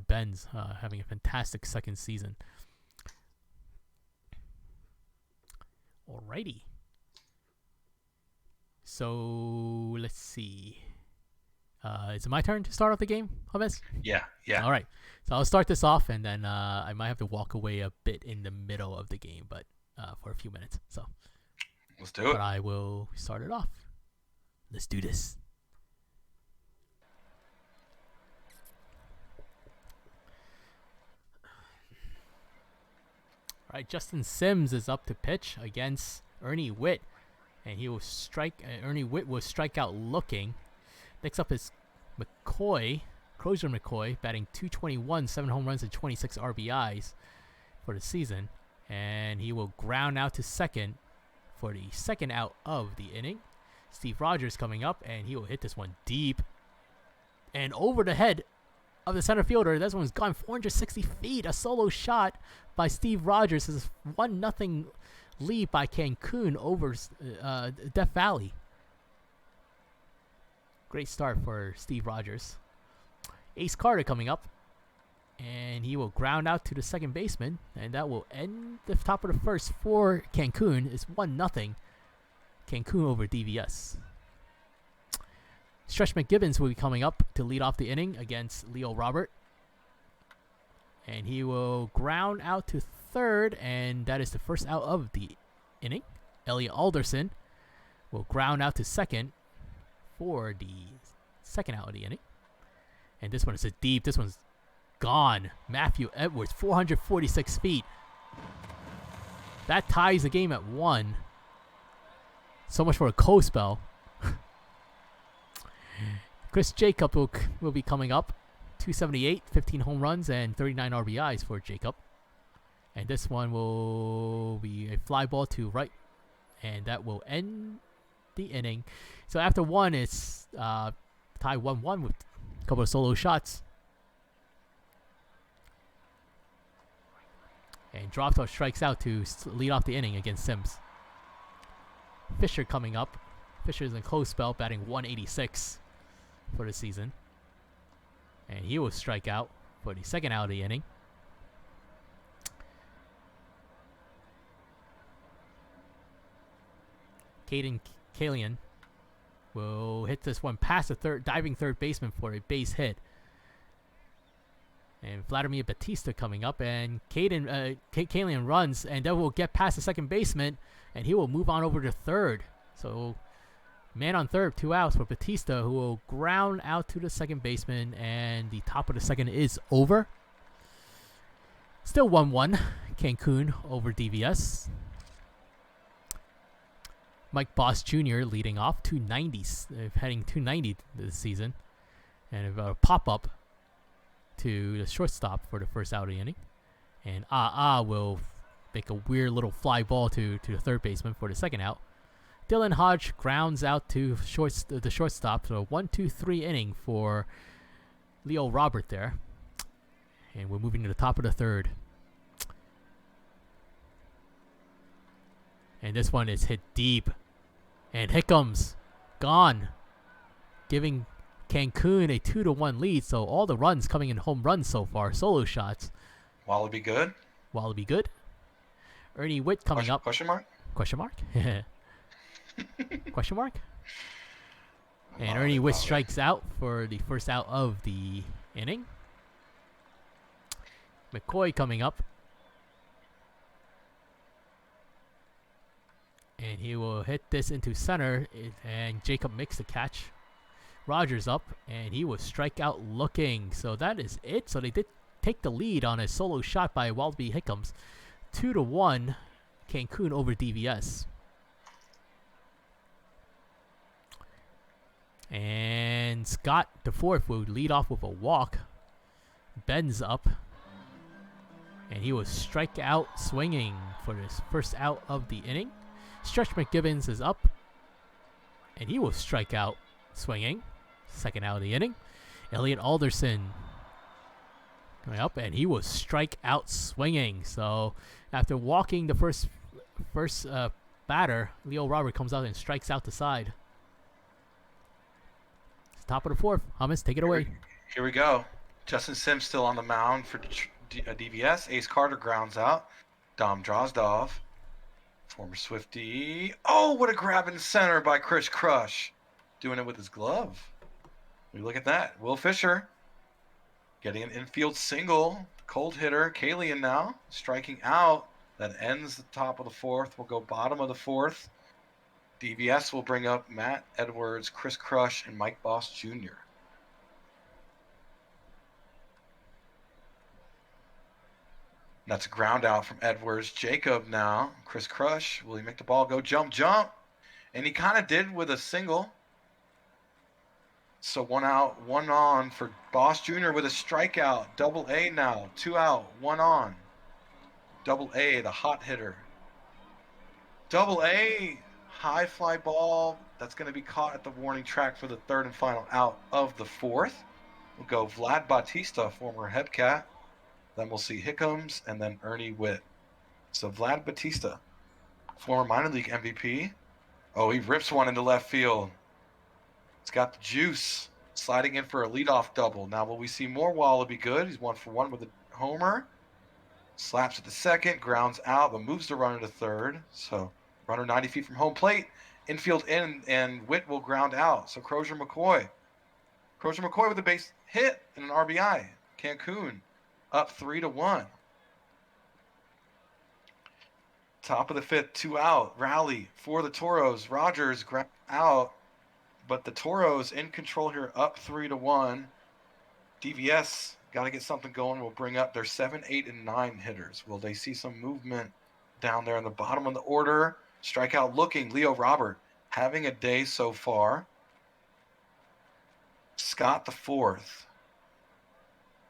Benz, having a fantastic second season. Alrighty. So let's see. Is it my turn to start off the game, James? Yeah. All right. So I'll start this off, and then I might have to walk away a bit in the middle of the game, but for a few minutes. So let's do it. But I will start it off. Let's do this. All right, Justin Sims is up to pitch against Ernie Witt, and he will strike. Ernie Witt will strike out looking. Next up is Mccoy Crozier, batting .221, 7 home runs and 26 RBIs for the season, and he will ground out to second for the second out of the inning. Steve Rogers coming up, and he will hit this one deep and over the head of the center fielder. This one's gone 460 feet. A solo shot by Steve Rogers. This is 1-0 lead by Cancun over Death Valley. Great start for Steve Rogers. Ace Carter coming up, and he will ground out to the second baseman, and that will end the top of the first for Cancun. It's 1-0 Cancun over DVS. Stretch McGibbons will be coming up to lead off the inning against Leo Robert, and he will ground out to third, and that is the first out of the inning. Elliot Alderson will ground out to second for the second out of the inning. And this one is a deep. This one's gone. Matthew Edwards, 446 feet. That ties the game at 1. So much for a co-spell. Chris Jacob will be coming up 278, 15 home runs, and 39 RBIs for Jacob. And this one will be a fly ball to right, and that will end the inning. So after one, it's tie 1-1 with a couple of solo shots. And drops or strikes out to lead off the inning against Sims. Fisher coming up. Fisher's in a close spell, batting 186 for the season. And he will strike out for the second out of the inning. Caden Kalian will hit this one past the diving third baseman for a base hit. And Vladimir Batista coming up, and Kalian runs, and that will get past the second baseman, and he will move on over to third. So, man on third, 2 outs for Batista, who will ground out to the second baseman, and the top of the second is over. Still 1-1, Cancun over DVS. Mike Boss Jr. leading off, 290s, heading 290 this season, and a pop-up to the shortstop for the first out of the inning. And will make a weird little fly ball to the third baseman for the second out. Dylan Hodge grounds out to the shortstop. So 1-2-3 inning for Leo Robert there. And we're moving to the top of the third. And this one is hit deep. And Hickham's gone, giving Cancun a 2-1 lead, so all the runs coming in home runs so far, solo shots. Wallaby good. Wallaby good. Ernie Witt coming up. Question mark? Question mark? Question mark? And Ernie Witt strikes out for the first out of the inning. McCoy coming up. And he will hit this into center, and Jacob makes the catch. Rogers up, and he will strike out looking. So that is it. So they did take the lead on a solo shot by Wallaby Hickams. 2-1, Cancun over DVS. And Scott, the fourth, will lead off with a walk. Ben's up, and he will strike out swinging for this first out of the inning. Stretch McGibbons is up, and he will strike out swinging. Second out of the inning. Elliot Alderson coming up, and he will strike out swinging. So after walking the first batter, Leo Robert comes out and strikes out the side. It's top of the fourth. Hummus, take it away. Here we go. Justin Sims still on the mound for DVS. Ace Carter grounds out. Dom Drozdov, former Swiftie. Oh, what a grab in center by Chris Crush. Doing it with his glove. We look at that. Will Fisher getting an infield single. Cold hitter. Kalian now striking out. That ends the top of the fourth. We'll go bottom of the fourth. DVS will bring up Matt Edwards, Chris Crush, and Mike Boss Jr. That's a ground out from Edwards. Jacob now. Chris Crush. Will he make the ball go jump? And he kind of did with a single. So 1 out, 1 on for Boss Jr. with a strikeout. Double A now. 2 out, 1 on. Double A, the hot hitter. Double A, high fly ball. That's going to be caught at the warning track for the third and final out of the fourth. We'll go Vlad Batista, former Hebcat. Then we'll see Hickams and then Ernie Witt. So Vlad Batista, former minor league MVP. Oh, he rips one into left field. It's got the juice. Sliding in for a leadoff double. Now, will we see more Wallaby good? He's 1 for 1 with a homer. Slaps at the second, grounds out, but moves the runner to third. So runner 90 feet from home plate. Infield in, and Witt will ground out. So Crozier McCoy. Crozier McCoy with a base hit and an RBI. Cancun up 3-1. Top of the fifth, 2 out. Rally for the Toros. Rogers ground out. But the Toros in control here, up 3-1. DVS got to get something going. We'll bring up their 7, 8, and 9 hitters. Will they see some movement down there in the bottom of the order? Strikeout looking. Leo Robert having a day so far. Scott the fourth.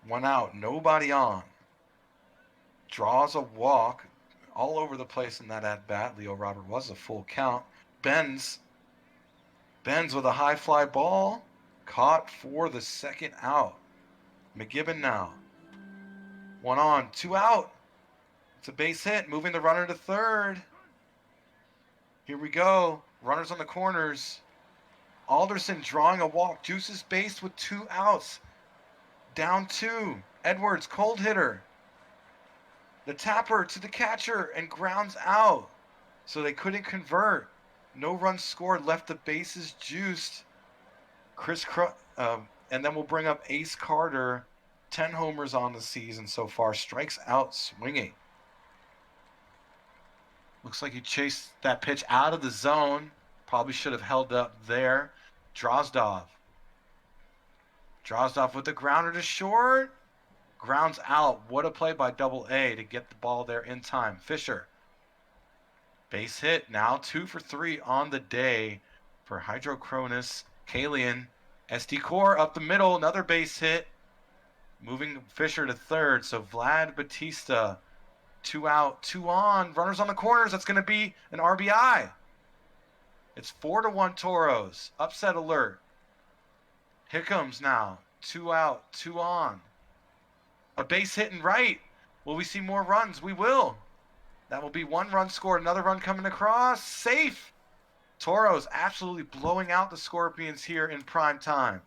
1 out, nobody on. Draws a walk all over the place in that at-bat. Leo Robert was a full count. Bends with a high fly ball. Caught for the second out. McGibbon now. 1 on, 2 out. It's a base hit, moving the runner to third. Here we go. Runners on the corners. Alderson drawing a walk. Juices base with 2 outs. Down 2. Edwards, cold hitter. The tapper to the catcher and grounds out. So they couldn't convert. No runs scored, left the bases juiced. And then we'll bring up Ace Carter. 10 homers on the season so far. Strikes out swinging. Looks like he chased that pitch out of the zone. Probably should have held up there. Drozdov with the grounder to short. Grounds out. What a play by Double A to get the ball there in time. Fisher. Base hit. Now 2 for 3 on the day for Hydrocronus. Kalian. SD Core up the middle. Another base hit. Moving Fisher to third. So Vlad Batista. 2 out, 2 on. Runners on the corners. That's going to be an RBI. It's 4-1 Toros. Upset alert. Hickams now. 2 out, 2 on. A base hit and right. Will we see more runs? We will. That will be 1 run scored. Another run coming across. Safe. Toros absolutely blowing out the Scorpions here in prime time.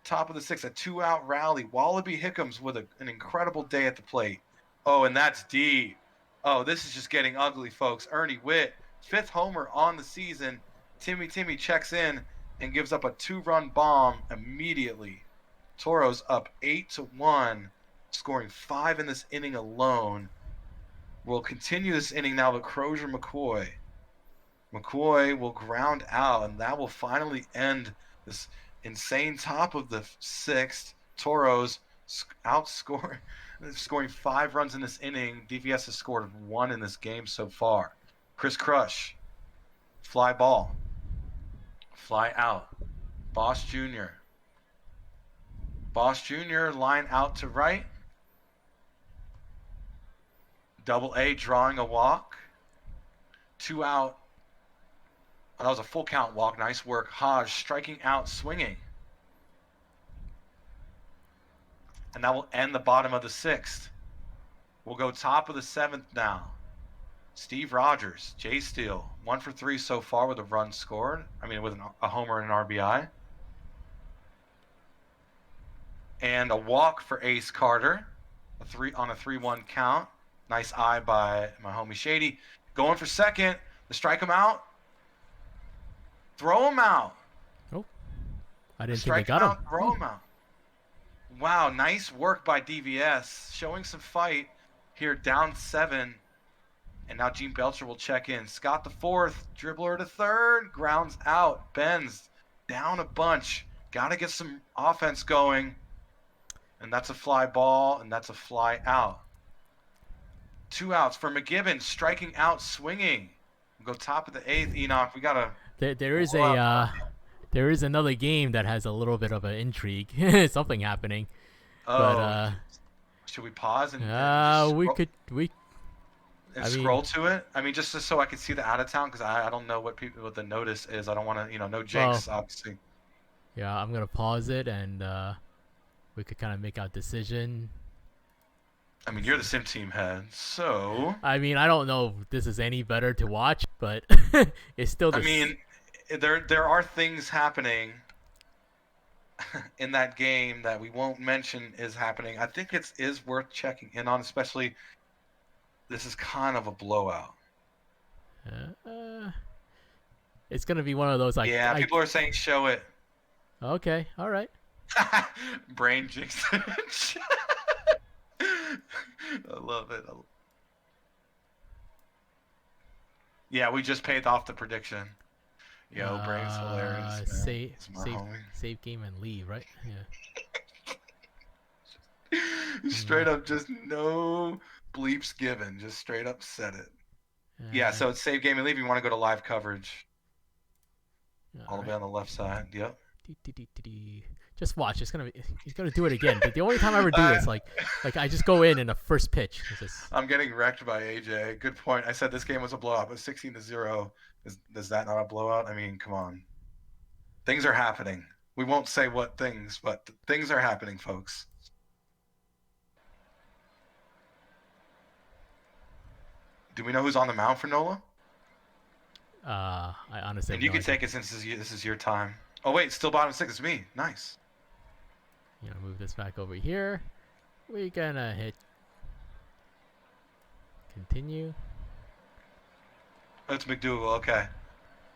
Top of the 6th, a 2-out rally. Wallaby Hickams with an incredible day at the plate. Oh, and that's deep. Oh, this is just getting ugly, folks. Ernie Witt, 5th homer on the season. Timmy checks in and gives up a 2-run bomb immediately. Toros up 8-1, scoring 5 in this inning alone. We'll continue this inning now with Crozier McCoy. McCoy will ground out, and that will finally end this insane top of the 6th. Toros scoring 5 runs in this inning. DVS has scored 1 in this game so far. Chris Crush. Fly ball. Fly out. Boss Jr. Line out to right. Double A drawing a walk. 2 out. Oh, that was a full count walk. Nice work. Hodge striking out, swinging. And that will end the bottom of the 6th. We'll go top of the 7th now. Steve Rogers, Jay Steele, 1 for 3 so far with a run scored. With a homer and an RBI. And a walk for Ace Carter, on a 3-1 count. Nice eye by my homie Shady. Going for second. To strike him out. Throw him out. Oh, I didn't think I got him. Throw him out. Wow, nice work by DVS. Showing some fight here, down 7. And now Gene Belcher will check in. Scott the 4th, dribbler to third, grounds out. Benz down a bunch. Got to get some offense going. And that's a fly ball, and that's a fly out. 2 outs for McGibbon, striking out, swinging. We'll go top of the 8th, Enoch. We got to... There is another game that has a little bit of an intrigue. Something happening. Oh. But, should we pause and scroll to it? Just so I can see the out of town, because I don't know what the notice is. I don't want to, no jinx, obviously. Yeah, I'm gonna pause it, and we could kind of make our decision. You're the sim team head, so. I don't know if this is any better to watch, but it's still. There are things happening in that game that we won't mention is happening. I think it is worth checking in on, especially this is kind of a blowout. It's going to be one of those people are saying show it. Okay, all right. Brain jinx. I love it. Yeah, we just paid off the prediction. Yo, Brain's hilarious. Save game and leave, right? Yeah. Straight up, just no bleeps given. Just straight up said it. Yeah, so it's save game and leave. You want to go to live coverage. All the way on the left side. Yep. Just watch. He's gonna do it again. But the only time I ever do this, like I just go in the first pitch. I'm getting wrecked by AJ. Good point. I said this game was a blowout, but 16-0. Is that not a blowout? I mean, come on. Things are happening. We won't say what things, but things are happening, folks. Do we know who's on the mound for Nola? I honestly. And you can take it since this is your time. Oh wait, still bottom 6. It's me. Nice. Move this back over here. We're gonna hit continue. It's McDougal. Okay.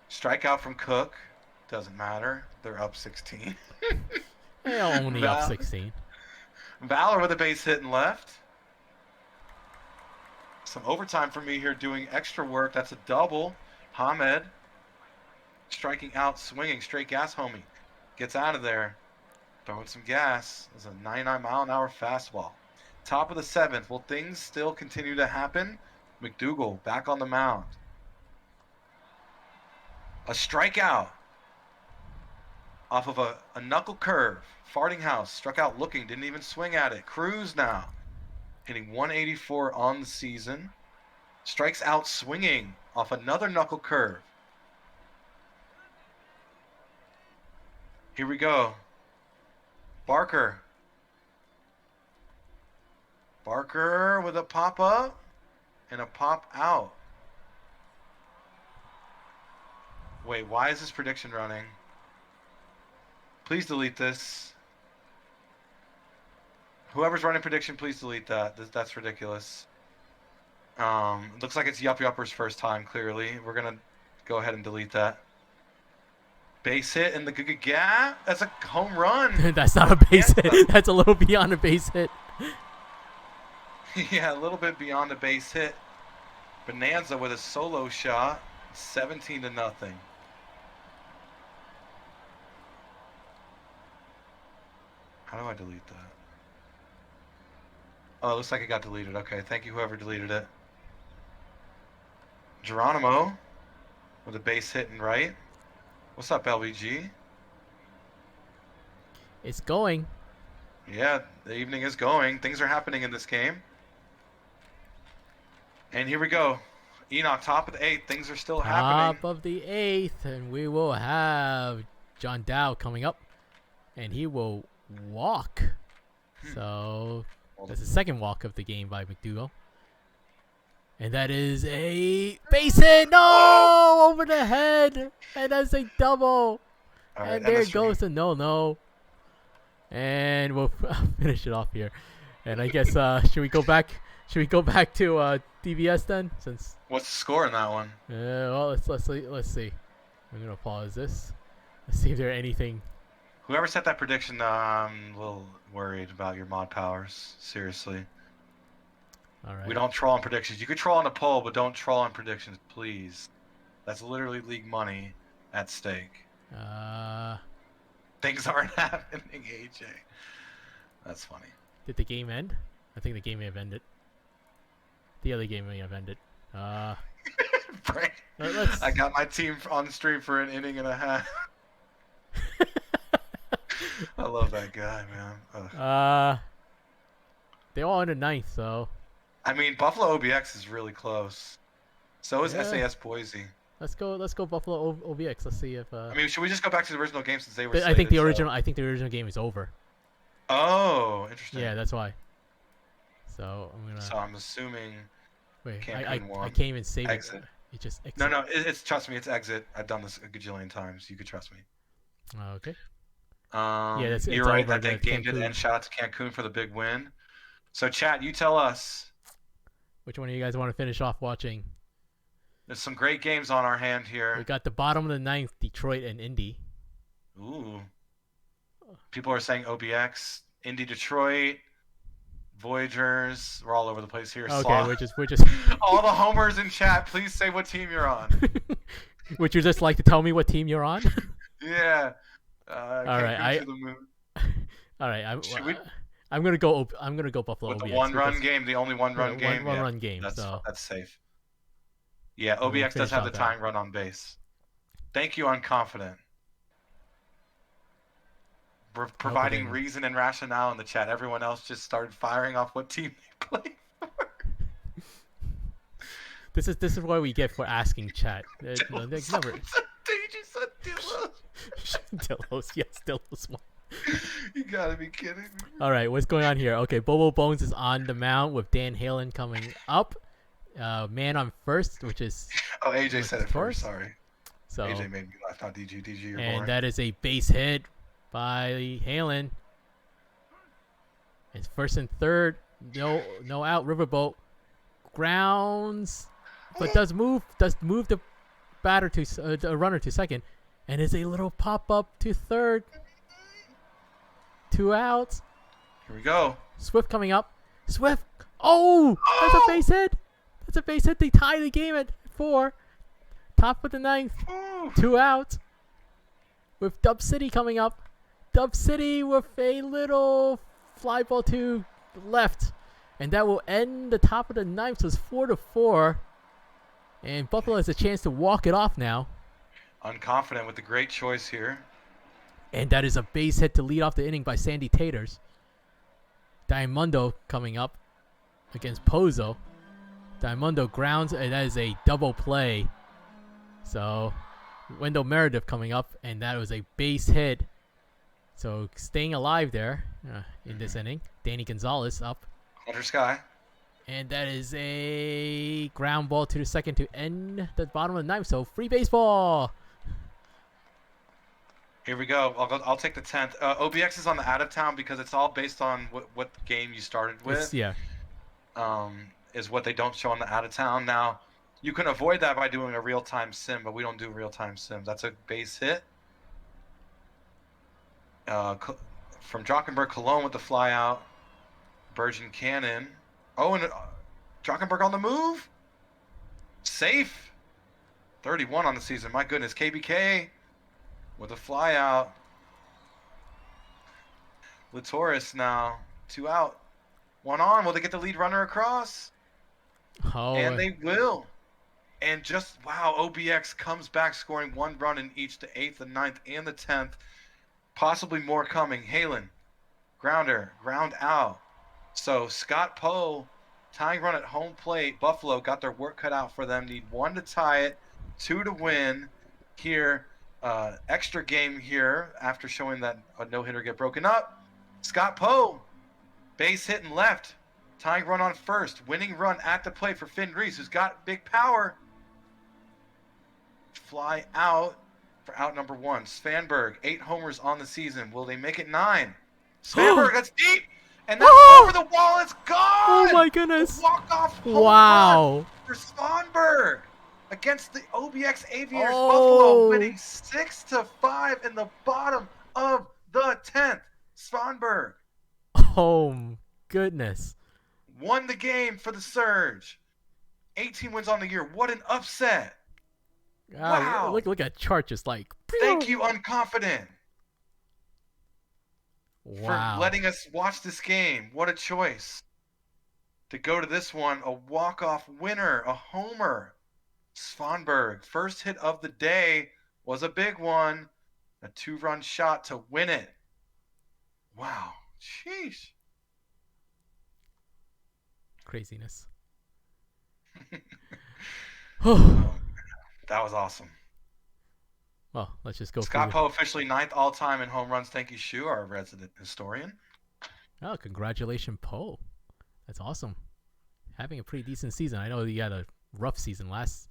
Strikeout from Cook. Doesn't matter. They're up 16. They're only up 16. Valor with a base hit and left. Some overtime for me here doing extra work. That's a double. Ahmed striking out, swinging, straight gas homie. Gets out of there. Throwing some gas. It's a 99-mile-an-hour fastball. Top of the 7th. Will things still continue to happen? McDougal back on the mound. A strikeout off of a knuckle curve. Farting House struck out looking, didn't even swing at it. Cruz now hitting 184 on the season. Strikes out swinging off another knuckle curve. Here we go. Barker with a pop up and a pop out. Wait, why is this prediction running? Please delete this. Whoever's running prediction, please delete that. That's ridiculous. Looks like it's Yup Yupper's first time, clearly. We're going to go ahead and delete that. Base hit in the gap. That's a home run. That's not a base hit. That's a little beyond a base hit. Yeah, a little bit beyond a base hit. Bonanza with a solo shot. 17-0. How do I delete that? Oh, it looks like it got deleted. Okay, thank you whoever deleted it. Geronimo with a base hit and right. What's up, LBG? It's going. Yeah, the evening is going. Things are happening in this game. And here we go. Enoch, top of the 8th. Things are still happening. Top of the 8th, and we will have John Dow coming up, and he will walk. So that's the second walk of the game by McDougal. And that is a base hit. No! Over the head. And that's a double. Right, and there goes the no. And we'll finish it off here. And I guess should we go back to DBS then? Since what's the score in that one? Well, let's see. I'm gonna pause this. Let's see if there's anything. Whoever set that prediction, I'm a little worried about your mod powers. Seriously. All right. We don't troll on predictions. You could troll on a poll, but don't troll on predictions, please. That's literally league money at stake. Things aren't happening, AJ. That's funny. Did the game end? I think the game may have ended. The other game may have ended. I got my team on stream for an inning and a half. I love that guy, man. They're all in the 9th, so. I mean, Buffalo OBX is really close. So is SAS Boise. Let's go Buffalo OBX. Let's see if. I mean, should we just go back to the original game since they were? I think the original game is over. Oh, interesting. Yeah, that's why. So I'm gonna. So I'm assuming. Wait, I can't even save exit. It just exit. No, it's trust me, it's exit. I've done this a gajillion times. You could trust me. Okay. Yeah, you're right. That game did end. Shout out to Cancun for the big win. So, chat, you tell us. Which one of you guys want to finish off watching? There's some great games on our hand here. We got the bottom of the 9th, Detroit and Indy. Ooh. People are saying OBX, Indy, Detroit, Voyagers. We're all over the place here. Okay, we're just all the homers in chat. Please say what team you're on. Would you just like to tell me what team you're on? Yeah. All right. All right. I'm gonna go Buffalo. With the one-run game, the only one-run game. One-run game. That's safe. Yeah, OBX does have the tying run on base. Thank you, Unconfident. We're providing reason and rationale in the chat. Everyone else just started firing off what team they play for. This is what we get for asking chat. Never. Delos, yes, Delos won. You gotta be kidding me. All right, what's going on here? Okay, Bobo Bones is on the mound with Dan Halen coming up. Man on first, which is... Oh, AJ said it first, sorry. So, AJ made me laugh, not DG. DG, you're and boring. that is a base hit by Halen. It's first and third. No out. Riverboat grounds, but does move the batter to a runner to second, and is a little pop up to third. 2 outs. Here we go. Swift coming up. Swift. Oh, that's a base hit. That's a base hit. They tie the game at 4. Top of the 9th. 2 outs. With Dub City coming up. Dub City with a little fly ball to left. And that will end the top of the 9th. So it's 4-4. And Buffalo has a chance to walk it off now. Unconfident with the great choice here. And that is a base hit to lead off the inning by Sandy Taters. Diamundo coming up against Pozo. Diamundo grounds, and that is a double play. So, Wendell Meredith coming up, and that was a base hit. So, staying alive there in this inning. Danny Gonzalez up. Hunter Sky. And that is a ground ball to the second to end the bottom of the 9th. So, free baseball. Here we go. I'll take the 10th. OBX is on the out of town because it's all based on what game you started with. Yeah. Is what they don't show on the out of town. Now, you can avoid that by doing a real-time sim, but we don't do real-time sims. That's a base hit. From Drockenberg, Cologne with the fly out. Bergen Cannon. Oh, and Drockenberg on the move. Safe. 31 on the season. My goodness. KBK. With a fly out. Latoris now. 2 out. 1 on. Will they get the lead runner across? Oh. And they will. And just, wow, OBX comes back scoring 1 run in each, the 8th, the 9th, and the 10th. Possibly more coming. Halen. Grounder. Ground out. So Scott Poe, tying run at home plate. Buffalo got their work cut out for them. Need 1 to tie it, 2 to win here. Extra game here after showing that a no-hitter get broken up. Scott Poe, base hit and left. Tying run on first. Winning run at the plate for Finn Reese, who's got big power. Fly out for out number 1. Svanberg, 8 homers on the season. Will they make it 9? Svanberg, that's deep. And that's over the wall. It's gone. Oh, my goodness. Walk-off home run for Svanberg. Against the OBX Aviators, Buffalo winning 6-5 in the bottom of the 10th. Svanberg. Oh, goodness. Won the game for the Surge. 18 wins on the year. What an upset. Wow. Look at chart just like. Thank you, Unconfident. Wow. For letting us watch this game. What a choice. To go to this one, a walk-off winner, a homer. Svanberg, first hit of the day, was a big one. A 2-run shot to win it. Wow. Sheesh. Craziness. That was awesome. Well, let's just go. Scott Poe officially 9th all-time in home runs. Thank you, Shu, our resident historian. Oh, congratulations, Poe. That's awesome. Having a pretty decent season. I know you had a rough season last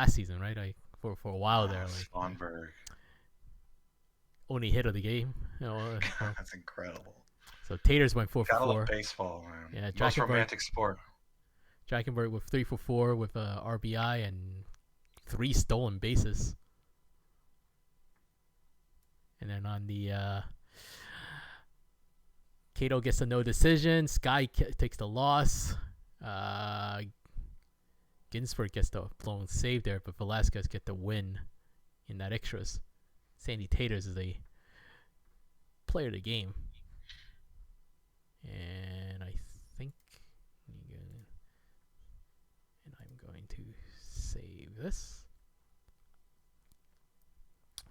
season, right? For a while there. Svanberg. Only hit of the game. That's incredible. So Taters went 4 for 4. Gotta love baseball, man. Yeah, most romantic sport. Jackenberg with 3 for 4 with a RBI and 3 stolen bases. And then on the Cato gets a no decision. Sky takes the loss. Ginsburg gets the blown save there, but Velasquez get the win in that extras. Sandy Taters is a player of the game. And I think I'm going to save this.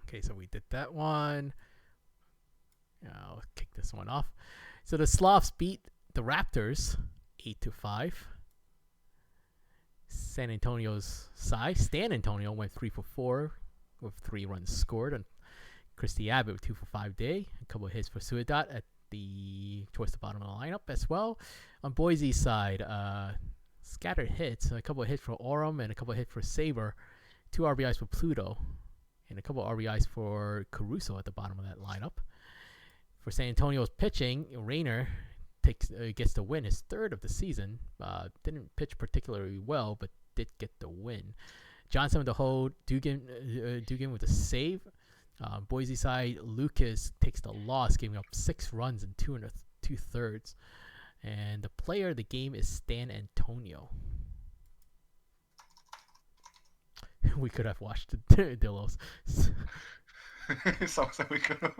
Okay, so we did that one. I'll kick this one off. So the Slavs beat the Raptors 8-5. San Antonio's side, Stan Antonio went 3-for-4 with 3 runs scored. And Christy Abbott with 2-for-5 day. A couple of hits for Ciudad towards the bottom of the lineup as well. On Boise's side, scattered hits, a couple of hits for Orem and a couple of hits for Saber. 2 RBIs for Pluto and a couple of RBIs for Caruso at the bottom of that lineup. For San Antonio's pitching, Rayner gets the win, his 3rd of the season. Didn't pitch particularly well, but did get the win. Johnson with the hold, Dugan with the save. Boise side, Lucas takes the loss, giving up 6 runs in 2 2/3. And the player of the game is Stan Antonio. We could have watched the Dillos. Sounds like we could have.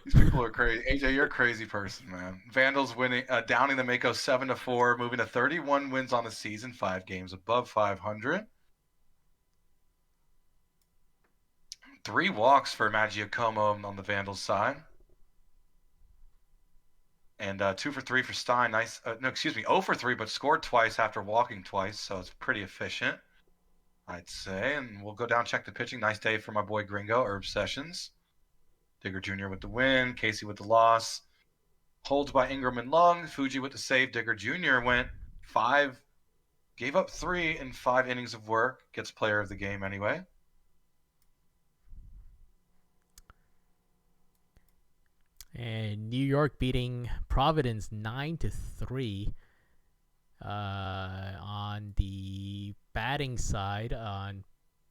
These people are crazy. AJ, you're a crazy person, man. Vandals winning, downing the Mako 7-4, moving to 31 wins on the season, 5 games above 500. 3 walks for Maggiacomo on the Vandals side. And 2 for 3 for Stein. Nice. 0 for 3, but scored twice after walking twice, so it's pretty efficient, I'd say. And we'll go down, check the pitching. Nice day for my boy Gringo, Herb Sessions. Digger Jr. with the win. Casey with the loss. Holds by Ingram and Lung. Fuji with the save. Digger Jr. went 5, gave up 3 in 5 innings of work. Gets player of the game anyway. And New York beating Providence 9-3. On the batting side, on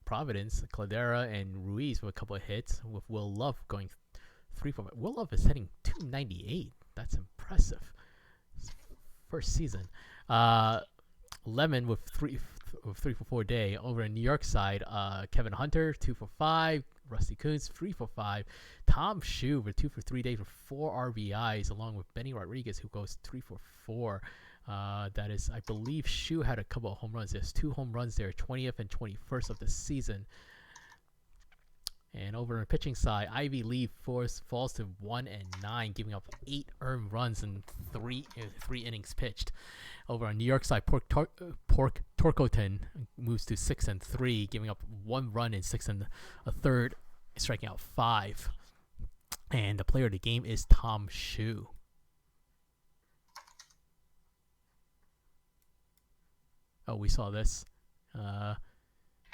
Providence, Cladera and Ruiz with a couple of hits, with Will Love going 3-4. Will Love is hitting 298. That's impressive. First season. Lemon with 3-for-4 day. Over in New York side, Kevin Hunter 2-for-5. Rusty Coons 3-for-5. Tom Shu with 2-for-3 day for 4 RBIs, along with Benny Rodriguez, who goes 3-for-4. That is, I believe Shu had a couple of home runs. There's 2 home runs there, 20th and 21st of the season. And over on the pitching side, Ivy Lee falls to 1-9, giving up 8 earned runs in 3 innings pitched. Over on New York side, Pork Torcoton moves to 6-3, giving up 1 run in 6 1/3, striking out 5. And the player of the game is Tom Shu. Oh, we saw this. I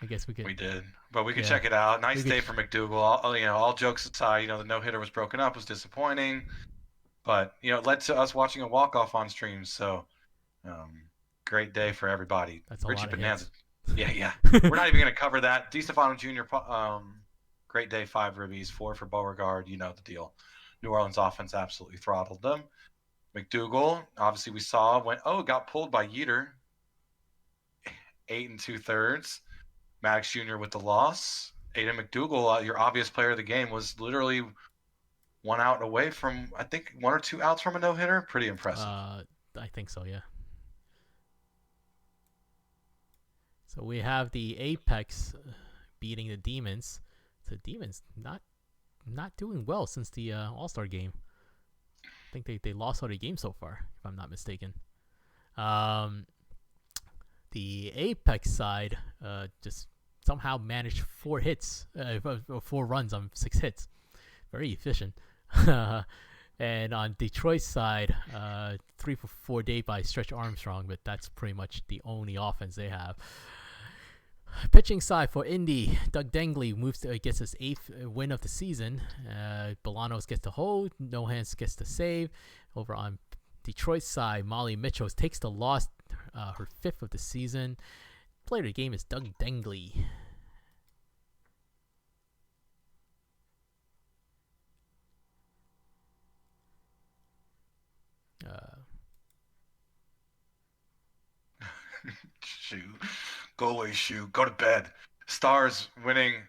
guess we could. We did, but we could check it out. Nice day for McDougal. All jokes aside, the no-hitter was broken up, was disappointing, but it led to us watching a walk-off on stream. So, great day for everybody. That's a Richie lot of Bonanza. hits. Yeah. We're not even going to cover that. DeStefano Jr. Great day, 5 ribbies, 4 for Beauregard. You know the deal. New Orleans offense absolutely throttled them. McDougal, obviously we saw got pulled by Yeater. 8 2/3. Maddox Jr. with the loss. Aiden McDougal, your obvious player of the game, was literally 1 out away from, I think, 1 or 2 outs from a no-hitter. Pretty impressive. I think so, yeah. So we have the Apex beating the Demons. The Demons not doing well since the All-Star game. I think they lost all the games so far, if I'm not mistaken. The Apex side just somehow managed 4 runs on 6 hits. Very efficient. And on Detroit's side, 3-for-4 day by Stretch Armstrong, but that's pretty much the only offense they have. Pitching side for Indy, Doug Dengley gets his 8th win of the season. Bolanos gets the hold. No Hands gets the save. Over on Detroit's side, Molly Mitchell takes the loss, her 5th of the season. Player of the game is Doug Dengley. Shoot. Go away, Shoot. Go to bed. Stars winning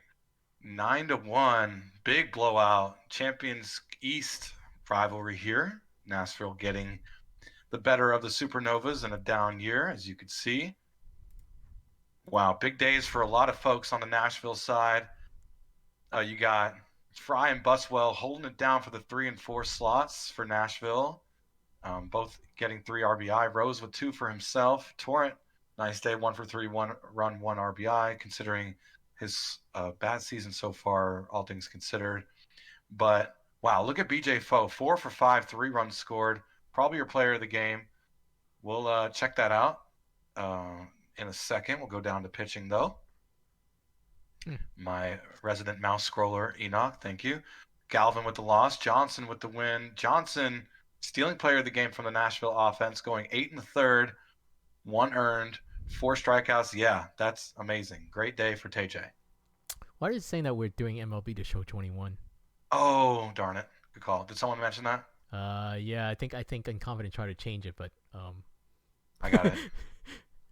9-1. Big blowout. Champions East rivalry here. Nashville getting the better of the Supernovas in a down year, as you could see. Wow, big days for a lot of folks on the Nashville side. You got Fry and Buswell holding it down for the 3 and 4 slots for Nashville. Both getting 3 RBI. Rose with 2 for himself. Torrent, nice day, 1 for 3, 1 run, 1 RBI, considering his bad season so far, all things considered. But wow, look at BJ Foe, 4 for 5, 3 runs scored. Probably your player of the game. We'll check that out in a second. We'll go down to pitching though. My resident mouse scroller, Enoch, thank you. Galvin with the loss. Johnson with the win. Johnson stealing player of the game from the Nashville offense, going 8 in the third, 1 earned, 4 strikeouts. Yeah, that's amazing. Great day for TJ. Why is it saying that we're doing MLB The Show 21? Oh, darn it. Good call. Did someone mention that? Yeah, I think Unconfident tried to change it, but I got it.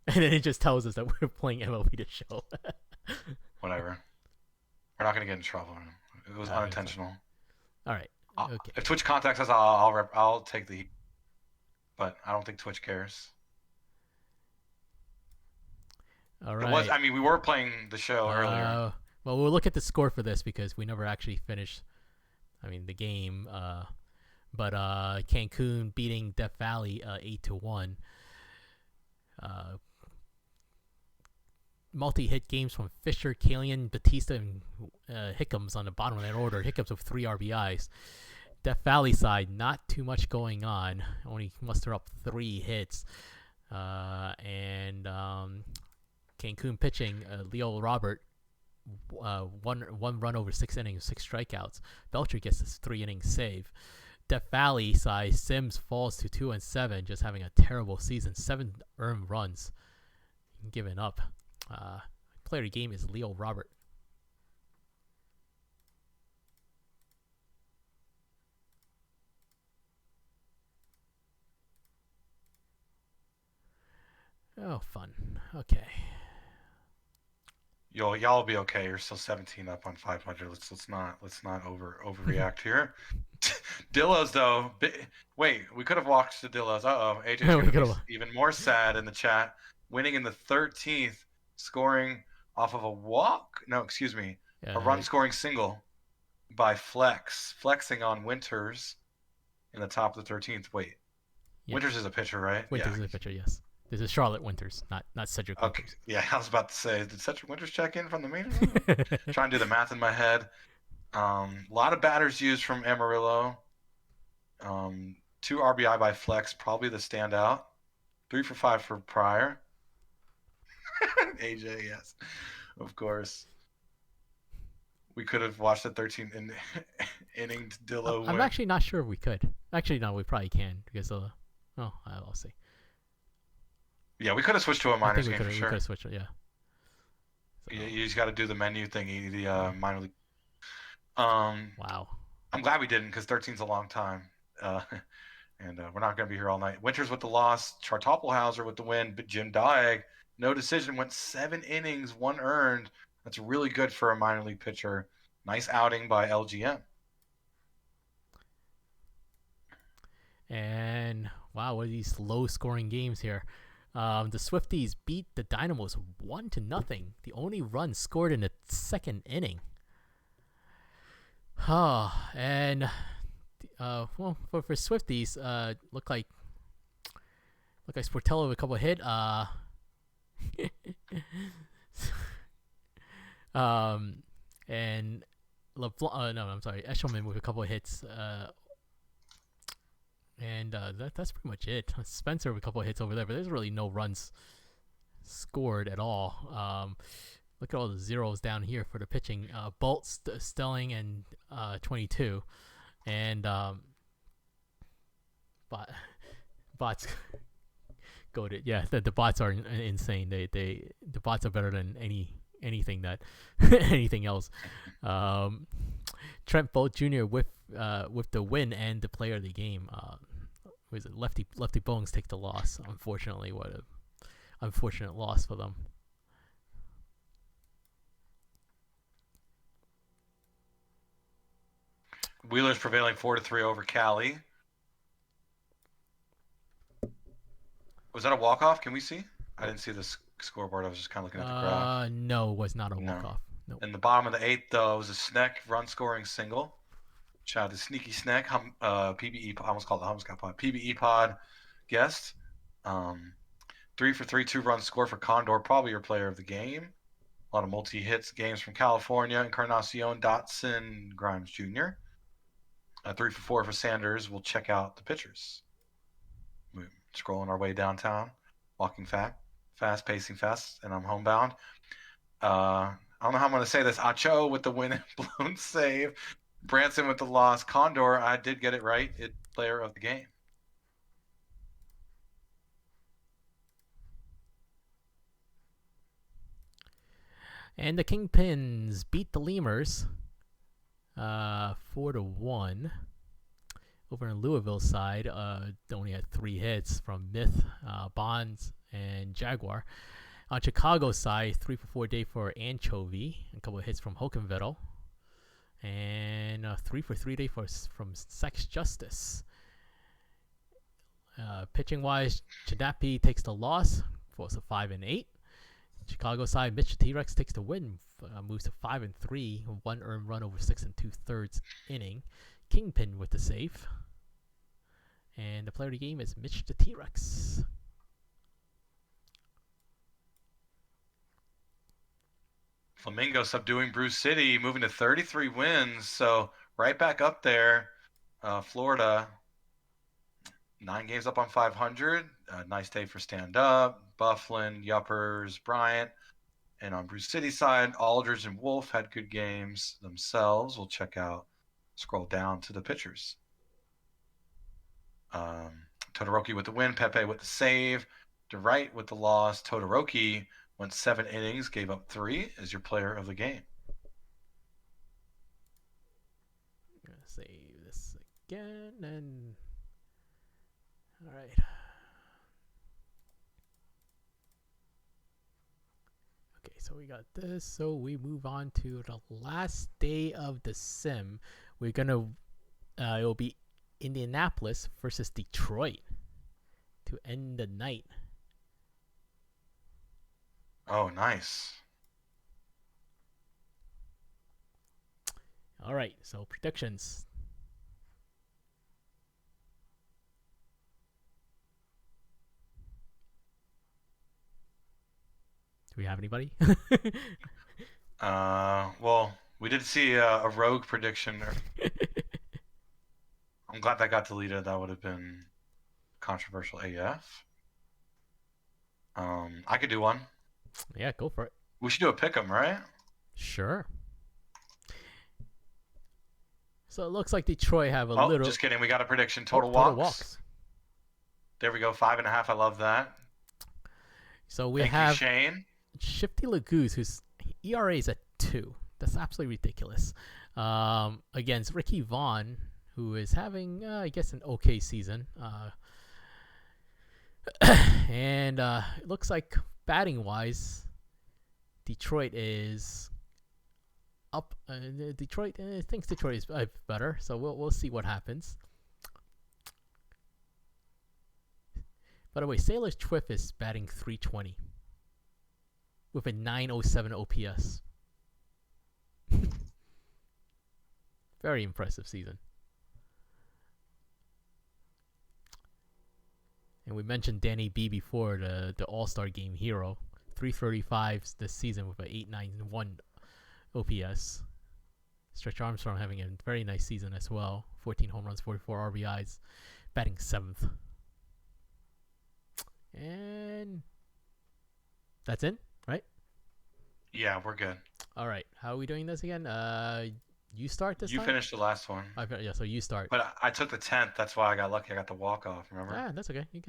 And then it just tells us that we're playing MLB The Show. Whatever. We're not gonna get in trouble. It was unintentional. All right. Okay. If Twitch contacts us, I'll take the heat. But I don't think Twitch cares. All right. I mean, we were playing the show earlier. Well, we'll look at the score for this because we never actually finished. I mean, the game. But Cancun beating Death Valley 8-1. Multi-hit games from Fisher, Kalian, Batista, and Hickams on the bottom of that order. Hickams with 3 RBIs. Death Valley side, not too much going on. Only muster up 3 hits. And Cancun pitching, Leo Robert, one run over 6 innings, 6 strikeouts. Belcher gets this 3-inning save. Death Valley side, Sims falls to 2-7, just having a terrible season. 7 earned runs given up. Player of the game is Leo Robert. Oh, fun. Okay. Y'all will be okay. You're still 17 up on 500. Let's not overreact here. Dillos though. Wait, we could have walked to Dillos. AJ's gonna be even more sad in the chat. Winning in the 13th, scoring off of a walk. No, excuse me, a run scoring single by flexing on Winters in the top of the 13th. Wait, yeah. Winters is a pitcher, right? Winters is a pitcher. Yes. This is Charlotte Winters, not Cedric Winters. Okay. Yeah, I was about to say, did Cedric Winters check in from the meeting? Trying to do the math in my head. A lot of batters used from Amarillo. 2 RBI by Flex, probably the standout. 3 for 5 for Pryor. AJ, yes, of course. We could have watched the 13th inning Dillo win. I'm actually not sure if we could. Actually, no, we probably can because I'll see. Yeah, we could have switched to a minors game for sure. We could have switched it, yeah. So. You just got to do the menu thing, the minor league. Wow. I'm glad we didn't because 13's a long time. And we're not going to be here all night. Winters with the loss. Chartoppelhauser with the win. But Jim Diag, no decision, went 7 innings, 1 earned. That's really good for a minor league pitcher. Nice outing by LGM. And wow, what are these low-scoring games here? The Swifties beat the Dynamos 1-0. The only run scored in the 2nd inning. And well, for Swifties, look like Sportello with a couple of hit. And LeBlanc, no, I'm sorry, Eshelman with a couple of hits. And that's pretty much it. Spencer with a couple of hits over there, but there's really no runs scored at all. Look at all the zeros down here for the pitching. Bolt, Stelling, and 22. And bots goated. Yeah, the bots are insane. The bots are better than anything else. Trent Bolt Jr. with the win and the player of the game. Was it Lefty Bones take the loss? Unfortunately, what a unfortunate loss for them. Wheeler's prevailing 4-3 over Cali. Was that a walk-off? Can we see? I didn't see the scoreboard. I was just kind of looking at the graph. No, it was not a walk-off. Nope. In the bottom of the 8th, though, was a Sneck run-scoring single. Shout out to Sneaky Sneck, PBE. I almost called it the Humscott Pod. PBE Pod guest. 3-for-3, 2-run score for Condor, probably your player of the game. A lot of multi-hits games from California. Encarnacion, Dotson, Grimes Jr. 3-for-4 for Sanders. We'll check out the pitchers. We're scrolling our way downtown, walking fast, pacing fast, and I'm homebound. I don't know how I'm going to say this. Acho with the win and blown save. Branson with the loss. Condor, I did get it right. It's player of the game. And the Kingpins beat the Lemurs 4-1. Over in Louisville side, they only had 3 hits from Myth, Bonds, and Jaguar. On Chicago side, 3-for-4 day for Anchovy, a couple of hits from Hokenvettel, and 3-for-3 day from Sex Justice. Pitching wise, Chinapi takes the loss, falls to 5-8. Chicago side, Mitch T-Rex takes the win, moves to 5-3, 1 earned run over 6 2/3 inning. Kingpin with the save. And the player of the game is Mitch the T-Rex. Flamingo subduing Bruce City, moving to 33 wins. So right back up there. Florida, 9 games up on 500. Nice day for stand-up. Bufflin, Yuppers, Bryant. And on Bruce City side, Aldridge and Wolf had good games themselves. We'll scroll down to the pitchers. Todoroki with the win, Pepe with the save, DeWright with the loss. Todoroki went 7 innings, gave up 3, is your player of the game. I'm going to save this again, and all right. Okay, so we got this. So we move on to the last day of the sim. We're going to, it will be Indianapolis versus Detroit to end the night. Oh, nice. All right, so predictions. Do we have anybody? Well, we did see a rogue prediction. I'm glad that got deleted. That would have been controversial AF. I could do one. Yeah, go for it. We should do a pick'em, right? Sure. So it looks like Detroit have a little. Just kidding. We got a prediction. Total walks. There we go. 5.5. I love that. So we Thank have you, Shane. Shifty Lagoose, whose ERA is at 2. That's absolutely ridiculous. Against Ricky Vaughn, who is having, I guess, an okay season. And it looks like batting-wise, Detroit is up. Detroit thinks Detroit is better, so we'll see what happens. By the way, Sailor's Twiff is batting .320 with a .907 OPS. Very impressive season. And we mentioned Danny B before, the All-Star Game hero. 335 this season with an 891 OPS. Stretch Armstrong having a very nice season as well. 14 home runs, 44 RBIs, batting 7th. And that's it, right? Yeah, we're good. All right. How are we doing this again? You start this You time? finished the last one. Yeah, so you start. But I took the 10th. That's why I got lucky. I got the walk-off, remember? Ah, that's okay. You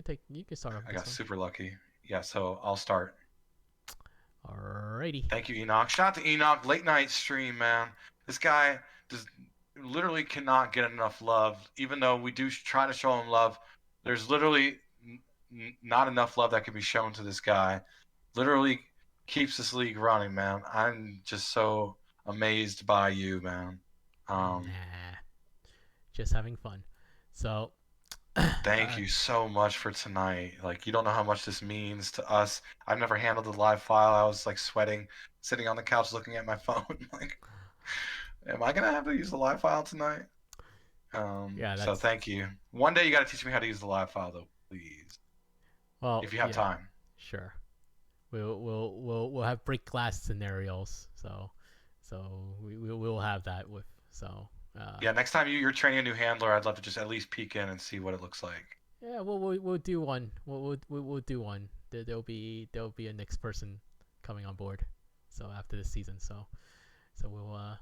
can start off. I got super lucky. Yeah, so I'll start. Alrighty. Thank you, Enoch. Shout out to Enoch. Late night stream, man. This guy literally cannot get enough love. Even though we do try to show him love, there's literally not enough love that can be shown to this guy. Literally keeps this league running, man. I'm just so amazed by you, man. Nah. Just having fun. So, Thank you so much for tonight. Like, you don't know how much this means to us. I've never handled a live file. I was like sweating, sitting on the couch looking at my phone. Like, am I gonna have to use the live file tonight? Yeah, So that's thank you. One day you got to teach me how to use the live file, though, please, well, if you have yeah, time. sure. We'll have break glass scenarios. So we'll have that with so. Yeah, next time you're training a new handler, I'd love to just at least peek in and see what it looks like. Yeah, we'll do one. We'll do one. There'll be a next person coming on board. So after this season, so we'll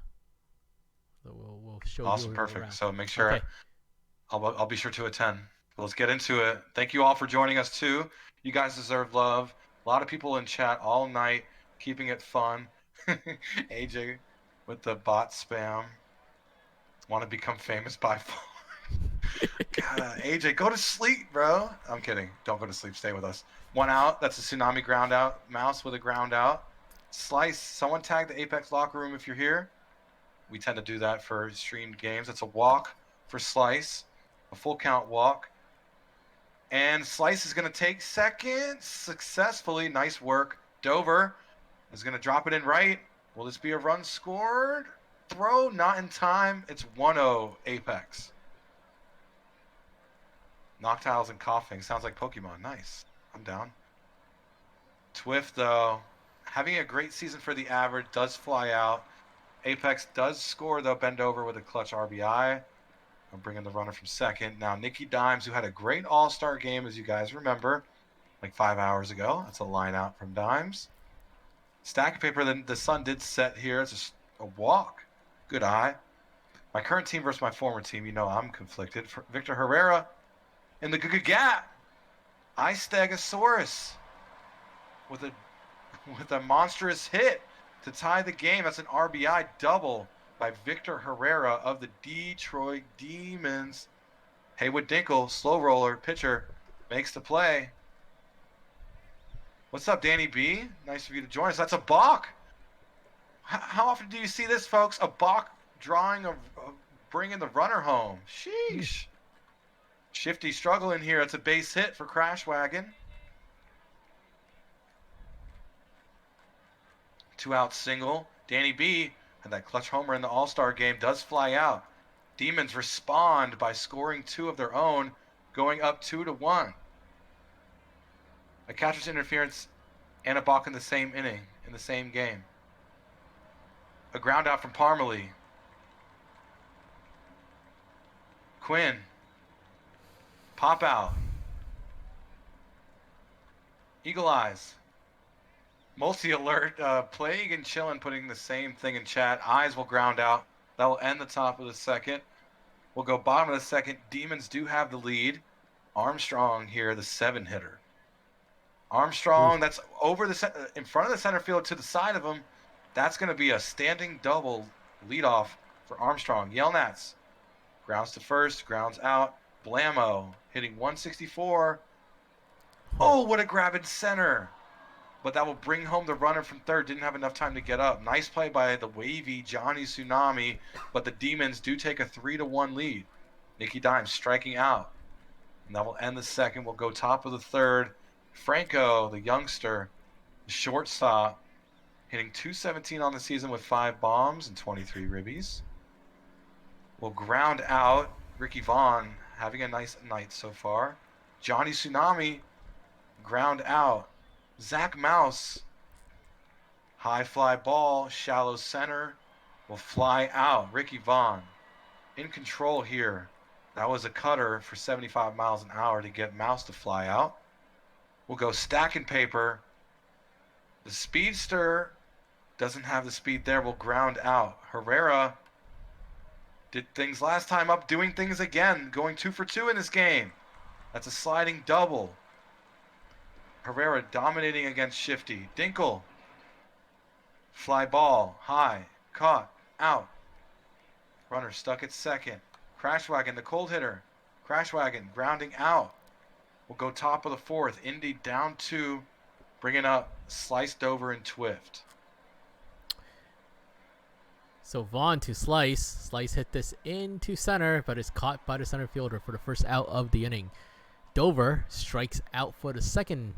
show Awesome, you perfect. around. So make sure Okay. I'll be sure to attend. Let's get into it. Thank you all for joining us too. You guys deserve love. A lot of people in chat all night, keeping it fun. AJ with the bot spam. Want to become famous by phone. God, AJ, go to sleep, bro. I'm kidding. Don't go to sleep. Stay with us. One out. That's a tsunami ground out. Mouse with a ground out. Slice. Someone tag the Apex locker room if you're here. We tend to do that for streamed games. It's a walk for Slice. A full count walk. And Slice is going to take second successfully. Nice work. Dover is going to drop it in right. Will this be a run scored? Throw not in time. It's 1-0 Apex. Noctiles and coughing. Sounds like Pokemon. Nice. I'm down. Twift, though, having a great season for the average, does fly out. Apex does score, though. Bend over with a clutch RBI. I'm bringing the runner from second. Now, Nikki Dimes, who had a great all-star game, as you guys remember, like 5 hours ago. That's a line out from Dimes. Stack of paper, then the sun did set here. It's a walk. Good eye. My current team versus my former team, you know I'm conflicted. For Victor Herrera in the gap. Stegosaurus with a monstrous hit to tie the game. That's an RBI double by Victor Herrera of the Detroit Demons. Haywood Dinkle, slow roller, pitcher, makes the play. What's up, Danny B? Nice of you to join us. That's a balk. How often do you see this, folks? A balk drawing bringing the runner home. Sheesh. Shifty struggling here. It's a base hit for Crashwagon. 2-out single. Danny B had that clutch homer in the All-Star game. Does fly out. Demons respond by scoring 2 of their own, going up 2-1. A catcher's interference and a balk in the same inning, in the same game. A ground out from Parmalee. Quinn. Pop out. Eagle Eyes. Multi-alert. Plague and Chillin' putting the same thing in chat. Eyes will ground out. That will end the top of the second. We'll go bottom of the second. Demons do have the lead. Armstrong here, the 7-hitter. Armstrong, that's over in front of the center field to the side of him. That's going to be a standing double leadoff for Armstrong. Yelnats grounds to first, grounds out. Blammo hitting 164. Oh, what a grab in center. But that will bring home the runner from third. Didn't have enough time to get up. Nice play by the wavy Johnny Tsunami, but the Demons do take a 3-1 lead. Nicky Dimes striking out. And that will end the second. We'll go top of the third. Franco, the youngster, the shortstop, hitting .217 on the season with 5 bombs and 23 ribbies. Will ground out. Ricky Vaughn having a nice night so far. Johnny Tsunami, ground out. Zach Mouse, high fly ball, shallow center, will fly out. Ricky Vaughn in control here. That was a cutter for 75 miles an hour to get Mouse to fly out. We'll go stacking paper. The speedster doesn't have the speed there. Will ground out. Herrera did things last time up, doing things again, going 2 for 2 in this game. That's a sliding double. Herrera dominating against Shifty. Dinkle. Fly ball. High. Caught. Out. Runner stuck at second. Crashwagon, the cold hitter. Crashwagon grounding out. We'll go top of the fourth. Indy down 2. Bringing up Sliced Over and Twift. So Vaughn to Slice. Slice hit this into center, but is caught by the center fielder for the first out of the inning. Dover strikes out for the second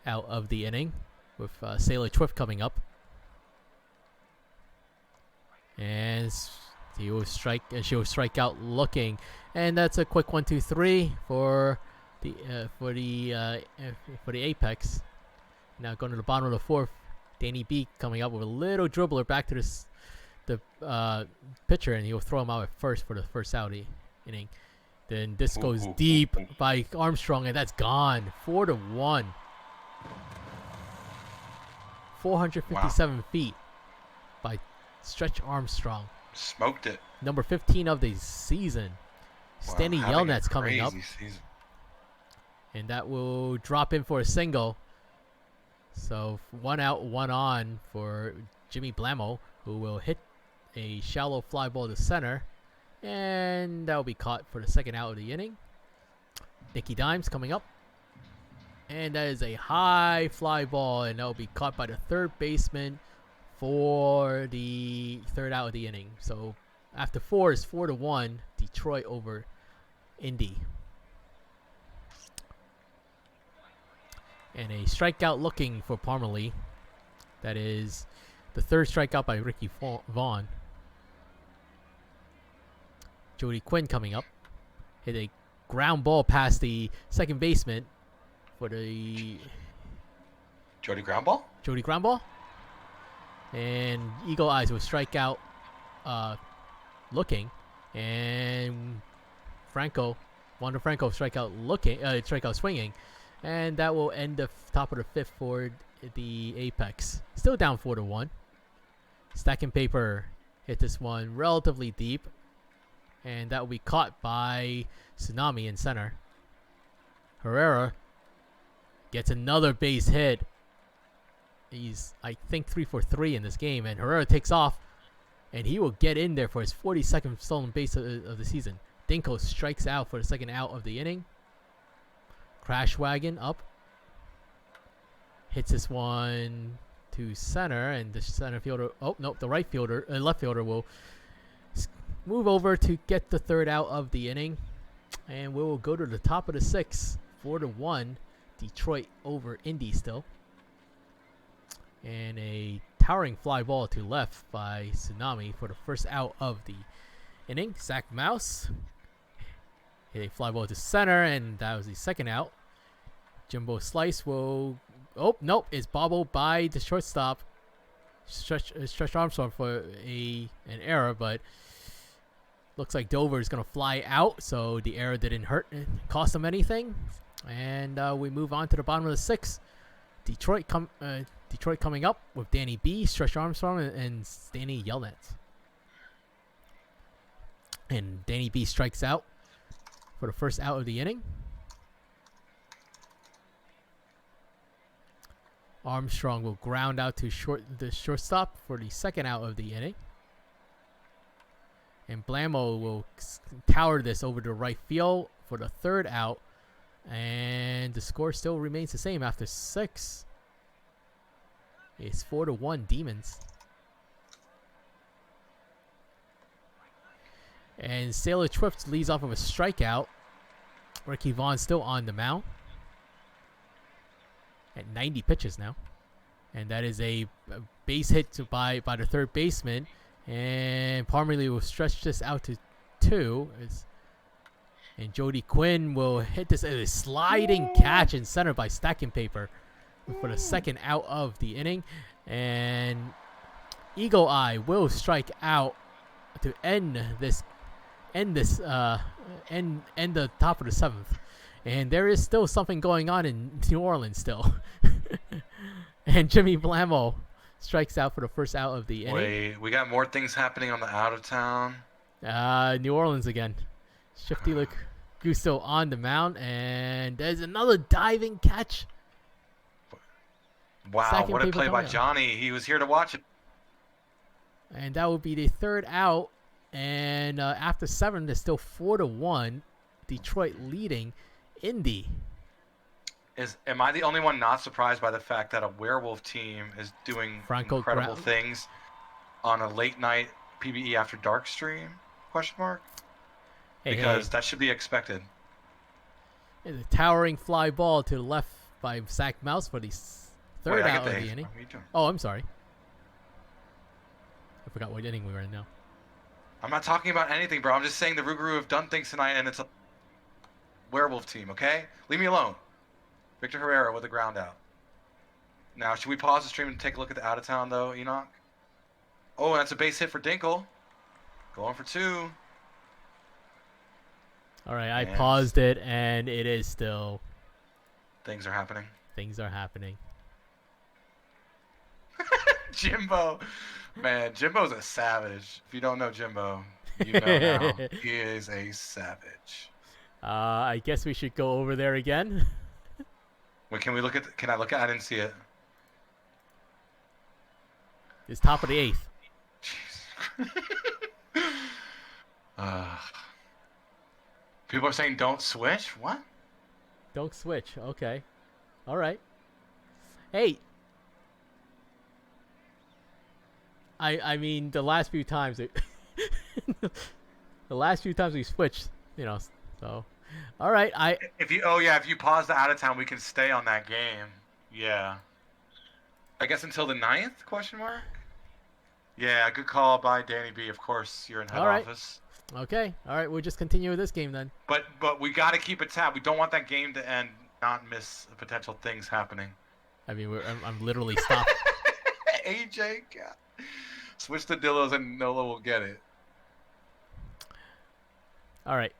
out of the inning with Sailor Twift coming up. And she will strike out looking. And that's a quick 1-2-3 for the Apex. Now going to the bottom of the fourth. Danny B coming up with a little dribbler back to the pitcher, and he'll throw him out at first for the first out of the inning. Then this goes deep by Armstrong, and that's gone. 4-1. 457 feet by Stretch Armstrong. Smoked it. Number 15 of the season. Stanley Yelnats coming up. Season. And that will drop in for a single. So 1 out, 1 on for Jimmy Blamo, who will hit a shallow fly ball to center. And that will be caught for the second out of the inning. Nicky Dimes coming up. And that is a high fly ball, and that will be caught by the third baseman for the third out of the inning. So after 4 is 4-1, Detroit over Indy. And a strikeout looking for Parmalee. That is the third strikeout by Ricky Vaughn. Jody Quinn coming up. Hit a ground ball past the second baseman for the... Jody ground ball? Jody ground ball. And Eagle Eyes will strike out looking. And Wander Franco strike out swinging. And that will end the top of the fifth for the Apex. Still down 4-1. Stacking Paper hit this one relatively deep. And that will be caught by Tsunami in center. Herrera gets another base hit. He's, I think, 3 for 3 in this game. And Herrera takes off. And he will get in there for his 42nd stolen base of the season. Dinko strikes out for the second out of the inning. Crash Wagon up. Hits this one to center, and the center fielder... Oh, no, the left fielder will move over to get the third out of the inning. And we will go to the top of the sixth. 4-1. Detroit over Indy still. And a towering fly ball to left by Tsunami for the first out of the inning. Zach Mouse hit a fly ball to center, and that was the second out. Jimbo Slice will... Oh, nope. It's bobbled by the shortstop. Stretch Armstrong for an error, but looks like Dover is going to fly out, so the error didn't cost him anything. And we move on to the bottom of the sixth. Detroit coming up with Danny B, Stretch Armstrong, and Stanley Yelnats. And Danny B strikes out for the first out of the inning. Armstrong will ground out to the shortstop for the second out of the inning. And Blamo will tower this over to right field for the third out. And the score still remains the same after 6. It's 4-1 Demons. And Sailor Twift leads off of a strikeout. Ricky Vaughn still on the mound. At 90 pitches now. And that is a base hit by the third baseman. And Parmalee will stretch this out to 2. And Jody Quinn will hit this as a sliding catch in center by Stacking Paper for the second out of the inning. And Eagle Eye will strike out to end the top of the 7th. And there is still something going on in New Orleans still. And Jimmy Blamo strikes out for the first out of the inning. Wait, we got more things happening on the out of town. New Orleans again. Shifty Luke Gusto on the mound, and there's another diving catch. Wow, what a play by Johnny. He was here to watch it. And that will be the third out. And after 7, there's still 4-1. Detroit leading Indy. Am I the only one not surprised by the fact that a werewolf team is doing incredible things? on a late night PBE after dark stream? Question mark. Because that should be expected. It's a towering fly ball to the left by Zach Mouse for the third out of the inning. Oh, I'm sorry. I forgot what inning we were in now. I'm not talking about anything, bro. I'm just saying the Rougarou have done things tonight, and it's a werewolf team, okay? Leave me alone. Victor Herrera with a ground out. Now, should we pause the stream and take a look at the out-of-town, though, Enoch? Oh, and that's a base hit for Dinkle. Going for 2. All right, I paused it, and it is still... Things are happening. Things are happening. Jimbo. Man, Jimbo's a savage. If you don't know Jimbo, you know now. He is a savage. I guess we should go over there again. Wait, can we look at... Can I look at... I didn't see it. It's top of the 8th. People are saying don't switch? What? Don't switch. Okay. All right. Hey. I mean, the last few times we switched, you know, so. All right. If you pause the out of town, we can stay on that game. Yeah. I guess until the 9th? Question mark. Yeah, good call by Danny B. Of course, you're in head office. Okay. All right. We'll just continue with this game then. But we got to keep a tab. We don't want that game to end, not miss potential things happening. I mean, I'm literally stopped. AJ, God. Switch to Dillos and Nola will get it. All right.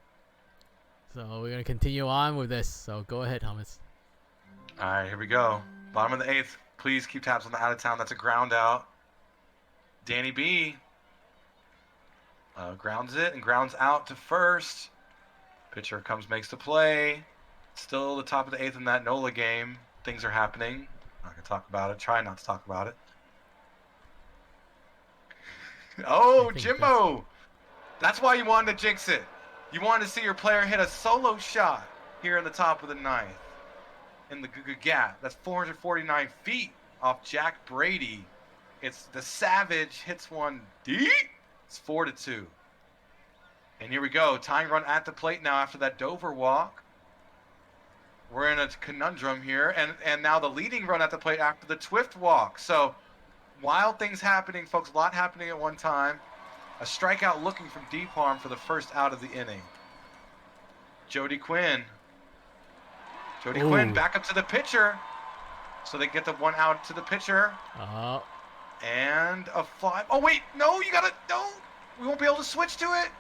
So we're gonna continue on with this. So go ahead, Hummus. All right, here we go. Bottom of the 8th. Please keep tabs on the out of town. That's a ground out. Danny B. Grounds it and grounds out to first. Pitcher makes the play. Still the top of the 8th in that Nola game. Things are happening. Not gonna talk about it. Try not to talk about it. Oh, Jimbo! That's why you wanted to jinx it. You wanted to see your player hit a solo shot here in the top of the 9th. In the gap. That's 449 feet off Jack Brady. It's the Savage hits one deep. It's 4-2. And here we go. Tying run at the plate now after that Dover walk. We're in a conundrum here. And now the leading run at the plate after the Twift walk. So wild things happening, folks. A lot happening at one time. A strikeout looking from deep arm for the first out of the inning. Jody Quinn. Quinn back up to the pitcher. So they get the 1 out to the pitcher. And a fly. Oh, wait. No, you got to. No. We won't be able to switch to it.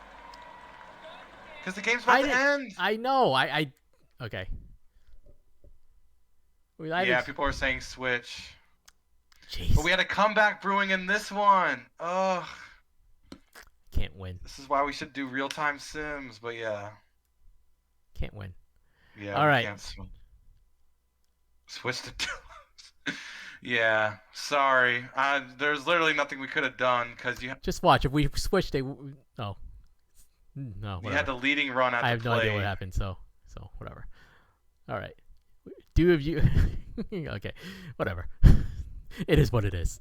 Because the game's about to end. I know. Okay. Yeah, people are saying switch. Jeez. But we had a comeback brewing in this one. Ugh. Can't win. This is why we should do real-time sims, but yeah. Can't win. Yeah. All right. Can't switch to Yeah. Sorry. There's literally nothing we could have done because you just watch. If we switched, no. No. Whatever. You had the leading run at the plate. I have no idea what happened. So whatever. All right. Of you. Okay. Whatever. It is what it is.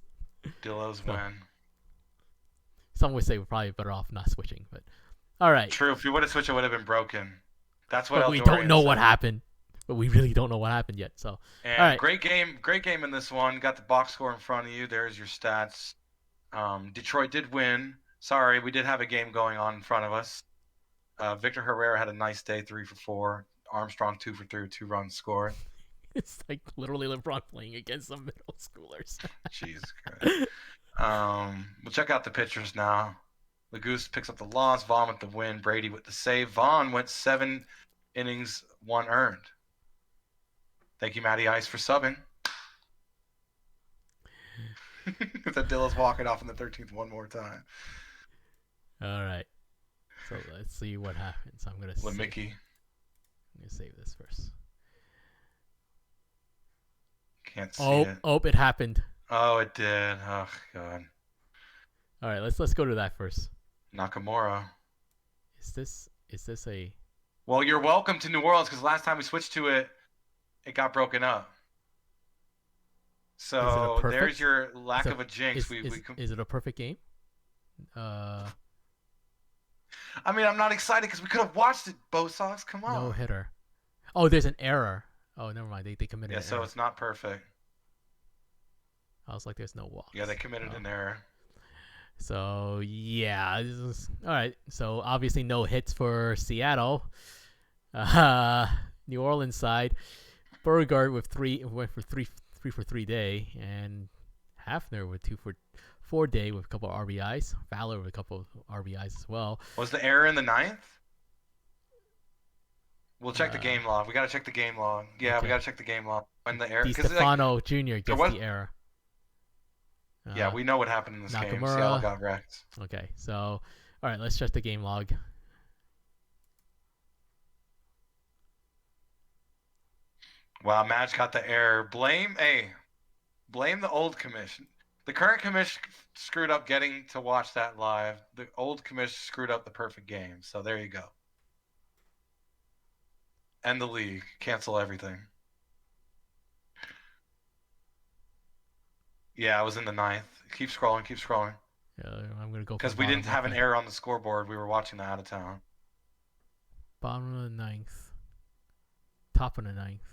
Dillos win. Some would say we're probably better off not switching, but all right. True. If we would have switched, it would have been broken. That's what. But we don't know what happened. But we really don't know what happened yet. So. And all right. Great game in this one. Got the box score in front of you. There's your stats. Detroit did win. Sorry, we did have a game going on in front of us. Victor Herrera had a nice day, 3 for 4. Armstrong 2 for 3, 2 runs scored. It's like literally LeBron playing against some middle schoolers. Jesus Christ. We'll check out the pitchers now. Leguse picks up the loss. Vaughn with the win. Brady with the save. Vaughn went 7 innings, 1 earned. Thank you, Matty Ice, for subbing. That Dilla's walking off in the 13th one more time. All right. So let's see what happens. I'm gonna save this first. Can't see it. It happened. Oh, it did. Oh, God. All right, let's go to that first. Nakamura. Is this a... Well, you're welcome to New Orleans because last time we switched to it, it got broken up. So there's your lack of a jinx. Is it a perfect game? Uh, I mean, I'm not excited because we could have watched it, Bo Sox. Come no on. hitter. Oh, there's an error. Oh, never mind. They committed Yeah, an so error. it's not perfect. I was like, there's no Yeah, they walks. committed Oh. an error. So yeah, all right. So obviously no hits for Seattle. Uh, New Orleans side, Beauregard with went for three for 3 day, and Hafner with 2 for 4 day with a couple of RBIs. Fowler with a couple of RBIs as well. Was the error in the ninth? We'll check the Uh, game log. We got to check the game log. Yeah, we okay. got to check the game log. When the error, Di because like Stefano Jr. there gets was. the error. Yeah, Uh, we know what happened in this game. Seattle Nakamura. got wrecked. Okay, so all right, let's check the game log. Wow, Madge got the error. Blame the old commission. The current commission screwed up getting to watch that live. The old commission screwed up the perfect game. So there you go. End the league. Cancel everything. Yeah, I was in the ninth. Keep scrolling. Keep scrolling. I'm gonna go because we didn't have an error on the scoreboard. We were watching the out of town. Bottom of the ninth. Top of the ninth.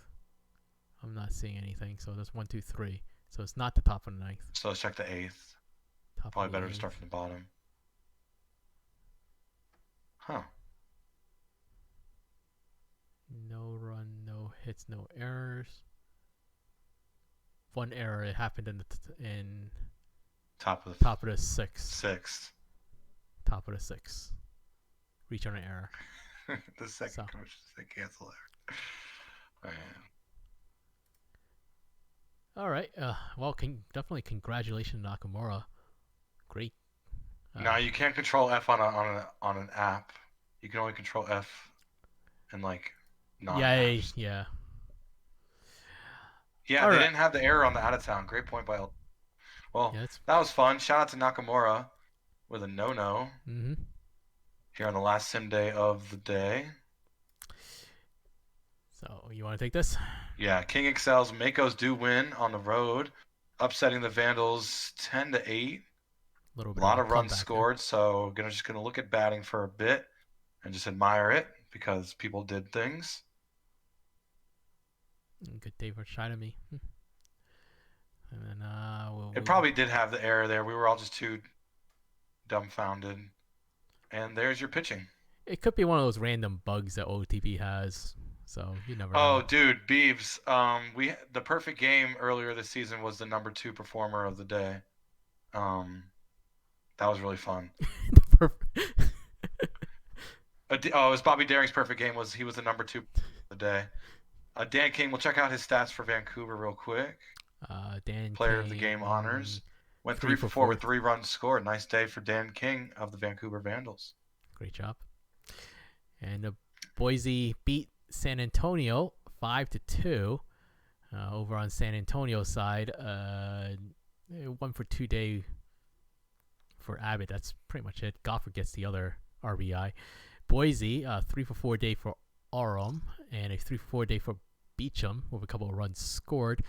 I'm not seeing anything. So there's 1, 2, 3. So it's not the top of the ninth. So let's check the eighth. Probably better to start from the bottom. Huh. No run, no hits, no errors. One error. It happened in top of the sixth. Sixth. Top of the sixth. Reach on an error. The second commission said cancel error. Oh, yeah. All right. Well, definitely congratulations, Nakamura. Great. No, you can't control F on an app. You can only control F in like non-apps. Yeah. Yeah, they didn't have the error on the out of town. Great point by. Well, yeah, that was fun. Shout out to Nakamura with a no-no here on the last sim day of the day. So you want to take this? Yeah, King excels. Mako's do win on the road, upsetting the Vandals 10-8. A lot of runs scored. So just gonna look at batting for a bit and just admire it because people did things. Good day for Shinami. And then it probably did have the error there. We were all just too dumbfounded. And there's your pitching. It could be one of those random bugs that OTB has. So you never know. Oh, dude, Beebs. The perfect game earlier this season was the number 2 performer of the day. That was really fun. It was Bobby Daring's perfect game. He was the number 2 of the day. Dan King, we'll check out his stats for Vancouver real quick. Dan Player King, of the game honors. Went 3 for 4 with 3 runs scored. Nice day for Dan King of the Vancouver Vandals. Great job. And Boise beat San Antonio 5-2. Over on San Antonio's side, 1 for 2 day for Abbott. That's pretty much it. Gofford gets the other RBI. Boise, 3 for 4 day for Arum, and a 3 for 4 day for Beecham with a couple of runs scored.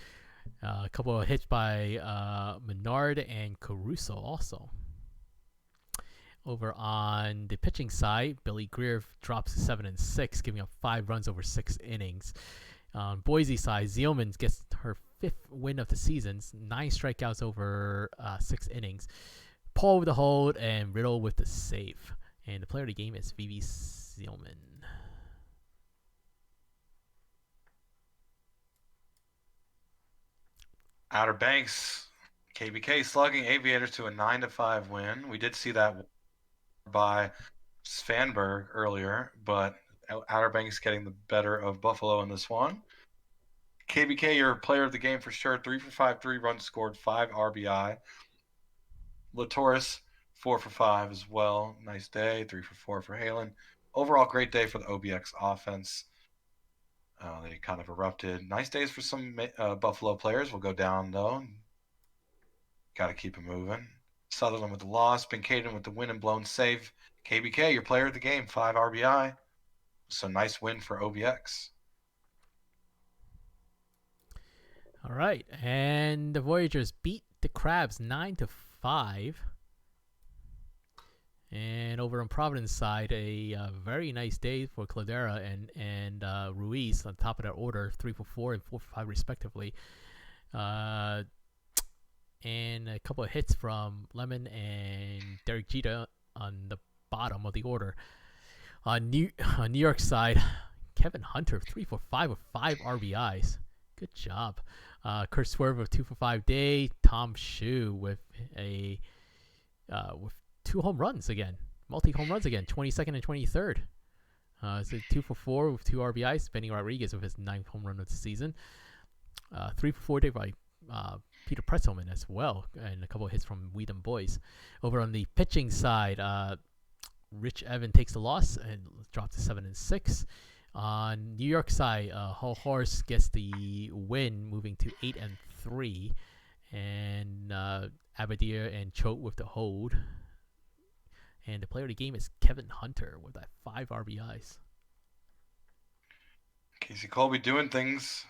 A couple of hits by Menard and Caruso also. Over on the pitching side, Billy Greer drops 7-6, giving up 5 runs over 6 innings. On Boise side, Zielman gets her 5th win of the season, 9 strikeouts over 6 innings. Paul with the hold and Riddle with the save. And the player of the game is Vivi Zielman. Outer Banks, KBK slugging Aviators to a 9-5 win. We did see that by Svanberg earlier, but Outer Banks getting the better of Buffalo in this one. KBK, your player of the game for sure. 3 for 5, 3 runs scored, 5 RBI. Latoris, 4 for 5 as well. Nice day. 3 for 4 for Halen. Overall, great day for the OBX offense. They kind of erupted. Nice days for some Buffalo players. We'll go down, though. Got to keep it moving. Sutherland with the loss. Binkaden with the win and blown save. KBK, your player of the game, 5 RBI. So nice win for OBX. All right. And the Voyagers beat the Crabs 9-5. And over on Providence side, a very nice day for Cladera and Ruiz on top of that order, 3 for 4 and 4 for 5 respectively. And a couple of hits from Lemon and Derek Jeter on the bottom of the order. On New York side, Kevin Hunter, 3 for 5 with 5 RBIs. Good job. Kurt Swerve with 2 for 5 day. Tom Shue with with 2 home runs again. Multi-home runs again, 22nd and 23rd. So 2 for 4 with 2 RBIs. Benny Rodriguez with his 9th home run of the season. 3 for 4 day by Peter Presselman as well. And a couple of hits from Weedham Boys. Over on the pitching side, Rich Evan takes the loss and drops to 7-6. On New York side, Hull Horse gets the win, moving to 8-3. And Abadir and Choate with the hold. And the player of the game is Kevin Hunter with that 5 RBIs. Casey Colby doing things.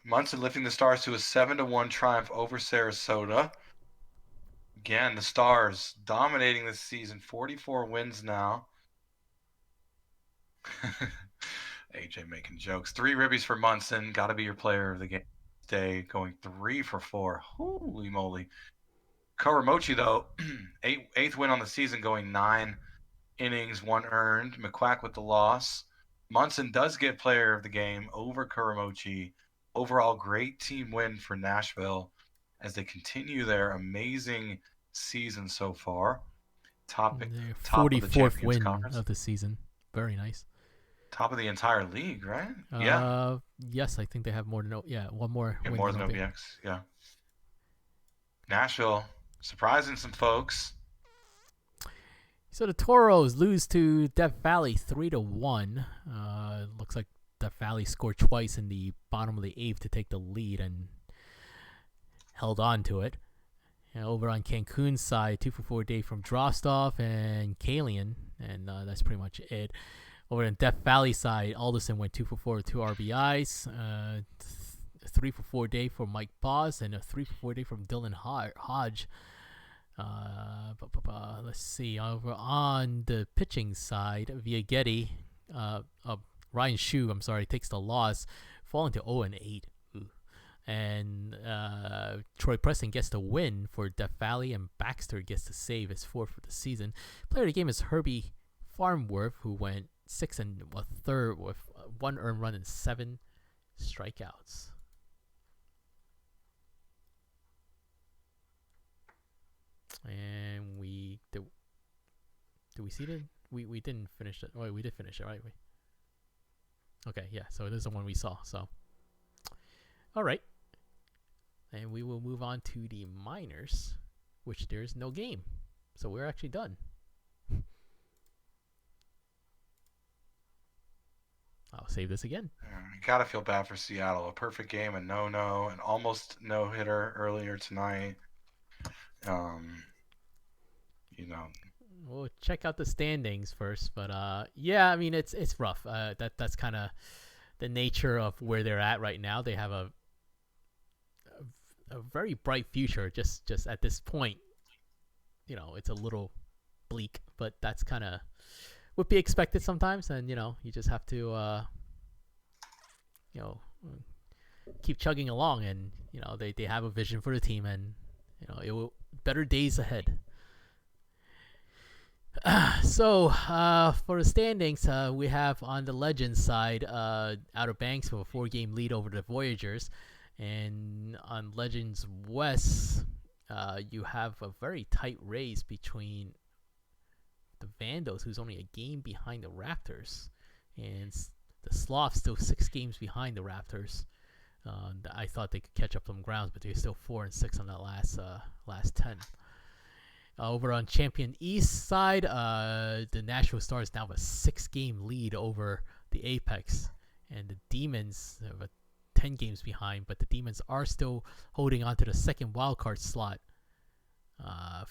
Munson lifting the Stars to a 7-1 triumph over Sarasota. Again, the Stars dominating this season. 44 wins now. AJ making jokes. 3 ribbies for Munson. Got to be your player of the game today. Going 3 for 4. Holy moly. Karamochi, though, 8th win on the season, going 9 innings, 1 earned. McQuack with the loss. Munson does get player of the game over Karamochi. Overall, great team win for Nashville as they continue their amazing season so far. Top 44th win conference of the season. Very nice. Top of the entire league, right? Yes, I think they have more than one more. Yeah, more than OBX. Yeah. Nashville surprising some folks. So the Toros lose to Death Valley 3-1. Looks like Death Valley scored twice in the bottom of the 8th to take the lead and held on to it. And over on Cancun's side, 2 for 4 day from Drostoff and Kalian, and that's pretty much it. Over on Death Valley side, Alderson went 2 for 4 with 2 RBIs. 3 for 4 day for Mike Boss and a 3 for 4 day from Dylan Hodge. Let's see. Over on the pitching side, Viagetti, Ryan Shue, takes the loss, falling to 0-8. And Troy Preston gets the win for Death Valley, and Baxter gets the save, his 4th for the season. Player of the game is Herbie Farmworth, who went 6 1/3 with 1 earned run and 7 strikeouts. And we did we see it? We didn't finish it. Oh, we did finish it, right? Okay, yeah. So it is the one we saw. So, all right. And we will move on to the minors, which there's no game. So we're actually done. I'll save this again. You gotta feel bad for Seattle. A perfect game, a no-no, an almost no-hitter earlier tonight. We'll check out the standings first, but yeah, I mean it's rough. That's kind of the nature of where they're at right now. They have a very bright future. Just at this point, it's a little bleak, but that's kind of would be expected sometimes. And you just have to keep chugging along, and they have a vision for the team, and it will better days ahead. So for the standings, we have on the Legends side, Outer Banks with a 4-game lead over the Voyagers, and on Legends West, you have a very tight race between the Vandals, who's only a game behind the Raptors, and the Sloths still 6 games behind the Raptors. I thought they could catch up some grounds, but they're still 4-6 on that last 10. Over on Champion East side, the Nashville Stars now have a 6-game lead over the Apex, and the Demons have 10 games behind, but the Demons are still holding on to the second wildcard slot,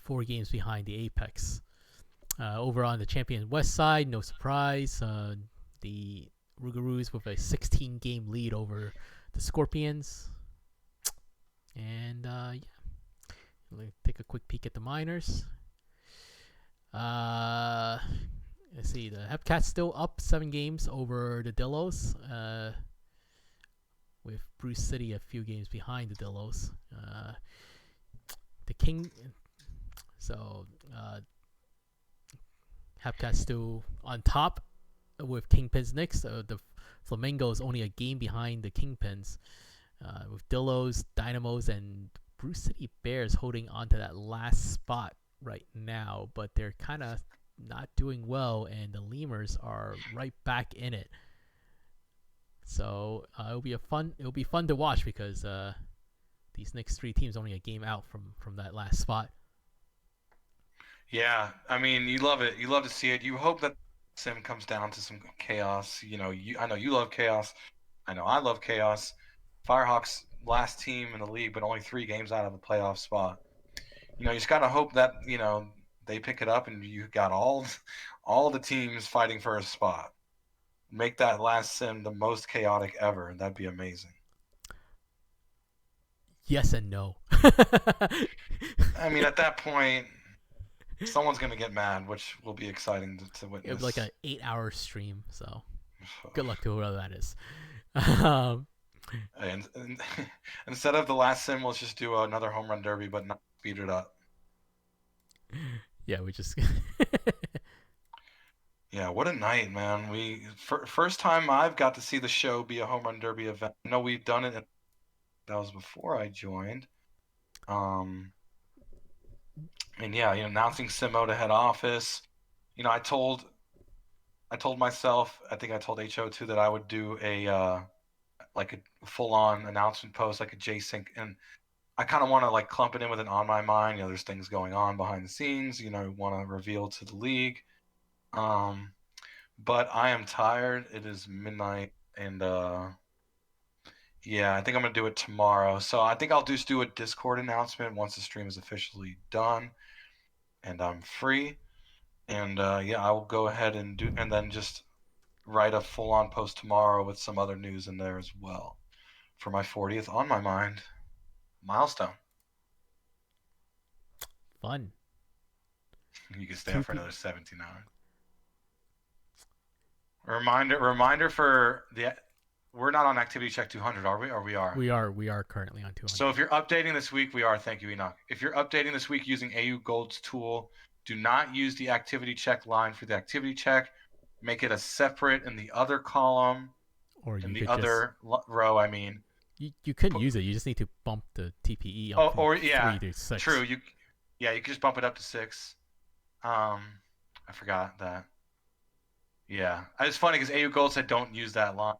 4 games behind the Apex. Over on the Champion West side, no surprise, the Rougarous with a 16-game lead over the Scorpions. And yeah, let's take a quick peek at the minors. Let's see. The Hepcats still up 7 games over the Dillos. With Bruce City a few games behind the Dillos. The King. So Hepcats still on top with Kingpins next. The Flamingos only a game behind the Kingpins. With Dillos, Dynamos, and Bruce City Bears holding on to that last spot right now, but they're kind of not doing well, and the Lemurs are right back in it. So it'll be fun to watch because these next 3 teams only a game out from that last spot. Yeah, I mean, you love it. You love to see it. You hope that sim comes down to some chaos. I know you love chaos. I know I love chaos. Firehawks last team in the league, but only 3 games out of a playoff spot. You just got to hope that they pick it up and you got all the teams fighting for a spot. Make that last sim the most chaotic ever, and that'd be amazing. Yes and no. I mean, at that point, someone's gonna get mad, which will be exciting to witness. It'll be like an 8-hour stream, so good luck to whoever that is. And instead of the last sim, let's just do another home run derby, but not speed it up. Yeah, we just. Yeah, what a night, man! First time I've got to see the show be a home run derby event. I know we've done it. That was before I joined. And yeah, announcing Simo to head office. I told myself, I think I told HO too, that I would do a full-on announcement post, like a J-Sync, and I kind of want to clump it in with an On My Mind. There's things going on behind the scenes. Want to reveal to the league. But I am tired. It is midnight, and yeah, I think I'm gonna do it tomorrow. So I think I'll just do a Discord announcement once the stream is officially done, and I'm free. And yeah, I will go ahead and then just write a full-on post tomorrow with some other news in there as well for my 40th On My Mind milestone. Fun. You can stay up for another 17 hours. Reminder for we're not on Activity Check 200, are we? Or we are? We are currently on 200. So if you're updating this week, we are. Thank you, Enoch. If you're updating this week using AU Gold's tool, do not use the Activity Check line for the Activity Check. Make it a separate in the other column, or in the other row. I mean, you could use it. You just need to bump the TPE up from 3 to 6. True. You could just bump it up to 6. I forgot that. Yeah, it's funny because AU Gold said don't use that line.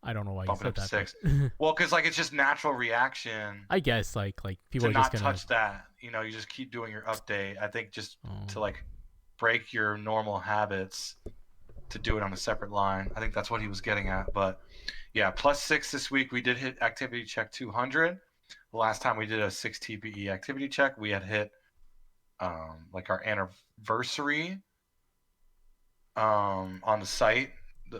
I don't know why bump you said it up that. To 6. Well, because it's just natural reaction. I guess like people to are just not gonna touch that. You just keep doing your update. I think just to break your normal habits to do it on a separate line. I think that's what he was getting at. But yeah, +6 this week. We did hit Activity Check 200. The last time we did a 6 TPE Activity Check, we had hit our anniversary on the site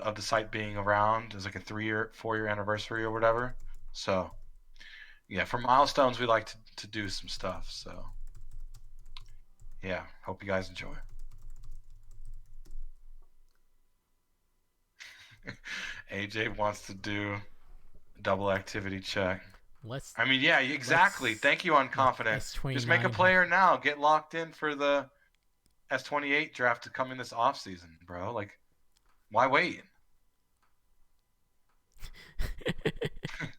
of the site being around. It was like a 4-year anniversary or whatever. So yeah, for milestones we like to do some stuff. So yeah, hope you guys enjoy. AJ wants to do double Activity Check. I mean, yeah, exactly. Thank you, Unconfident. Just make a player now. Get locked in for the S28 draft to come in this offseason, bro. Why wait?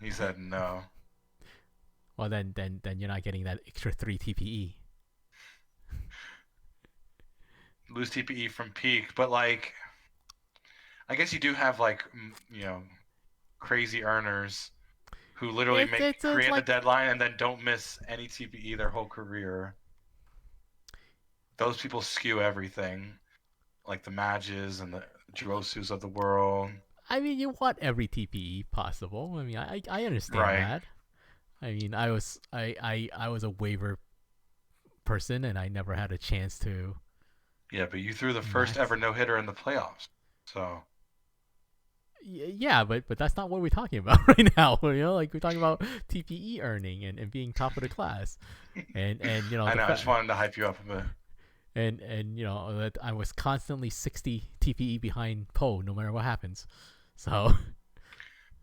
He said no. Well, then you're not getting that extra 3 TPE. Lose TPE from peak, but I guess you do have crazy earners who literally create the deadline and then don't miss any TPE their whole career. Those people skew everything, like the Mages and the Drosus of the world. I mean, you want every TPE possible. I mean, I understand that. I mean, I was a waiver person, and I never had a chance to. Yeah, but you threw the first ever no-hitter in the playoffs, so. Yeah, but that's not what we're talking about right now. We're talking about TPE earning and being top of the class, and I know. I just wanted to hype you up a bit. and that I was constantly 60 TPE behind Poe, no matter what happens. So.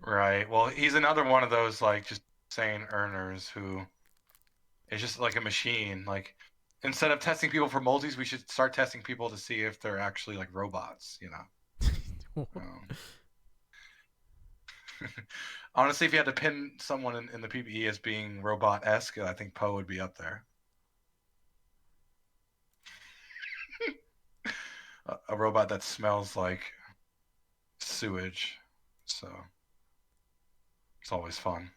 Right. Well, he's another one of those like just insane earners who is just like a machine. Like instead of testing people for multis, we should start testing people to see if they're actually like robots. Honestly, if you had to pin someone in the PvE as being robot-esque, I think Poe would be up there. A robot that smells like sewage. So it's always fun.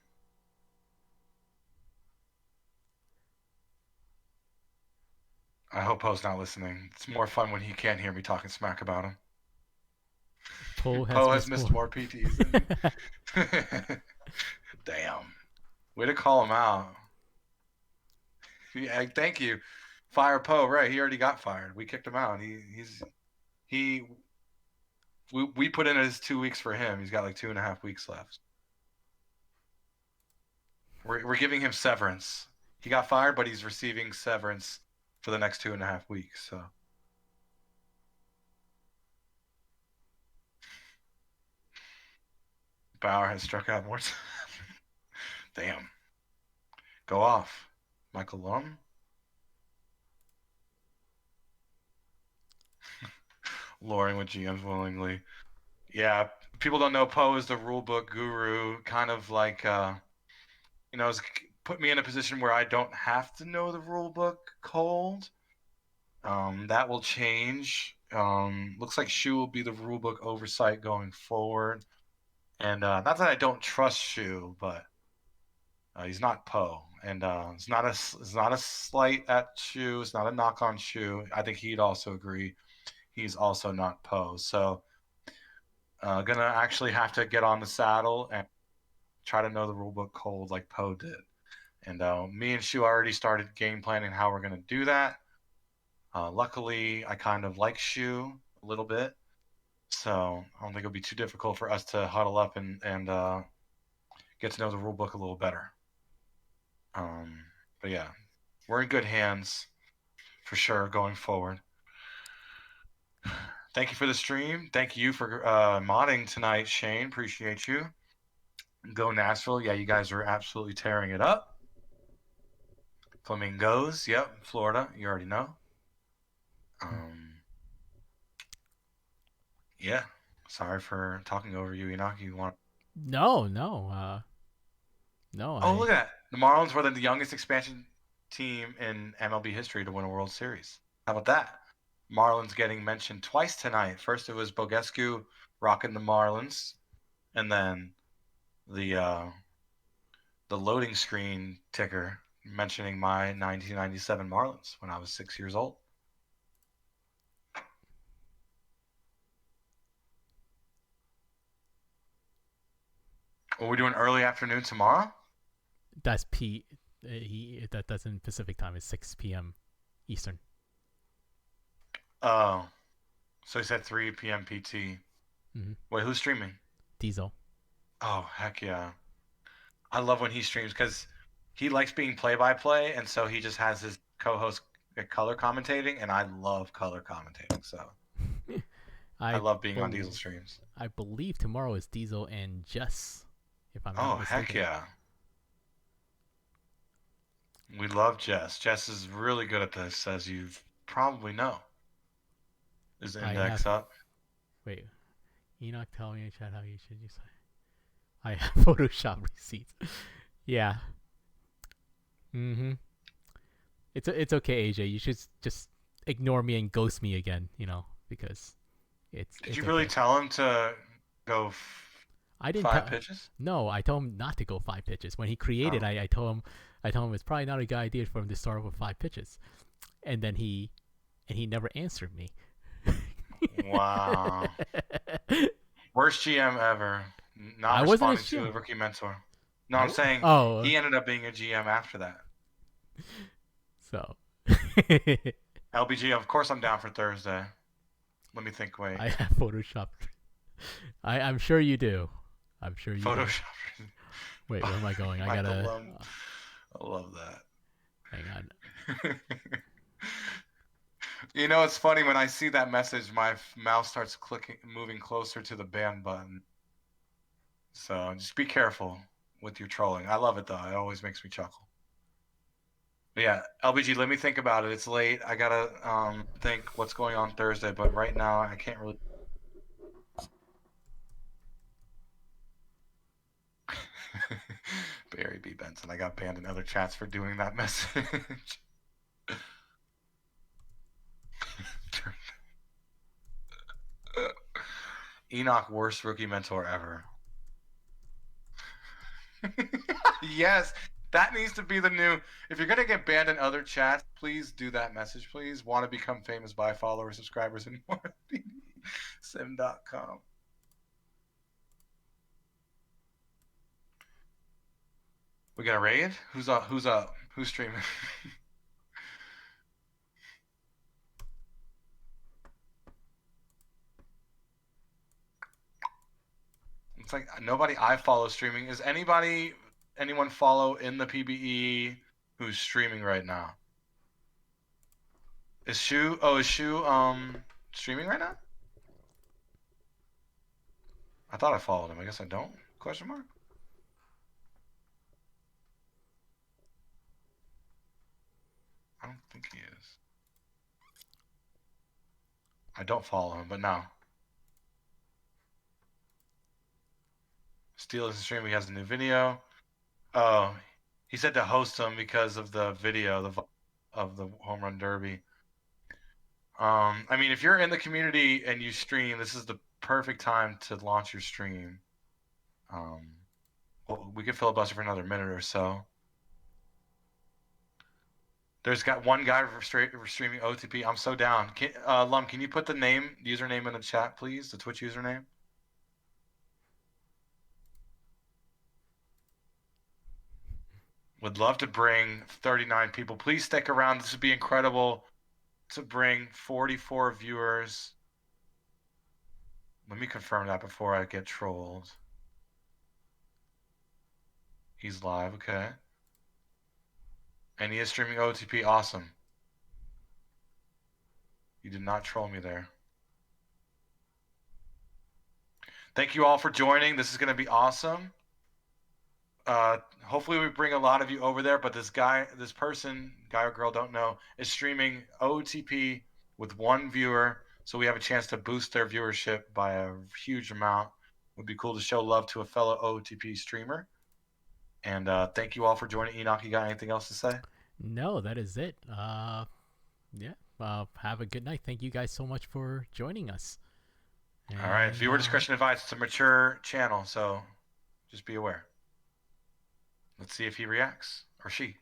I hope Poe's not listening. It's more fun when he can't hear me talking smack about him. Poe has missed more PTs than me. Damn. Way to call him out. Yeah, thank you. Fire Poe, right? He already got fired. We kicked him out. We put in his 2 weeks for him. He's got like 2.5 weeks left. We're giving him severance. He got fired, but he's receiving severance for the next 2.5 weeks. So. Bauer has struck out more times. Damn. Go off. Michael Lum. Luring with GMs willingly. Yeah, people don't know Poe is the rulebook guru, kind of like, has put me in a position where I don't have to know the rulebook cold. That will change. Looks like Shu will be the rulebook oversight going forward. And not that I don't trust Shu, but he's not Poe. And it's not a slight at Shu. It's not a knock on Shu. I think he'd also agree. He's also not Poe. So gonna actually have to get on the saddle and try to know the rulebook cold like Poe did. And me and Shu already started game planning how we're gonna do that. Luckily, I kind of like Shu a little bit, so I don't think it'll be too difficult for us to huddle up and get to know the rulebook a little better. But yeah, we're in good hands for sure going forward. Thank you for the stream. Thank you for modding tonight, Shane. Appreciate you. Go Nashville. Yeah, you guys are absolutely tearing it up. Flamingos. Yep, Florida. You already know. Yeah. Sorry for talking over you, Enoch. You want? No. Oh, look at that. The Marlins were the youngest expansion team in MLB history to win a World Series. How about that? Marlins getting mentioned twice tonight. First, it was Bogescu rocking the Marlins, and then the loading screen ticker mentioning my 1997 Marlins when I was 6 years old. Are we doing early afternoon tomorrow? That's that's in Pacific time. It's 6 p.m. Eastern. Oh, so he said 3 p.m. PT. Mm-hmm. Wait, who's streaming? Diesel. Oh, heck yeah. I love when he streams because he likes being play-by-play, and so he just has his co-host color commentating, and I love color commentating, so I love being on Diesel streams. I believe tomorrow is Diesel and Jess, if I'm not mistaken. Heck yeah. We love Jess. Jess is really good at this, as you probably know. Is the index up? Wait. Enoch, tell me in chat how you should use it. I have Photoshop receipts. Yeah. Mm-hmm. It's okay, AJ. You should just ignore me and ghost me again, because it's. Did you really tell him to go 5 pitches? No, I told him not to go 5 pitches. When he created, I told him it's probably not a good idea for him to start with 5 pitches, and then he never answered me. Wow. Worst GM ever. Not responding to a rookie mentor. No, I'm saying he ended up being a GM after that. So. LBG, of course I'm down for Thursday. Let me think, wait. I have Photoshop. I'm sure you do. I'm sure you Photoshop. do. Wait, where am I going? I love that. Hang on. You know, it's funny when I see that message, my mouse starts moving closer to the ban button. So just be careful with your trolling. I love it though. It always makes me chuckle. But yeah, LBG, let me think about it. It's late. I gotta think what's going on Thursday, but right now I can't really. Barry B. Benson. I got banned in other chats for doing that message. Enoch, worst rookie mentor ever. Yes, that needs to be the new. If you're gonna get banned in other chats, please do that message. Please want to become famous by followers, subscribers, and more. Sim.com. We got a raid? Who's up? Who's up? Who's streaming? It's like nobody I follow streaming. Is anyone follow in the PBE who's streaming right now? Is Shu streaming right now? I thought I followed him. I guess I don't? Question mark? I don't think he is. I don't follow him, but no. Steel is streaming. He has a new video. Oh, he said to host him because of the video of the home run derby. I mean, if you're in the community and you stream, this is the perfect time to launch your stream. Well, we could filibuster for another minute or so. There's got one guy for streaming OTP. I'm so down. Lum, can you put the username in the chat, please? The Twitch username. Would love to bring 39 people. Please stick around. This would be incredible to bring 44 viewers. Let me confirm that before I get trolled. He's live, okay. And he is streaming OTP. Awesome. You did not troll me there. Thank you all for joining. This is going to be awesome. Hopefully we bring a lot of you over there, but this person, guy or girl, don't know, is streaming OTP with one viewer, so we have a chance to boost their viewership by a huge amount. It would be cool to show love to a fellow OTP streamer. And thank you all for joining. Enoch, you got anything else to say? No, that is it. Yeah. Have a good night. Thank you guys so much for joining us. All right. Viewer discretion advised. It's a mature channel, so just be aware. Let's see if he reacts or she.